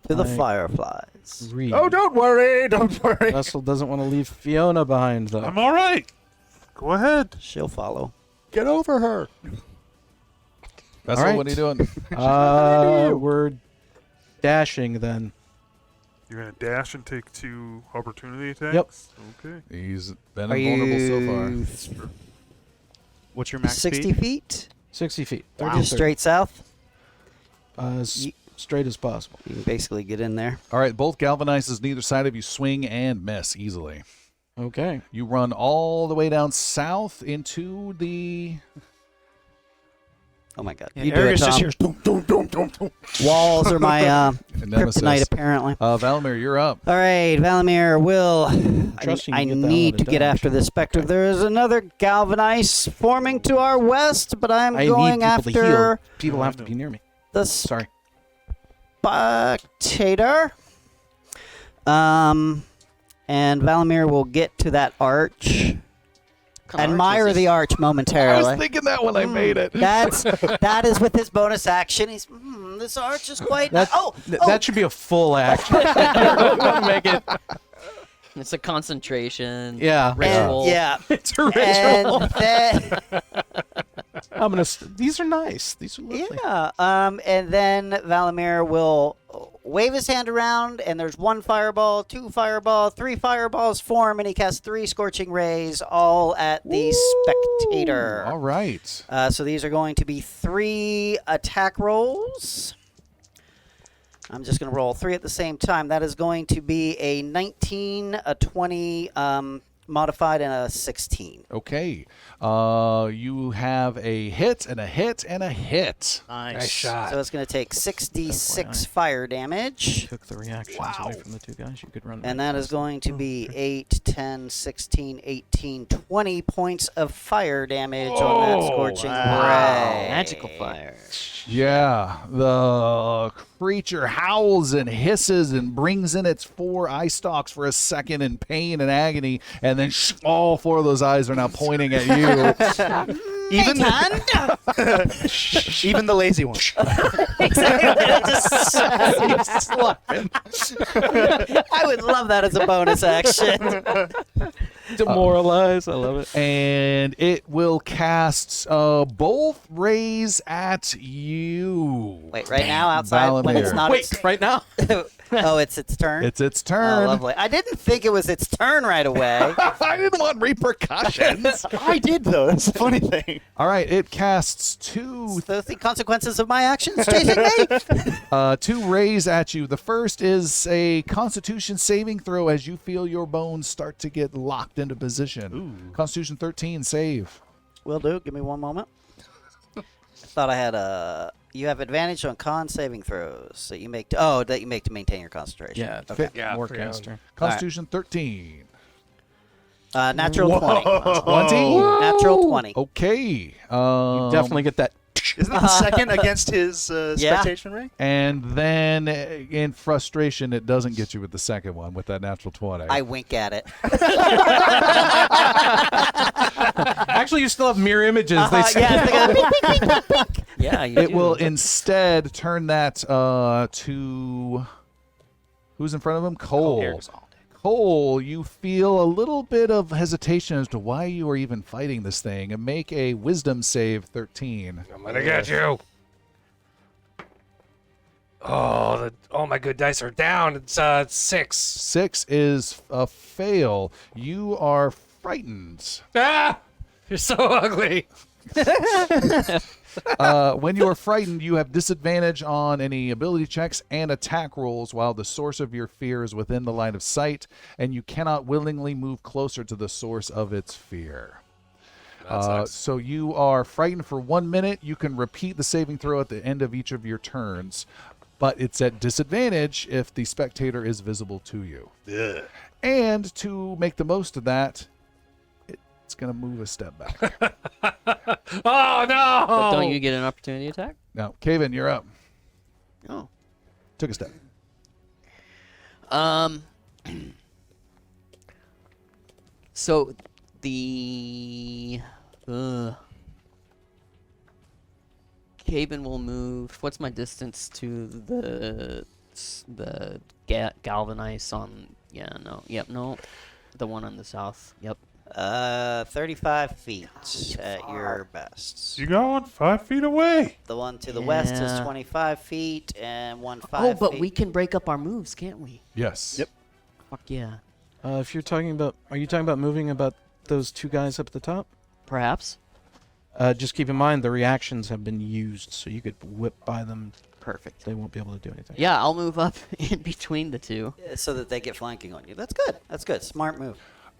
to the I- Fireflies. Read. Oh, don't worry. Don't worry. Vessel doesn't want to leave Fiona behind, though. I'm all right. Go ahead. She'll follow. Get over her. Vessel, right. what are you doing? We're dashing then. You're gonna dash and take 2 opportunity attacks. Okay. He's been Are invulnerable so far. you What's your max 60 speed? feet? 60 feet. Or 30, just straight south? straight as possible. You can basically get in there. All right, both galvanizes neither side of you swing and miss easily. Okay. You run all the way down south into the... Oh my god. Yeah, You do it, Argus just Tom. hears dum, dum, dum, dum, dum. Walls are my Nemesis. kryptonite, apparently. Valamir, you're up. All right, Valamir will. Trust you I can get that need one to to get dodge. after the Spectre. There is another Galvanize forming to our west, but I'm I going need people to after heal. People have to be near me. the Sorry. Spectator. And Valamir will get to that arch. Admire the arch I was momentarily. thinking that when I made it. That is with his bonus action. He's this arch is quite. That, oh, that should be a full action. Make it. It's a concentration. Yeah. Ritual. yeah. It's a ritual. And then, I'm gonna. These are nice. These are lovely. yeah. And then Valamir will wave his hand around, and there's 1 fireball, 2 fireball, 3 fireballs form, and he casts 3 scorching rays, all at the Spectator. All right. So these are going to be 3 attack rolls. I'm just going to roll 3 at the same time. That is going to be a 19, a 20 modified, and a 16. Okay. You have a hit and a hit and a hit. Nice shot. So it's going to take 6d6 fire damage. Took the reactions away from the 2 guys. You could run. And that is going to be 8, 10, 16, 18, 20 points of fire damage on that scorching ray. Magical fire. Yeah. The creature howls and hisses and brings in its 4 eye stalks for a second in pain and agony, and then all 4 of those eyes are now pointing at you. Even even the lazy one. I would love that as a bonus action. Demoralize. I love it. And it will cast both rays at you. Wait, right now outside when it's Valamir. not. Wait, right now? Oh, it's its turn. It's its Oh, turn. lovely. I didn't think it was its turn right away. I didn't want repercussions. I did, though. That's the funny thing. All right, it casts 2 Those the consequences of my actions chasing me. 2 rays at you. The first is a Constitution saving throw as you feel your bones start to get locked into position. Constitution 13 save. Will do. Give me one moment. I thought I had a. You have advantage on con saving throws that you make. That you make to maintain your concentration. Yeah. Okay. Yeah, Warcaster. Constitution 13. Natural 20. 20. Natural 20. Okay. You definitely get that Isn't it the second against his Yeah. spectation ring? And then in frustration, it doesn't get you with the second one with that natural 20. I wink at it. Actually, you still have mirror images. They say. Yeah, it's like a pink, pink, pink, pink. Yeah, you It do. will instead turn that to who's in front of him? Cole. Cole, you feel a little bit of hesitation as to why you are even fighting this thing, and make a wisdom save 13. I'm gonna get you. Oh, my good dice are down. It's 6. 6 is a fail. You are frightened. Ah, you're so ugly. When you are frightened, you have disadvantage on any ability checks and attack rolls while the source of your fear is within the line of sight, and you cannot willingly move closer to the source of its fear. So you are frightened for 1 minute. You can repeat the saving throw at the end of each of your turns, but it's at disadvantage if the spectator is visible to you. Ugh. And to make the most of that, it's going to move a step back. Oh no! But don't you get an opportunity attack? Now, Kaven, you're up. Oh. Took a step. So the Caven will move. What's my distance to the galvanize on? Yeah, no. Yep, no. The one on the south. Yep. 35 feet at your best. You got 5 feet away. The one to the west is Yeah. 25 feet, and one 5 Oh, but feet. we can break up our moves, can't we? Yes. Yep. Fuck yeah. If you're talking about, are you talking about moving about those two guys up at the top? Perhaps. Just keep in mind the reactions have been used, so you could whip by them. Perfect. They won't be able to do anything. Yeah, I'll move up in between the two. So that they get flanking on you. That's good. That's good. Smart move.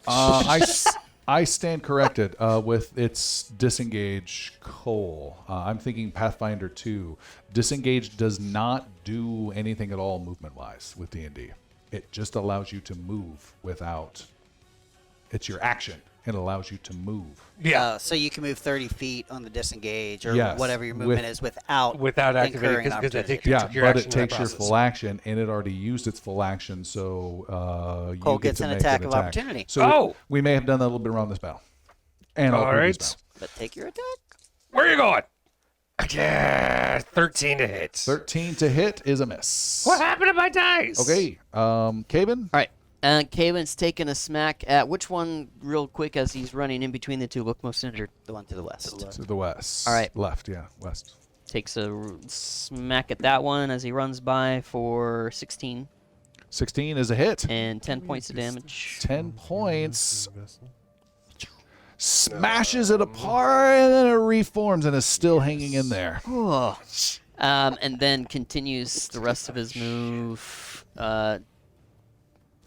I stand corrected with its disengage Cole. I'm thinking Pathfinder 2. Disengage does not do anything at all movement-wise with D&D. It just allows you to move without... It's your action. It allows you to move. Yeah. So you can move 30 feet on the disengage or Yes, whatever your movement is without Activating incurring an because that opportunity. takes Yeah, your but action it in that takes your process. full action, and it already used its full action, so you Cole get gets to an make attack an of attack. opportunity. So Oh! we may have done that a little bit around this battle. And all All previous right. battles. But take your attack. Where are you going? Yeah, 13 to hit. 13 to hit is a miss. What happened to my dice? Okay, Caven? All right. Caven's taking a smack at which one, real quick, as he's running in between the two, look most injured. The one to the west. To the west. All right. Left, yeah, west. Takes a smack at that one as he runs by for 16 16 is a hit. and 10 points of damage. 10 points. Smashes it apart, and then it reforms and is still hanging in there. And then continues the rest of his move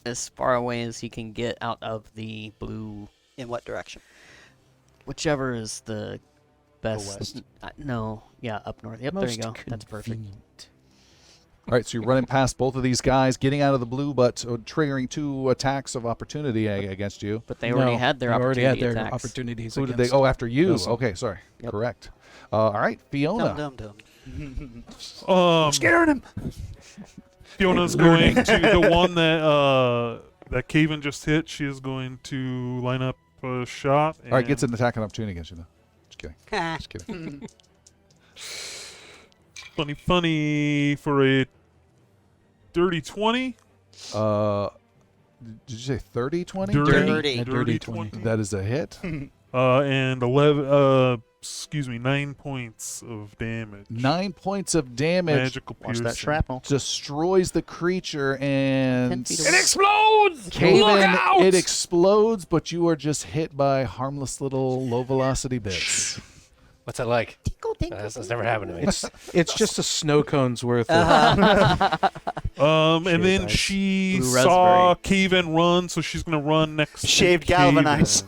as far away as he can get out of the blue, In what direction? whichever is the best. west? No, yeah, up north. Yep, there you go. That's perfect. All right, so you're running past both of these guys, getting out of the blue, but triggering 2 attacks of opportunity against you. But they already had their they opportunity already had their attacks. opportunities. Who did they? against Oh, after you. Wilson. Okay, sorry. Yep. Correct. All right, Fiona. Dum dum dum. Scaring him. Fiona's going to the one that Caven just hit. She is going to line up a shot. All right, gets and- an attack and opportunity against you, though. Just kidding. Just kidding. funny for a dirty 20. Did you say 30, 20? Dirty. A dirty 20. That is a hit. And 11. 9 points of damage. 9 points of damage. Magical Watch that piercing. shrapnel. Destroys the creature, 10 and feet It away. explodes! Look Caven, out! it explodes, but you are just hit by harmless little low velocity bits. What's that like? That's never happened to me. It's just a snow cone's worth. And then Nice. she Blue saw Caven run, so she's gonna run next. Shaved to Caven. galvanize.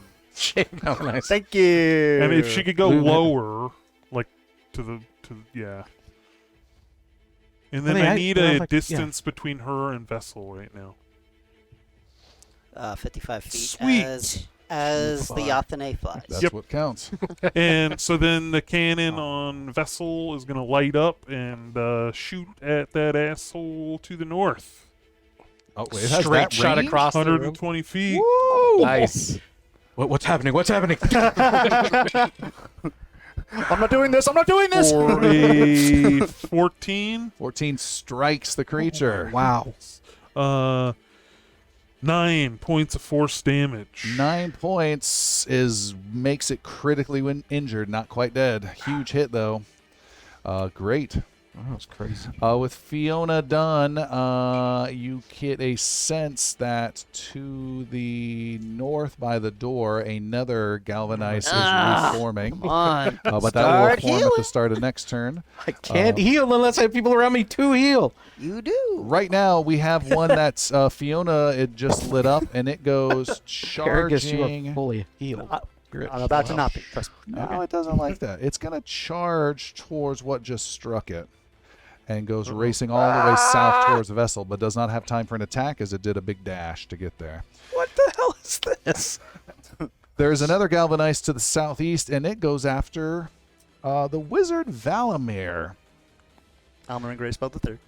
Oh, nice. Thank you. And if she could go Blue- lower, like to yeah. And then I mean, I need I a like- yeah. distance between her and Vessel right now. 55 feet Sweet. as As the Fine. Yathane flies. That's what counts. And so then the cannon on Vessel is going to light up and shoot at that asshole to the north. Oh, wait, it has Straight that shot range? across the room. 120 feet. Nice. What's happening? What's happening? I'm not doing this. I'm not doing this. For a 14. 14 strikes the creature. Wow. 9 points of force damage. 9 points makes it critically injured, not quite dead. Huge hit though. Great. Oh, that was crazy. With Fiona done, you get a sense that to the north by the door, another Galvanize is reforming. Come on. But that will Start form at healing. the start of next turn. I can't heal unless I have people around me to heal. You do. Right now, we have one that's Fiona. It just lit up, and it goes Argus, you are charging. fully healed. I'm about to not be. Trust me. No, it doesn't like that. It's going to charge towards what just struck it and goes racing all the way south towards the vessel, but does not have time for an attack as it did a big dash to get there. What the hell is this? There's another Galvanize to the southeast, and it goes after the wizard Valamir Almarin Grey spelled the third.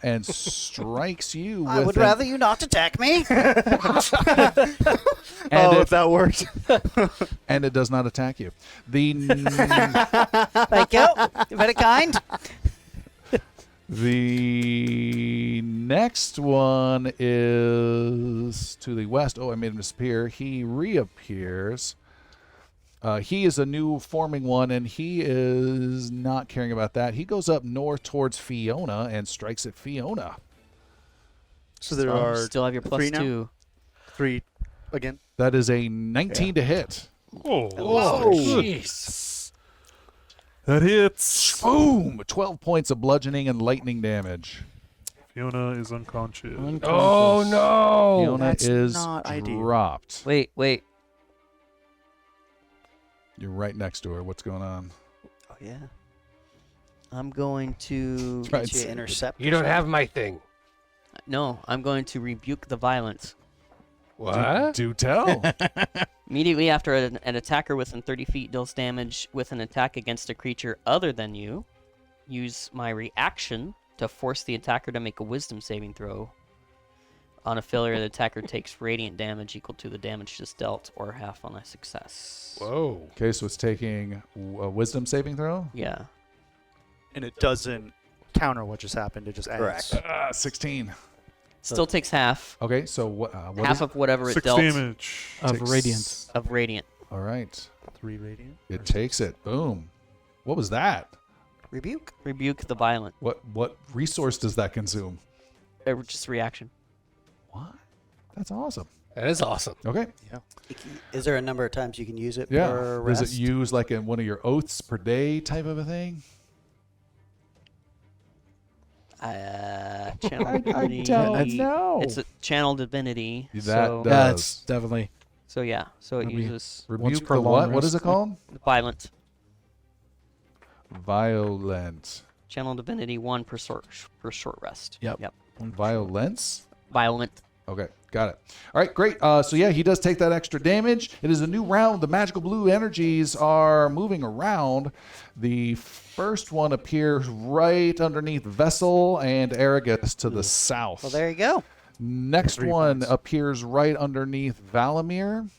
and strikes you with I would an- rather you not attack me. and Oh, it, if that worked. and it does not attack you. The Thank you. You're very kind. The next one is to the west. Oh, I made him disappear. He reappears. He is a new forming one, and he is not caring about that. He goes up north towards Fiona and strikes at Fiona. So there Oh, are still have your plus three now? 2. 3 again. That is a 19 to hit. Oh, Jeez. that hits. Boom! 12 points of bludgeoning and lightning damage. Fiona is unconscious. Oh no! Fiona that's is not ideal. dropped. Wait. You're right next to her. What's going on? Oh yeah. I'm going to. Right. Did you intercept? You don't have my thing. No, I'm going to rebuke the violence. What? Do tell. Immediately after an attacker within 30 feet deals damage with an attack against a creature other than you, use my reaction to force the attacker to make a wisdom saving throw. On a failure, the attacker takes radiant damage equal to the damage just dealt, or half on a success. Whoa. Okay, so it's taking a wisdom saving throw. Yeah. And it doesn't counter what just happened. It just adds. Correct. 16. Still takes half. Okay, so what Half is of whatever it 6 dealt damage. Of Takes- radiant. of radiant. All right. 3 radiant. It takes it. Boom. What was that? Rebuke. Rebuke the violent. What resource does that consume? Just reaction. What? That's awesome. That is awesome. Okay. Is there a number of times you can use it Yeah. per Does rest? it use like in one of your oaths per day type of a thing? Channel divinity. know. It's a channel divinity. That so, does. Yeah, it's definitely. so yeah. So it That'd be- uses Rebuke per the long what? What rest. is it called? violent. Violent. Channel divinity 1 per short rest. Yep. Violence? Violent. Okay, got it. All right, great. So yeah, he does take that extra damage. It is a new round. The magical blue energies are moving around. The first one appears right underneath Vessel and Aragus to the south. Well, there you go. Next 3 one points. appears right underneath Valamir.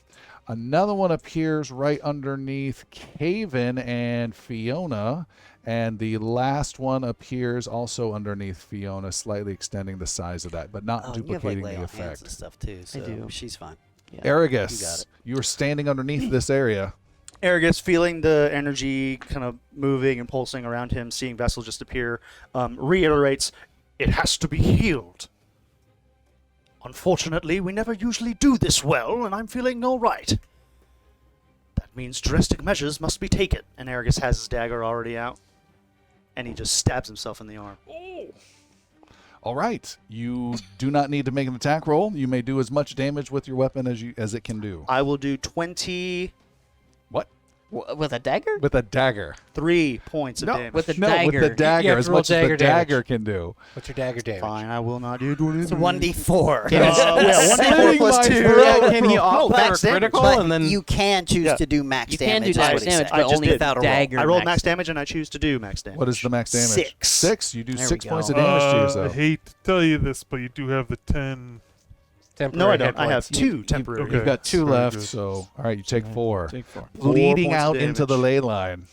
Another one appears right underneath Caven and Fiona. And the last one appears also underneath Fiona, slightly extending the size of that, but not Oh, and you have like duplicating lay the on hands and effect. stuff too. So do. she's fine. Yeah. Aragus, You got it. you are standing underneath this area. Aragus, feeling the energy kind of moving and pulsing around him, seeing Vessel just appear, reiterates, "It has to be healed. Unfortunately, we never usually do this well, and I'm feeling all right. That means drastic measures must be taken." And Aragus has his dagger already out, and he just stabs himself in the arm. All right, you do not need to make an attack roll. You may do as much damage with your weapon as it can do. I will do 20. What? With a dagger? With a dagger. 3 points of No, damage. With a No, dagger. with the dagger, have as to roll much as the dagger damage. dagger can do. What's your dagger damage? Fine, I will not do it. It's 1d4. Yeah, 1d4 plus 2. Yeah, can you opt for a max damage. critical But and then you can choose Yeah. to do max You damage. can do is max what he damage, said. but I just only did. without a roll. dagger. I rolled max max damage and I choose to do max damage. What is the max damage? 6. 6? You do There 6 we points go. of damage to I yourself. hate to tell you this, but you do have the 10. No, I Temporary don't. hit I have points. 2 temporary. okay. you've got 2 Very left. good. So, all right, you take 4. Take 4. Bleeding points out of into the damage. ley line.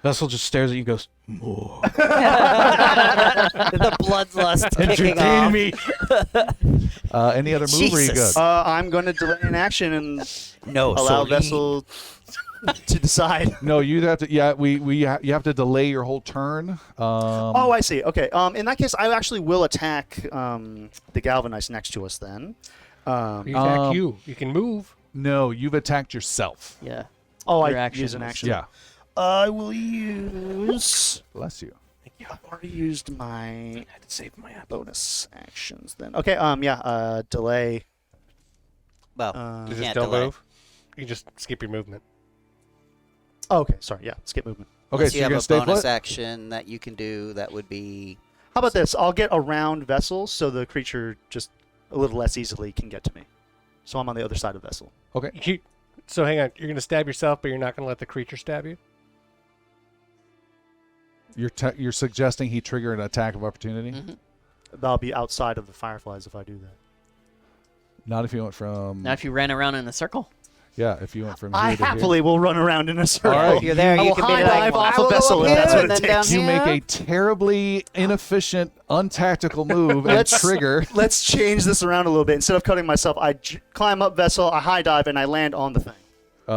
Vessel just stares at you and goes, more. The bloodlust kicking off. me. Any other move or you good? Jesus. I'm going to delay an action and No, allow Solene. Vessel to decide. No, you have to. Yeah, you have to delay your whole turn. Oh, I see. Okay. In that case, I actually will attack the Galvanize next to us then. You attack you. You can move. No, you've attacked yourself. Yeah. Oh, Your I action use an was- action. Yeah. I will use. Bless you. I've already used my I had to save my app. bonus actions then. Okay. Yeah. Delay. Well, Uh, You just can't don't delay. move. You can just skip your movement. oh, okay. Sorry. Yeah. Skip movement. Okay, Unless so you you're have gonna a stay bonus put. action that you can do, that would be. How about this? I'll get around Vessel so the creature just a little less easily can get to me. So I'm on the other side of Vessel. Okay. So hang on. You're going to stab yourself, but you're not going to let the creature stab you? You're suggesting he trigger an attack of opportunity? Mhm. I'll be outside of the fireflies if I do that. Not if you went from. Now, if you ran around in a circle. Yeah, if you went from here I to here. happily will run around in a circle. All right. If you're there, I you will can be high like, dive off I of will Vessel go if up that's here, what and it then down takes. You make here. a terribly inefficient, untactical move and Let's- trigger. Let's change this around a little bit. Instead of cutting myself, I climb up Vessel, I high dive, and I land on the thing. Two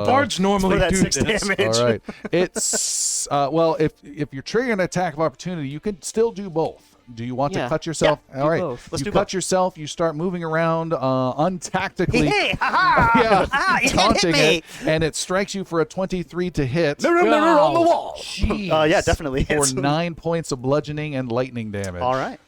bards normally For that do 6 this. damage. All right. It's well, if you're triggering an attack of opportunity, you can still do both. Do you want to Yeah. cut yourself? Yeah, All do right. both. Let's you do cut both. yourself. You start moving around untactically. Hey, ha-ha! Yeah, Ah, you didn't hit taunting me. it, and it strikes you for a 23 to hit Mirror on the wall. Jeez. Yeah, definitely. for hits. 9 points of bludgeoning and lightning damage. All right.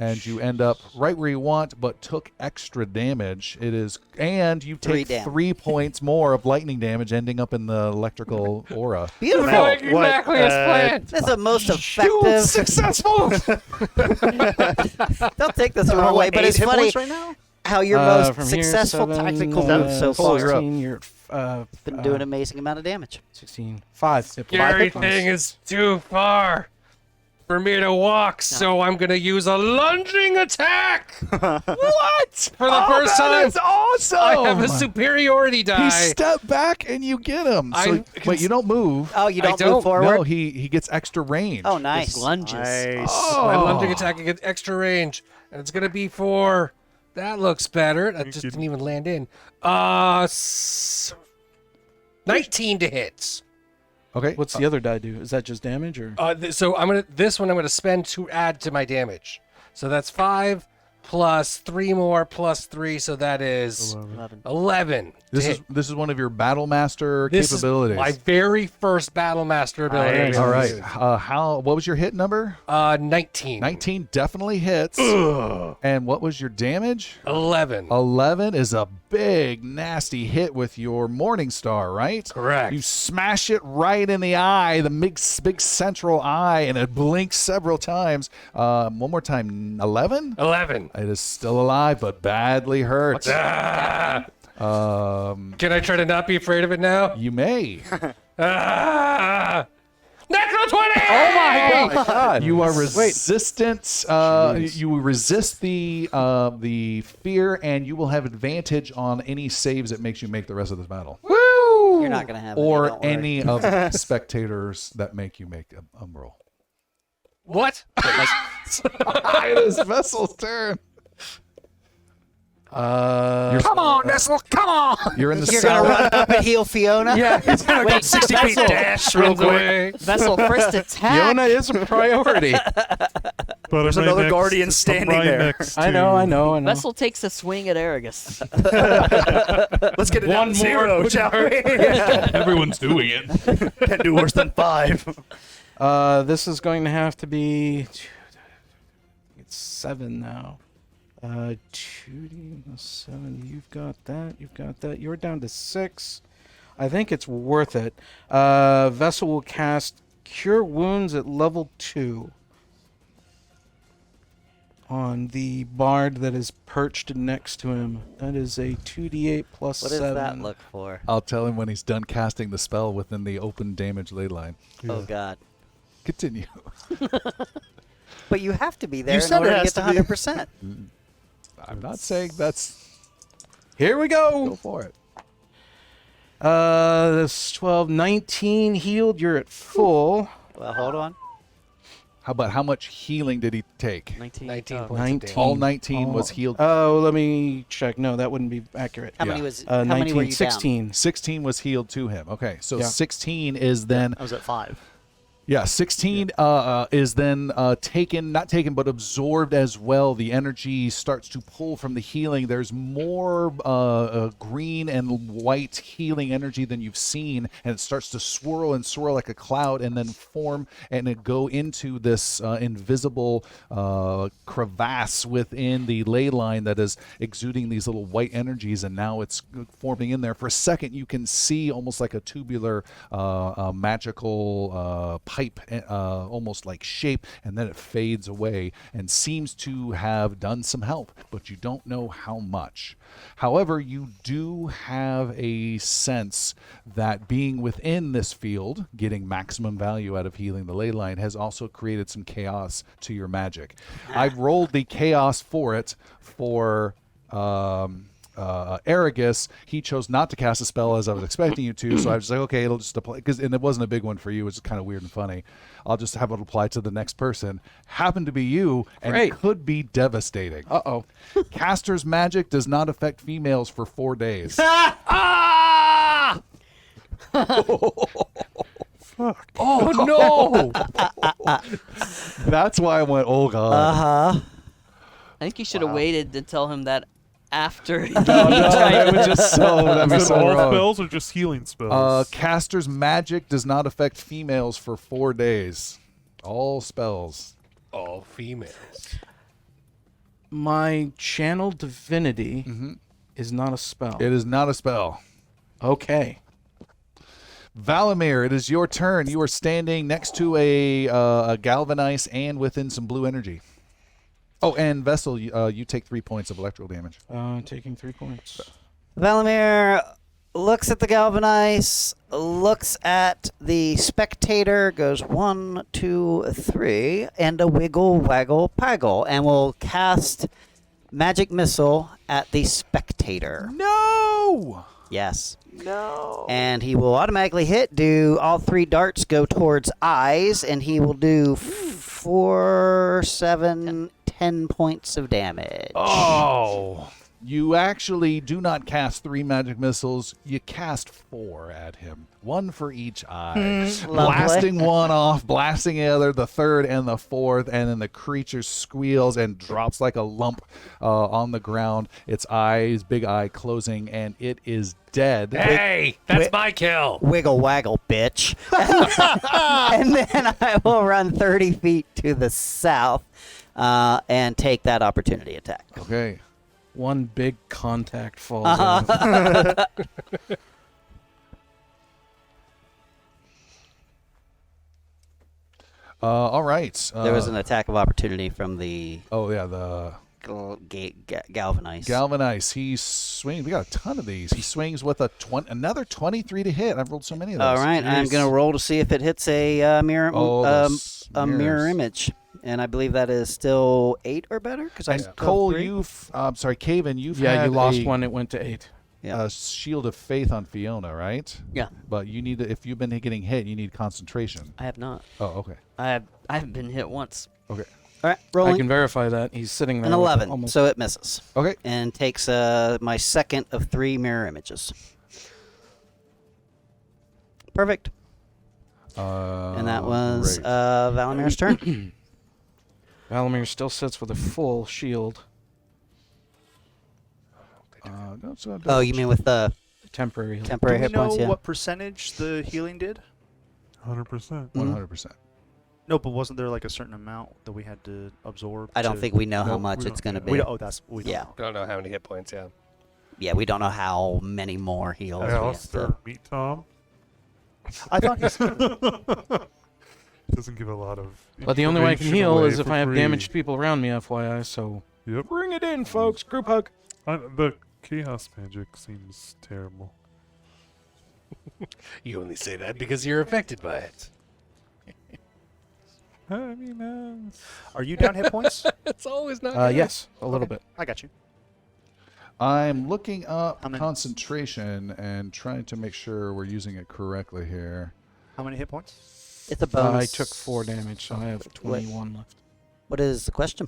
And you end up right where you want, but took extra damage. It is, and you 3 take damage. 3 points more of lightning damage, ending up in the electrical aura. Beautiful. What? Exactly as planned. That's the most effective. Successful. They'll take this the wrong way, but it's funny right now. how your From most here, successful 7, tactical move so far. 16, you're Been doing an amazing amount of damage. 16. 5. Everything is too far for me to walk, so I'm going to use a lunging attack. What? For the first time, That's awesome! I have a superiority die. He stepped back and you get him. So, I- wait, you don't move. Oh, you don't don't. move forward? No, he gets extra range. Oh, nice. Lunges. Nice. My lunging attack can get extra range, and it's going to be for... That looks better. That just didn't even land in. 19 to hit. Okay. What's the other die do? Is that just damage or? So this one I'm gonna spend to add to my damage. So that's 5 plus 3 more plus 3, so that is 11. This is one of your battle master This capabilities. is my very first battle master ability. Nice. All right. What was your hit number? 19. 19 definitely hits. And what was your damage? 11. 11 is a big, nasty hit with your Morning Star, right? Correct. You smash it right in the eye, the big central eye, and it blinks several times. One more time. 11? 11. It is still alive, but badly hurt. Ah! Can I try to not be afraid of it now? You may. Ah! Natural 20! Oh my God! You are resistant. You resist the fear, and you will have advantage on any saves it makes you make the rest of this battle, Woo! You're not going to have any, or don't worry. any of the spectators that make you make a roll. What? It is Vessel's turn. Come on, Nestle, come on! You're in the You're going south. to run up and heal Fiona? Yeah, he's gonna go 60 feet Vessel. dash real quick. Vessel first attack. Fiona is a priority. But There's I'm right another next- guardian I'm standing right there. next I know. to- Vessel takes a swing at Aragus. Let's get it down One to more 0, would shall we? Everyone's doing it. Can't do worse than 5. This is going to have to be. It's 7 now. 2d plus 7. You've got that. You've got that. You're down to 6. I think it's worth it. Vessel will cast Cure Wounds at level 2 on the bard that is perched next to him. That is a 2d8 plus What 7. does that look for? I'll tell him when he's done casting the spell within the open damage ley line. Oh God! Continue. But you have to be there You in said order it to has get to to be. 100%. I'm not saying that's. Here we Go go. for it. That's 12, 19 healed. You're at full. Well, hold on. How about how much healing did he take? 19. 19 oh, points. 19. All 19 was Oh. healed. Oh, let me check. No, that wouldn't be accurate. How Yeah. many was? How many 19, were you 16. 16 was healed to him. Okay, so Yeah. 16 is then I was at 5. Yeah, 16 is then not taken, but absorbed as well. The energy starts to pull from the healing. There's more green and white healing energy than you've seen, and it starts to swirl and swirl like a cloud and then form and it go into this invisible crevasse within the ley line that is exuding these little white energies, and now it's forming in there. For a second, you can see almost like a tubular magical pipe, almost like shape, and then it fades away and seems to have done some help, but you don't know how much. However, you do have a sense that being within this field, getting maximum value out of healing the ley line, has also created some chaos to your magic. I've rolled the chaos for it for Aragus. He chose not to cast a spell as I was expecting you to, so I was just like, okay, it'll just apply, and it wasn't a big one for you, which is kind of weird and funny. I'll just have it apply to the next person. Happened to be you, and Great. could be devastating. Uh-oh. Caster's magic does not affect females for 4 days. Oh no! That's why I went, oh god. Uh-huh. I think you should have waited to tell him that after. That would just that'd be Is it so all wrong. spells or just healing spells? Caster's magic does not affect females for 4 days. All spells. All females. My channel divinity Mm-hmm. is not a spell. It is not a spell. Okay. Valamir, it is your turn. You are standing next to a galvanize and within some blue energy. Oh, and Vessel, you take 3 points of electrical damage. Taking 3 points. Valamir looks at the galvanize, looks at the spectator, goes 1, 2, 3, and a wiggle, waggle, paggle, and will cast magic missile at the spectator. No! Yes. No. And he will automatically hit. Do all 3 darts go towards eyes, and he will do 4, 7, 10 points of damage. Oh! You actually do not cast 3 magic missiles. You cast 4 at him. 1 for each eye. Blasting one off, blasting the other, the third and the fourth, and then the creature squeals and drops like a lump on the ground. Its eyes, big eye closing, and it is dead. Hey, that's my kill. Wiggle waggle, bitch. And then I will run 30 feet to the south and take that opportunity attack. Okay. One big contact falls out. All right. There was an attack of opportunity from the Oh, yeah, the galvanize. Galvanize. He swings. We got a ton of these. He swings with another 23 to hit. I've rolled so many of those. All right, I'm going to roll to see if it hits a mirror Oh, those a mirror mirrors. image. And I believe that is still 8 or better. Because I And still have Cole, 3. Caven, you've Yeah, had you lost a, one. It went to 8. Yeah. Shield of Faith on Fiona, right? Yeah. But you need to, if you've been getting hit, you need concentration. I have not. Oh, okay. I haven't been hit once. Okay. All right, I rolling can verify that. He's sitting there. an with 11, almost- so it misses. Okay. And takes my second of 3 mirror images. Perfect. And that was great. Valamir's turn. Valamir still sits with a full shield. No, so Oh, you mean with the Temporary heal. temporary Do we hit know points? Yeah. what percentage the healing did? 100%. 100%. No, but wasn't there like a certain amount that we had to absorb? I don't think we know how No, much we it's don't- going to yeah. be. Oh, that's we don't Yeah. know. Don't know how many hit points. Yeah. Yeah, we don't know how many more heals. we have Alistair, to- meet Tom. I thought he's Doesn't give a lot of. But the only way I can information heal away is if for I have free. damaged people around me, FYI. So Yep. bring it in, folks. Group hug. The chaos magic seems terrible. You only say that because you're affected by it. I mean, Are you down hit points? It's always not. good. Yes, a little Okay. bit. I got you. I'm looking up How many? concentration and trying to make sure we're using it correctly here. How many hit points? It's a I bonus. took 4 damage, so I have 21 left. What is the question?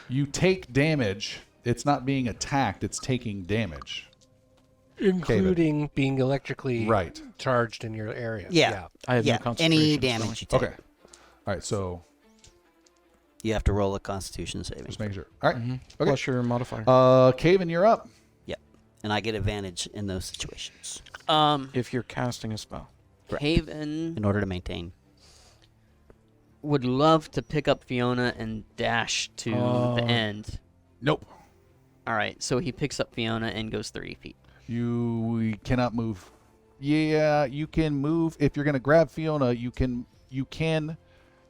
You take damage. It's not being attacked. It's taking damage. Including being electrically Right. charged in your area. Yeah. I have Yeah, no concentration. any so- damage you take. Okay. All right. So You have to roll a Constitution saving. just make sure. All right. Mhm. Okay. Plus your modifier. Caven, you're up. And I get advantage in those situations if you're casting a spell. Haven in order to maintain. would love to pick up Fiona and dash to the end. Nope. All right, so he picks up Fiona and goes 30 feet. You cannot move. Yeah, you can move if you're going to grab Fiona. You can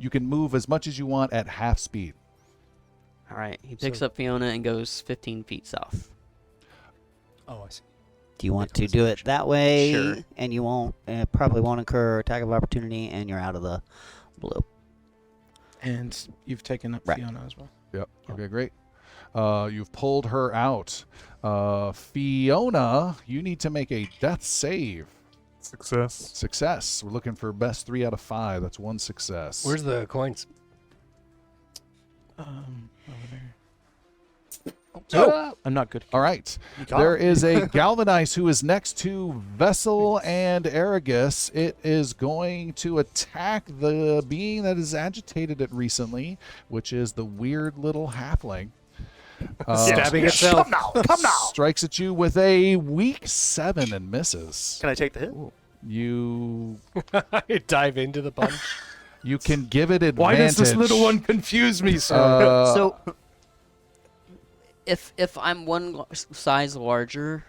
move as much as you want at half speed. All right, he picks up Fiona and goes 15 feet south. Oh, I see. Do you want to do it that way? Sure. And you won't probably won't incur attack of opportunity, and you're out of the blue. And you've taken up Right. Fiona as well. Yep. Okay, great. You've pulled her out. Fiona, you need to make a death save. Success. Success. We're looking for best 3 out of 5. That's one success. Where's the coins? Over there. Oh. I'm not good. All right. You got There him. is a Galvanize who is next to Vessel and Aragus. It is going to attack the being that has agitated it recently, which is the weird little halfling. Stabbing itself. Come now, come now. Strikes at you with a weak 7 and misses. Can I take the hit? You Dive into the punch. you can give it advantage. Why does this little one confuse me so? So, if I'm one size larger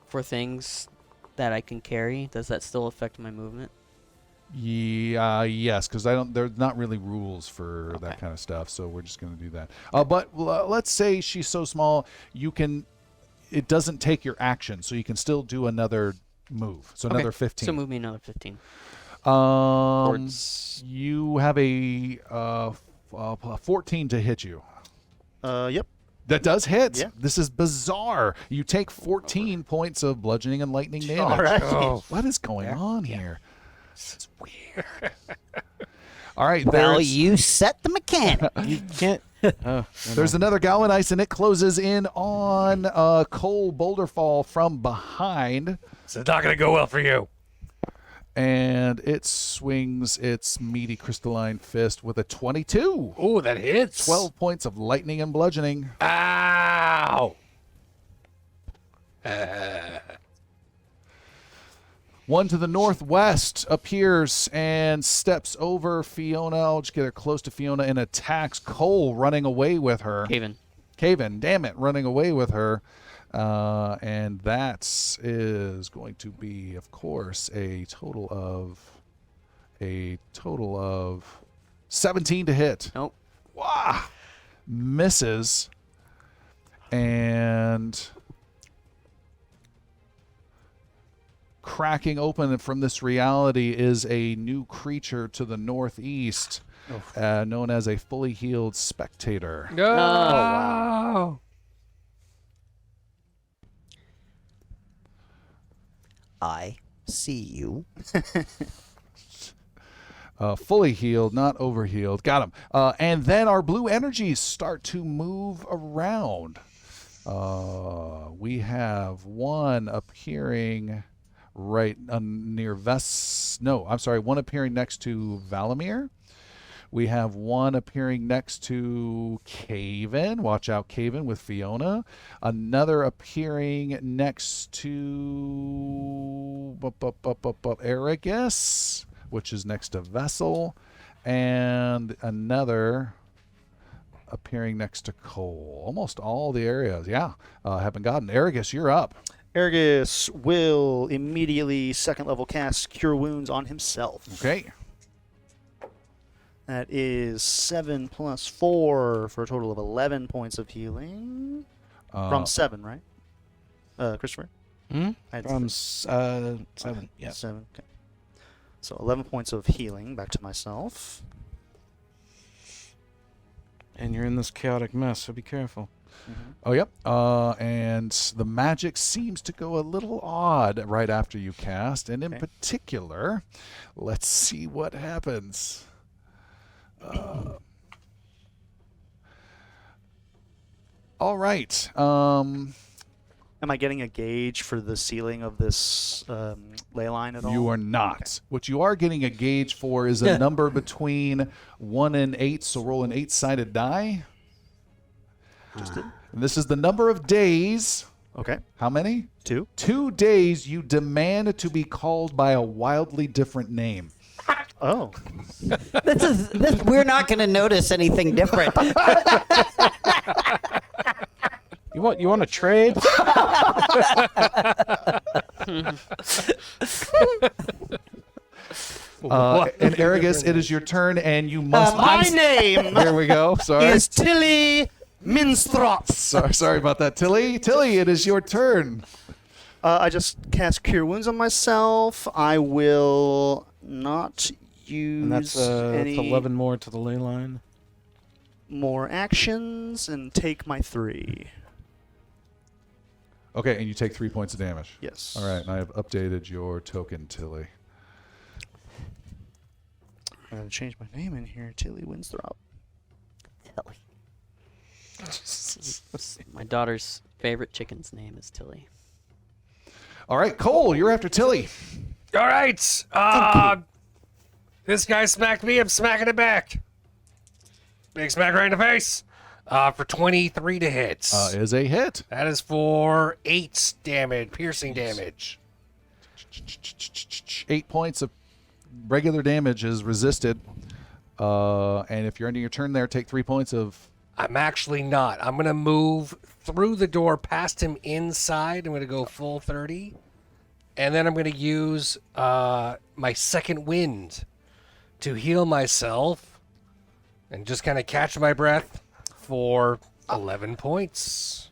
for things that I can carry, does that still affect my movement? Yeah, yes, because there's not really rules for that Okay. kind of stuff, so we're just going to do that. But let's say she's so small, it doesn't take your action, so you can still do another move. So Okay, another 15. So move me another 15. Towards- You have a 14 to hit you. Yep. That does hit. Yeah. This is bizarre. You take 14 points of bludgeoning and lightning damage. All right. Oh, What is going on here? This is weird. All right, Well, there's, you set the mechanic. You can't. there's another Galvanize, and it closes in on Cole Boulderfall from behind, so it's not gonna go well for you. and it swings its meaty crystalline fist with a 22. Oh, that hits. 12 points of lightning and bludgeoning. Ow. One to the northwest appears and steps over Fiona. I'll just get her close to Fiona and attacks Cole, running away with her. Haven. Caven, damn it, running away with her. And that is going to be, of course, a total of 17 to hit. Nope. Wow. Misses. And cracking open from this reality is a new creature to the northeast, known as a fully healed spectator. No. Oh, wow. I see you. Fully healed, not overhealed. Got him. And then our blue energies start to move around. We have one appearing right near one appearing next to Valamir. We have one appearing next to Caven. Watch out, Caven, with Fiona. Another appearing next to Aragus. which is next to Vessel, and another appearing next to Cole. Almost all the areas, have been gotten. Aragus, you're up. Aragus will immediately second level cast Cure Wounds on himself. Okay. That is 7 plus 4 for a total of 11 points of healing. From 7, right? Christopher? Hmm? I had From 7. Yeah. 7, okay. So 11 points of healing back to myself. And you're in this chaotic mess, so be careful. Oh, yep. And the magic seems to go a little odd right after you cast. And in particular, let's see what happens. All right. Am I getting a gauge for the ceiling of this ley line at all? You are not. Okay. What you are getting a gauge for is a number between 1 and 8, so roll an 8-sided die. Just did. And this is the number of days. Okay. How many? 2. 2 days you demand to be called by a wildly different name. Oh. We're not going to notice anything different. You want to trade? And Aragus, it is your turn, and you must. My name Here we go. Sorry. is Tilly Minstrot. Sorry about that, Tilly. Tilly, it is your turn. I just cast Cure Wounds on myself. I will not use And that's any 11 more to the ley line. more actions and take my 3. Okay, and you take 3 points of damage. Yes. All right, and I have updated your token, Tilly. I'm going to change my name in here. Tilly Winstrop. Tilly. My daughter's favorite chicken's name is Tilly. All right, Cole, you're after Tilly. All right. This guy smacked me. I'm smacking it back. Big smack right in the face. For 23 to hit. Is a hit. That is for 8 damage, piercing damage. 8 points of regular damage is resisted. And if you're ending your turn there, take 3 points of... I'm actually not. I'm going to move through the door past him inside. I'm going to go full 30. And then I'm going to use my second wind to heal myself and just kind of catch my breath for 11 points.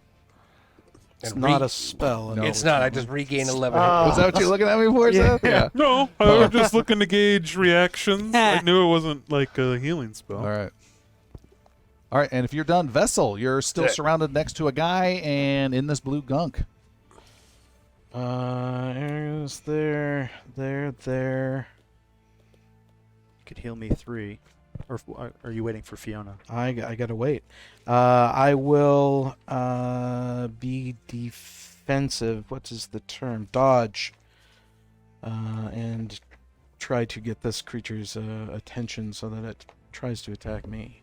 It's not a spell. No. It's not. I just regain 11 hit Was points. that what you're looking at me for, Seth? Yeah. No, I was just looking to gauge reactions. I knew it wasn't like a healing spell. All right. All right, and if you're done, Vessel, you're still surrounded next to a guy and in this blue gunk. Areas there. You could heal me 3. Or are you waiting for Fiona? I gotta wait. I will be defensive. What is the term? Dodge. And try to get this creature's attention so that it tries to attack me.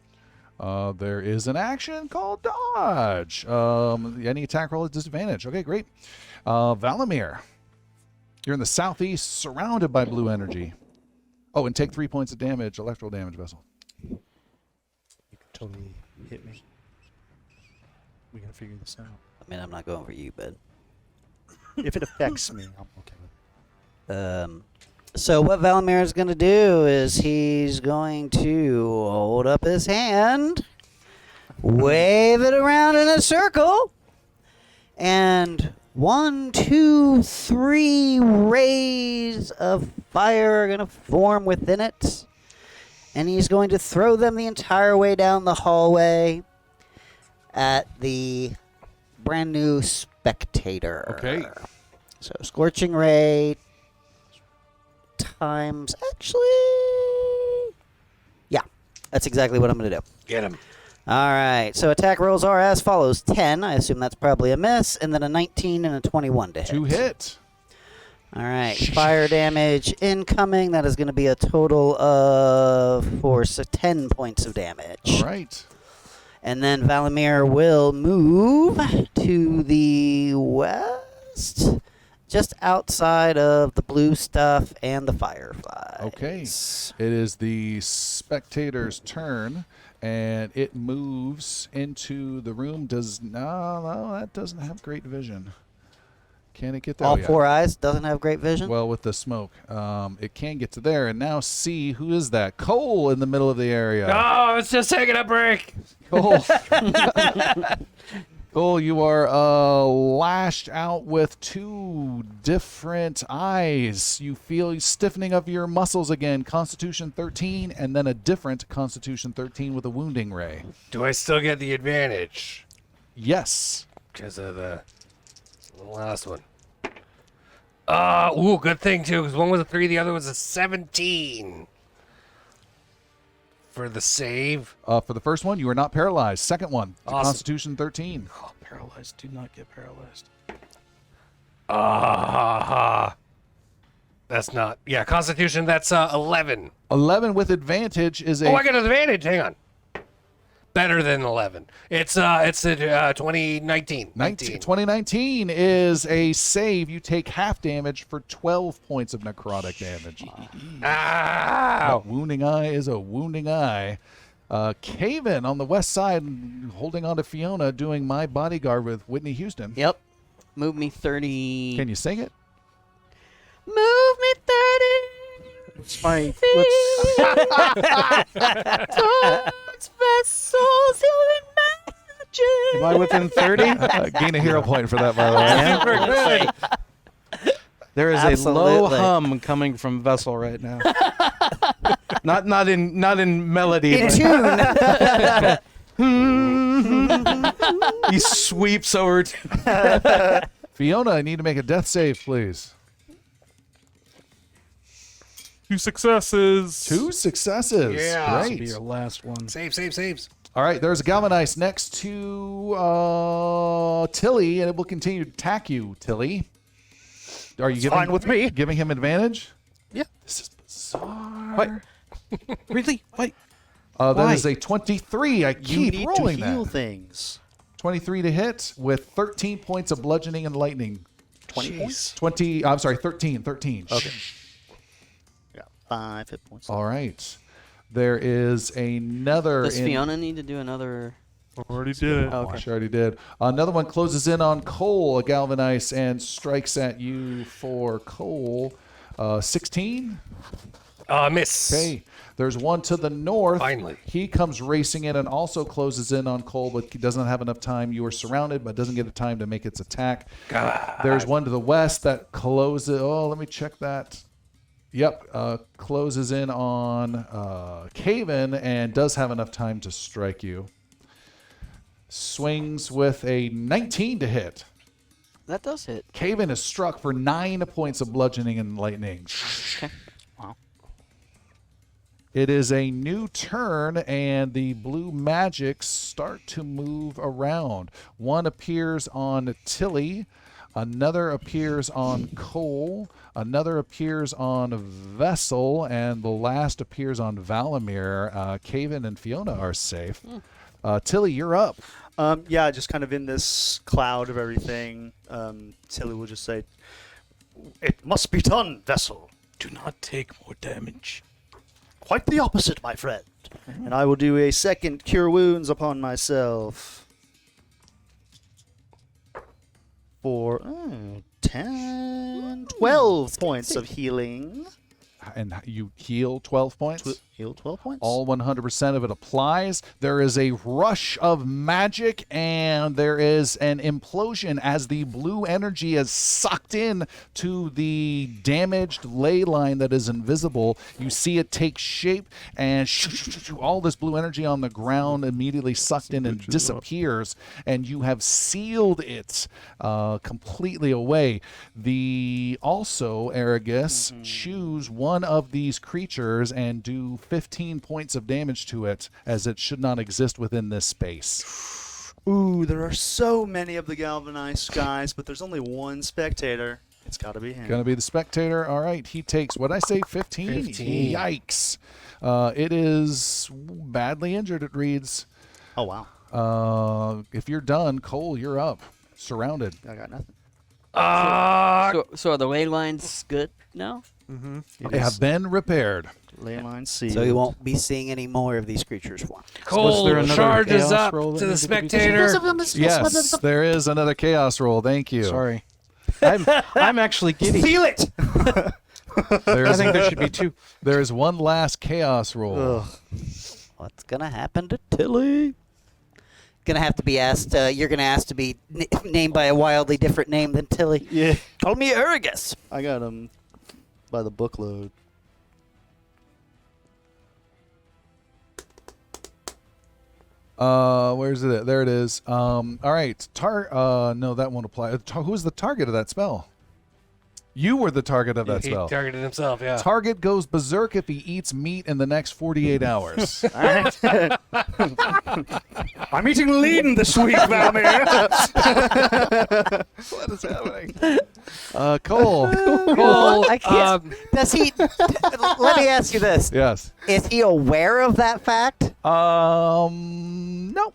There is an action called Dodge. Any attack roll is disadvantage. Okay, great. Valamir, you're in the southeast, surrounded by blue energy. Oh, and take 3 points of damage, electrical damage, Vessel. You can totally hit me. We gotta figure this out. I mean, I'm not going for you, but... If it affects me, I'm okay with it. So what Valamir is going to do is he's going to hold up his hand, wave it around in a circle, and 1, 2, 3 rays of fire are going to form within it. And he's going to throw them the entire way down the hallway at the brand new spectator. Okay. So Scorching Ray times... Actually... Yeah, that's exactly what I'm going to do. Get him. All right, so attack rolls are as follows. 10, I assume that's probably a miss, and then a 19 and a 21 to hit. 2 hit. All right, fire damage incoming. That is going to be a total of 10 points of damage. All right. And then Valamir will move to the west Just outside of the blue stuff and the fireflies. Okay. It is the spectator's turn, and it moves into the room. No, that doesn't have great vision. Can it get there? All Yeah. 4 eyes doesn't have great vision. Well, with the smoke, it can get to there. And now see, who is that? Cole in the middle of the area. Oh, it's just taking a break. Cole. Cole, you are lashed out with 2 different eyes. You feel stiffening of your muscles again. Constitution 13, and then a different Constitution 13 with a wounding ray. Do I still get the advantage? Yes. Because of the last one. Good thing, too, because one was a 3, the other was a 17. For the save. For the first one, you are not paralyzed. Second one, Awesome. Constitution 13. Oh, paralyzed. Do not get paralyzed. That's not. Yeah, Constitution, that's 11. 11 with advantage is a... Oh, I got an advantage. Hang on. Better than 11. It's a 2019. 2019 is a save. You take half damage for 12 points of necrotic damage. A wounding eye is a wounding eye. Caven on the west side, holding on to Fiona, doing My Bodyguard with Whitney Houston. Yep. Move me 30. Can you sing it? Move me 30. It's fine. Towards vessels in magic. Am I within 30? Gain a hero point for that, by the way. There is a low Absolutely. hum coming from Vessel right now. not in melody. In but tune. he sweeps over to Fiona, I need to make a death save, please. 2 successes. 2 successes. Yeah. This will be Great. your last one. Saves. All right, there's a Galvanize next to Tilly, and it will continue to attack you, Tilly. Are you giving, fine with me. giving him advantage? Yeah. This is bizarre. What? Really? Wait. That Why? is a 23. I You keep need rolling to heal that. things. 23 to hit with 13 points of bludgeoning and lightning. 20 points? 13. Okay. Yeah, 5 hit points. All right. There is another. Does Fiona need to do another? Already did it. Oh, okay. She already did. Another one closes in on Cole, a Galvanize, and strikes at you for Cole. 16. Miss. Okay. There's one to the north. Finally. He comes racing in and also closes in on Cole, but he doesn't have enough time. You are surrounded, but doesn't get a time to make its attack. There's one to the west that closes. Oh, let me check that. Yep. Closes in on Caven and does have enough time to strike you. Swings with a 19 to hit. That does hit. Caven is struck for 9 points of bludgeoning and lightning. Okay. It is a new turn, and the blue magics start to move around. One appears on Tilly, another appears on Cole, another appears on Vessel, and the last appears on Valamir. Caven and Fiona are safe. Tilly, you're up. Yeah, just kind of in this cloud of everything, Tilly will just say, "It must be done, Vessel." Do not take more damage. Quite the opposite, my friend. And I will do a second Cure Wounds upon myself. For 10, 12 points of healing. And you heal 12 points. Heal 12 points. All 100% of it applies. There is a rush of magic, and there is an implosion as the blue energy is sucked in to the damaged ley line that is invisible. You see it take shape, and all this blue energy on the ground immediately sucked in and disappears, and you have sealed it completely away. Also, Aragus, choose one of these creatures and do 15 points of damage to it, as it should not exist within this space. Ooh, there are so many of the galvanized guys, but there's only one spectator. It's got to be him. Gonna be the spectator. All right, he takes, what'd I say, 15? 15. Yikes. It is badly injured, it reads. Oh, wow. If you're done, Cole, you're up. Surrounded. I got nothing. So are the ley lines good now? Mm-hmm. They have been repaired. Ley line C. So you won't be seeing any more of these creatures form. Cole there another charges chaos up roll that to the needed to be spectator. Yes, there is another chaos roll. Thank you. Sorry. I'm actually giddy. Feel it! I There's, think there should be 2. there is one last chaos roll. Ugh. What's gonna happen to Tilly? Gonna have to be asked. You're gonna ask to be named by a wildly different name than Tilly. Yeah. Call me Ergus. I got him by the bookload. Where's it? There it is. All right. No, that won't apply. Who's the target of that spell? You were the target of that He spell. targeted himself, yeah. Target goes berserk if he eats meat in the next 48 hours. I'm eating lean this week, Valamir. What is happening? Cole. Cole, I can't. Does he? Let me ask you this: Yes. Is he aware of that fact? No.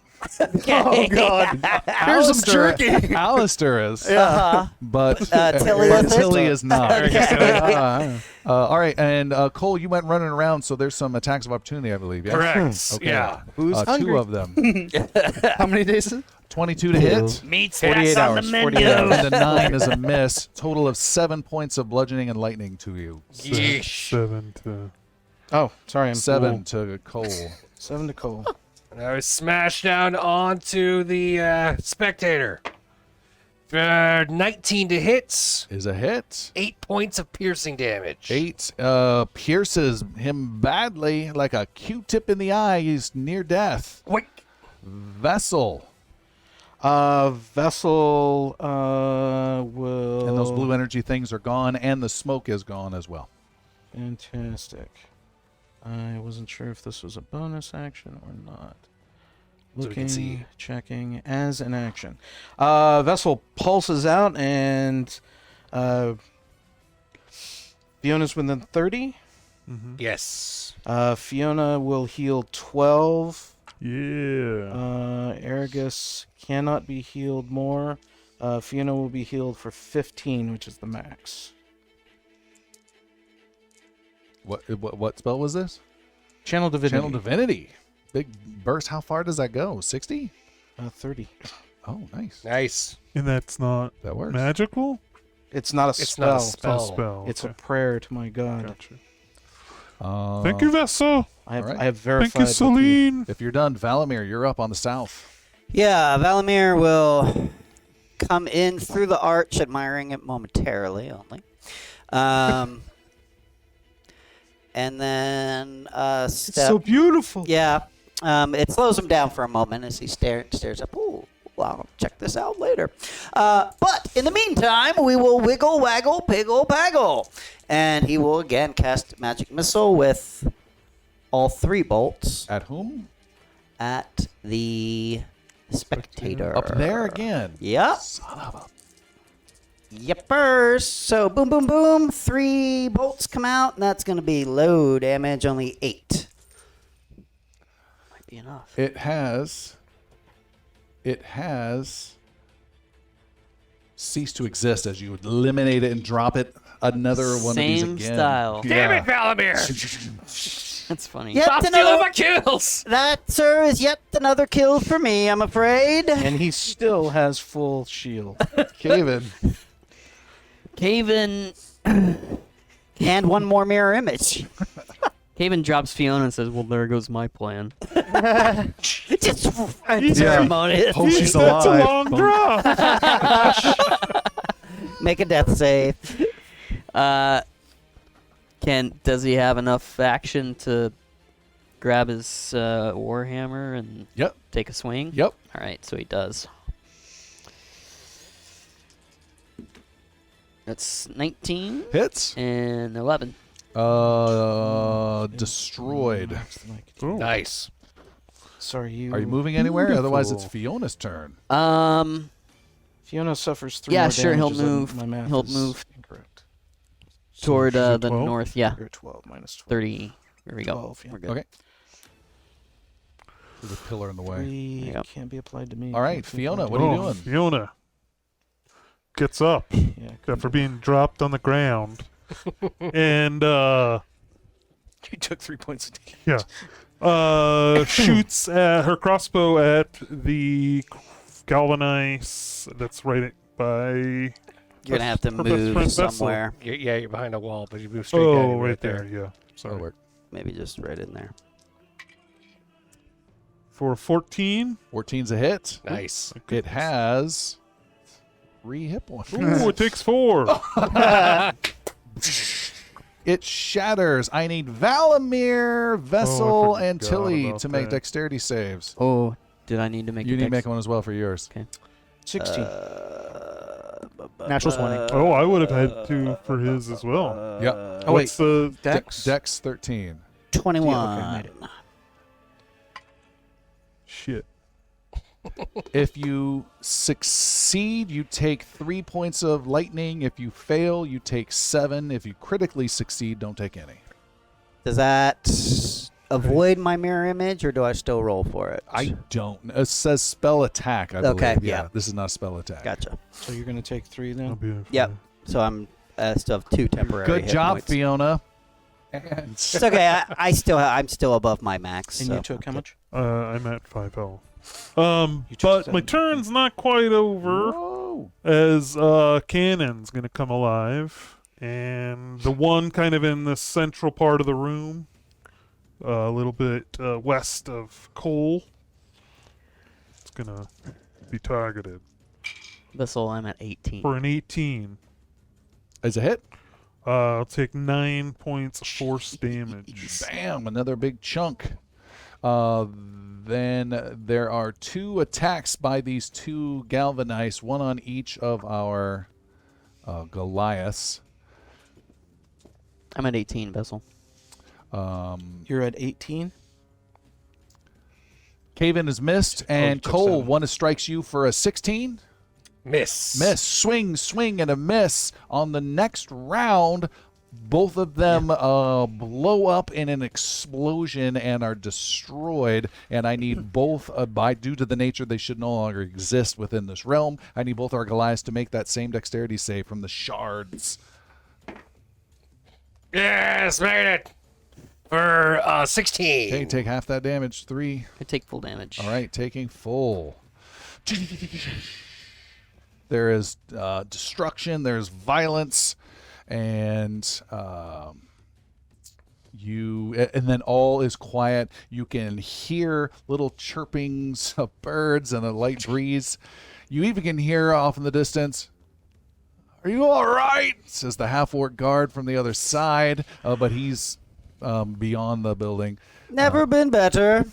Oh, God. Here's some jerky. Alistair is. Uh-huh. But Tilly isn't? Tilly is not. Okay. All right, and Cole, you went running around, so there's some attacks of opportunity, I believe. Yeah? Correct. Okay. Yeah. Who's 2 hungry? of them. How many days is it? 22 to hit. Meat's 48 hours. 48 hours. And the 9 is a miss. Total of 7 points of bludgeoning and lightning to you. Yeesh. 7 to. Oh, sorry. I'm 7 to Cole. 7 to Cole. And I was smashed down onto the spectator. For 19 to hits, Is a hit. 8 points of piercing damage. 8 pierces him badly, like a Q-tip in the eye. He's near death. Wait. Vessel. Vessel will. And those blue energy things are gone, and the smoke is gone as well. Fantastic. I wasn't sure if this was a bonus action or not. So we can see. Checking as an action. Vessel pulses out, and Fiona's within 30. Mm-hmm. Yes. Fiona will heal 12. Yeah. Argus cannot be healed more. Fiona will be healed for 15, which is the max. What spell was this? Channel Divinity. Channel Divinity. Big burst. How far does that go? 60? 30. Oh, nice. Nice. And that's not That works. magical? It's not a It's spell. not a It's spell. a spell. It's a okay. prayer to my god. Gotcha. Thank you, Vessel. I have, Alright. I have verified. Thank you, with the- Celine. If you're done, Valamir, you're up on the south. Yeah, Valamir will come in through the arch, admiring it momentarily only. And then step. So beautiful. Yeah, it slows him down for a moment as he stares up. Ooh, well, I'll check this out later. But in the meantime, we will wiggle, waggle, piggle, baggle. And he will again cast Magic Missile with all 3 bolts At whom? at the spectator. Up there again. Yep. Son of a... Yepers. So boom, boom, boom. 3 bolts come out, and that's going to be low damage, only 8. Might be enough. It has ceased to exist as you eliminate it and drop it. Another one Same of these again. style. Damn Yeah. it, Valamir! That's funny. Yet Stop stealing another. my kills! That, sir, is yet another kill for me, I'm afraid. And he still has full shield. Caven. Caven And one more mirror image. Caven drops Fiona and says, "Well, there goes my plan." Just ceremonious. Hope she's That's a alive. long drop. Make a death save. Does he have enough action to grab his warhammer and Yep. take a swing? Yep. All right, so he does. That's 19 Hits. and 11. Destroyed. Ooh. Nice. Sorry, you. Are you moving anywhere? Otherwise, it's Fiona's turn. Fiona suffers 3 Yeah, more sure, he'll damage, is that move. My math He'll is move incorrect. toward she's at the 12? north. Yeah, You're at 12 minus 12. 30. Here we go. 12, yeah. We're good. Okay. There's a pillar in the way. 3 Yep. can't be applied to me. All right, Can't be Fiona, applied what to are me. you doing? Fiona gets up Yeah, after being dropped on the ground, and you took 3 points of damage. shoots her crossbow at the galvanize that's right by. You're gonna have to her best friend move Vessel. somewhere. You're behind a wall, but you move straight down. Oh, you're right there. Yeah. Sorry. Maybe just right in there. For 14. 14's a hit. Nice. It has 3 hit points. Ooh, it takes 4. It shatters. I need Valamir, Vessel, I and forgot Tilly about to make that. dexterity saves. Oh, did I need to make? You a need to dex? make one as well for yours. 16. Natural 20. Oh, I would have had to for his as well. Yep. Oh, wait. What's the Dex? Dex 13. 21. Okay, made it. shit? If you succeed, you take 3 points of lightning. If you fail, you take 7. If you critically succeed, don't take any. Does that avoid my mirror image, or do I still roll for it? I don't. It says spell attack, I Okay, believe. yeah. This is not a spell attack. Gotcha. So you're going to take 3 I'll then? be Yep. So I'm still have 2 temporary. Good hit job, points. Fiona. And It's okay. I'm still above my max. And so. you took how much? I'm at 5 health. You took But my 7. turn's not quite over. Whoa. As Cannon's gonna come alive, and the one kind of in the central part of the room, a little bit west of Cole, it's gonna be targeted Vessel, I'm at 18. for an 18. Is a hit? I'll take 9 points of force damage. Bam, another big chunk. Then there are 2 attacks by these 2 galvanized, one on each of our Goliaths. I'm at 18, Vessel. You're at 18? Caven is missed, and took Cole, 7. one strikes you for a 16. Miss. Miss, swing, and a miss. On the next round, both of them blow up in an explosion and are destroyed. And I need both, due to the nature they should no longer exist within this realm, I need both our Goliaths to make that same dexterity save from the shards. Yes, made it. For 16. Okay, take half that damage. 3. I take full damage. All right, taking full. There is destruction, there's violence, and then all is quiet. You can hear little chirpings of birds and a light breeze. You even can hear off in the distance, "Are you all right?" says the half-orc guard from the other side, but he's beyond the building. Never been better.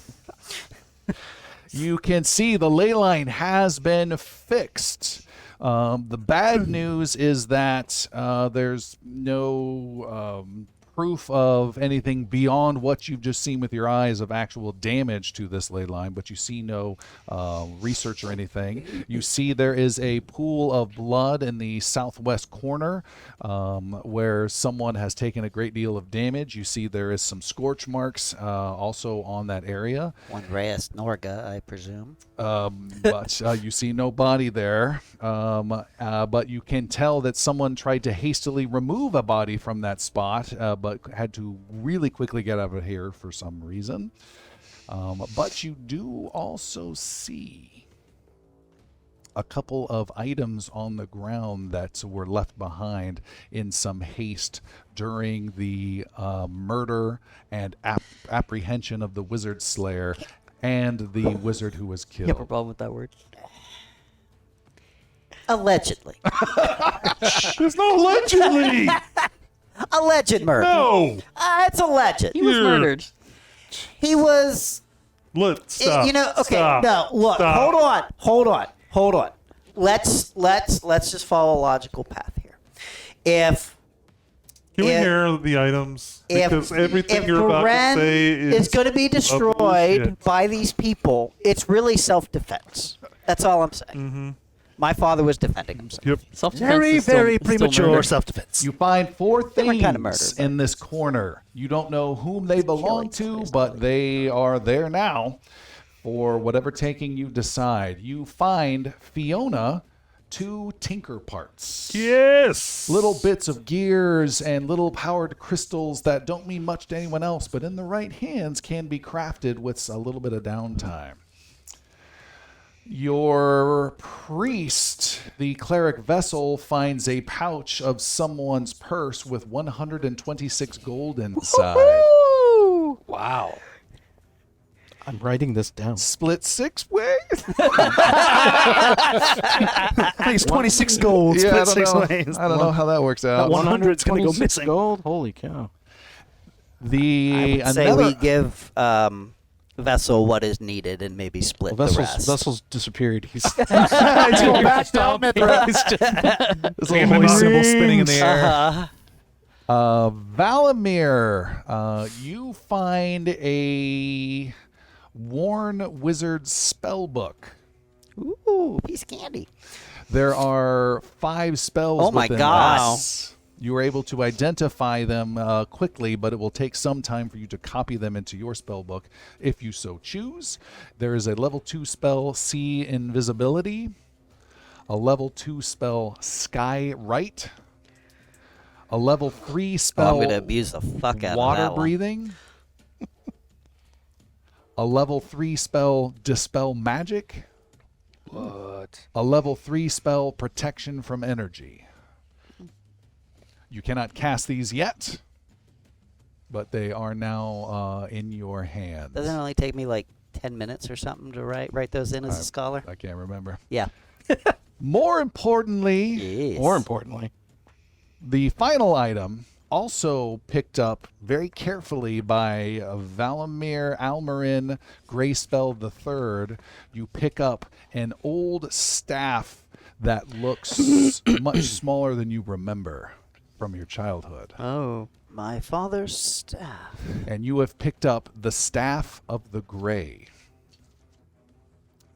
You can see the ley line has been fixed. The bad news is that there's no proof of anything beyond what you've just seen with your eyes of actual damage to this ley line, but you see no research or anything. You see there is a pool of blood in the southwest corner where someone has taken a great deal of damage. You see there is some scorch marks also on that area. One Reyes Norga, I presume. But you see no body there. But you can tell that someone tried to hastily remove a body from that spot, but had to really quickly get out of here for some reason. But you do also see a couple of items on the ground that were left behind in some haste during the murder and apprehension of the wizard slayer and the wizard who was You have a killed. problem with that word? Allegedly. There's no allegedly. Alleged murder. No. It's alleged. He was You're- murdered. He was. Let's stop. Okay. Stop. No, look. Stop. Hold on. Let's just follow a logical path here. If Can we if- hear the items? Because everything if you're about Bren to say is going to be destroyed bullshit. by these people, it's really self-defense. That's all I'm saying. Mm-hmm. My father was defending himself. Yep. Self-defense Very, is still- very is still premature murder. self-defense. You find 4 Different things kind of murder, but- in this corner. You don't know whom they belong to, but they are there now for whatever taking you decide. You find Fiona 2 tinker parts. Yes. Little bits of gears and little powered crystals that don't mean much to anyone else, but in the right hands can be crafted with a little bit of downtime. Your priest, the cleric Vessel, finds a pouch of someone's purse with 126 gold inside. Wow. I'm writing this down. Split 6 ways? I think it's 26 gold, Yeah, I split don't 6 know. ways. I don't know how that works out. 100's going to go 126 missing. gold? Holy cow. I would say we give Vessel what is needed and maybe split the rest. Vessel's disappeared. He's He's going back down Mithra. There's a little holy symbol spinning in the air. Uh-huh. Valamir, you find a worn wizard's spell book. Ooh, piece of candy. There are 5 spells. Oh my within gosh. this. You are able to identify them quickly, but it will take some time for you to copy them into your spell book if you so choose. There is a level 2 spell, See Invisibility, a level 2 spell, Sky Right, a level 3 Oh, spell, I'm going to abuse the fuck out Water of that one. Breathing, a level 3 spell, Dispel Magic, What? a level 3 spell, Protection from Energy. You cannot cast these yet, but they are now in your hands. Doesn't it only take me like 10 minutes or something to write those in as a scholar? I can't remember. Yeah. More importantly, Yes. more importantly. the final item, also picked up very carefully by Valamir Almarin Greyspell III, you pick up an old staff that looks much smaller than you remember from your childhood. Oh. My father's staff. And you have picked up the Staff of the Grey.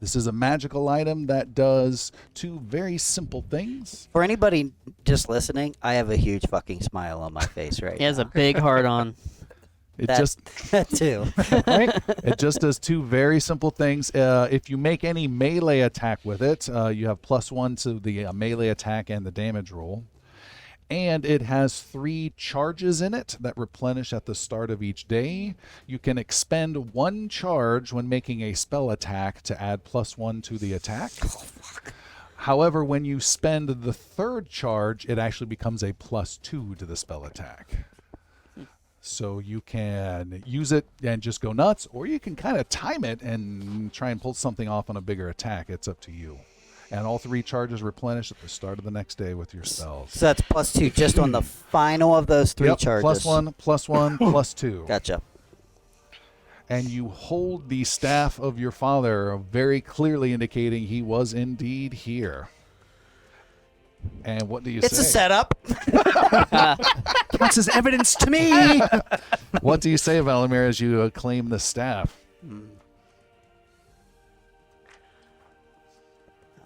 This is a magical item that does 2 very simple things. For anybody just listening, I have a huge fucking smile on my face right He has now. a big heart on. It That- just That too. it just does 2 very simple things. If you make any melee attack with it, you have +1 to the melee attack and the damage roll. And it has 3 charges in it that replenish at the start of each day. You can expend 1 charge when making a spell attack to add +1 to the attack. However, when you spend the 3rd charge, it actually becomes a +2 to the spell attack. So you can use it and just go nuts, or you can kind of time it and try and pull something off on a bigger attack. It's up to you. And all 3 charges replenish at the start of the next day with your spells. So that's +2 just on the final of those 3 Yep, charges. +1, +1, +2. Gotcha. And you hold the staff of your father, very clearly indicating he was indeed here. And what do you It's say? a setup. Counts as evidence to me. What do you say, Valamir, as you claim the staff?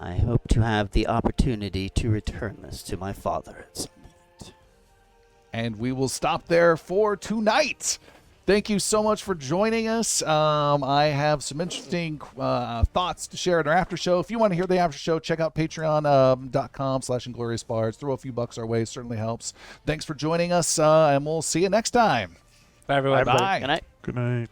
I hope to have the opportunity to return this to my father at some point. And we will stop there for tonight. Thank you so much for joining us. I have some interesting thoughts to share at our after show. If you want to hear the after show, check out patreon.com/ingloriousbards. Throw a few bucks our way. It certainly helps. Thanks for joining us, and we'll see you next time. Bye, everyone. Bye. Good night. Good night.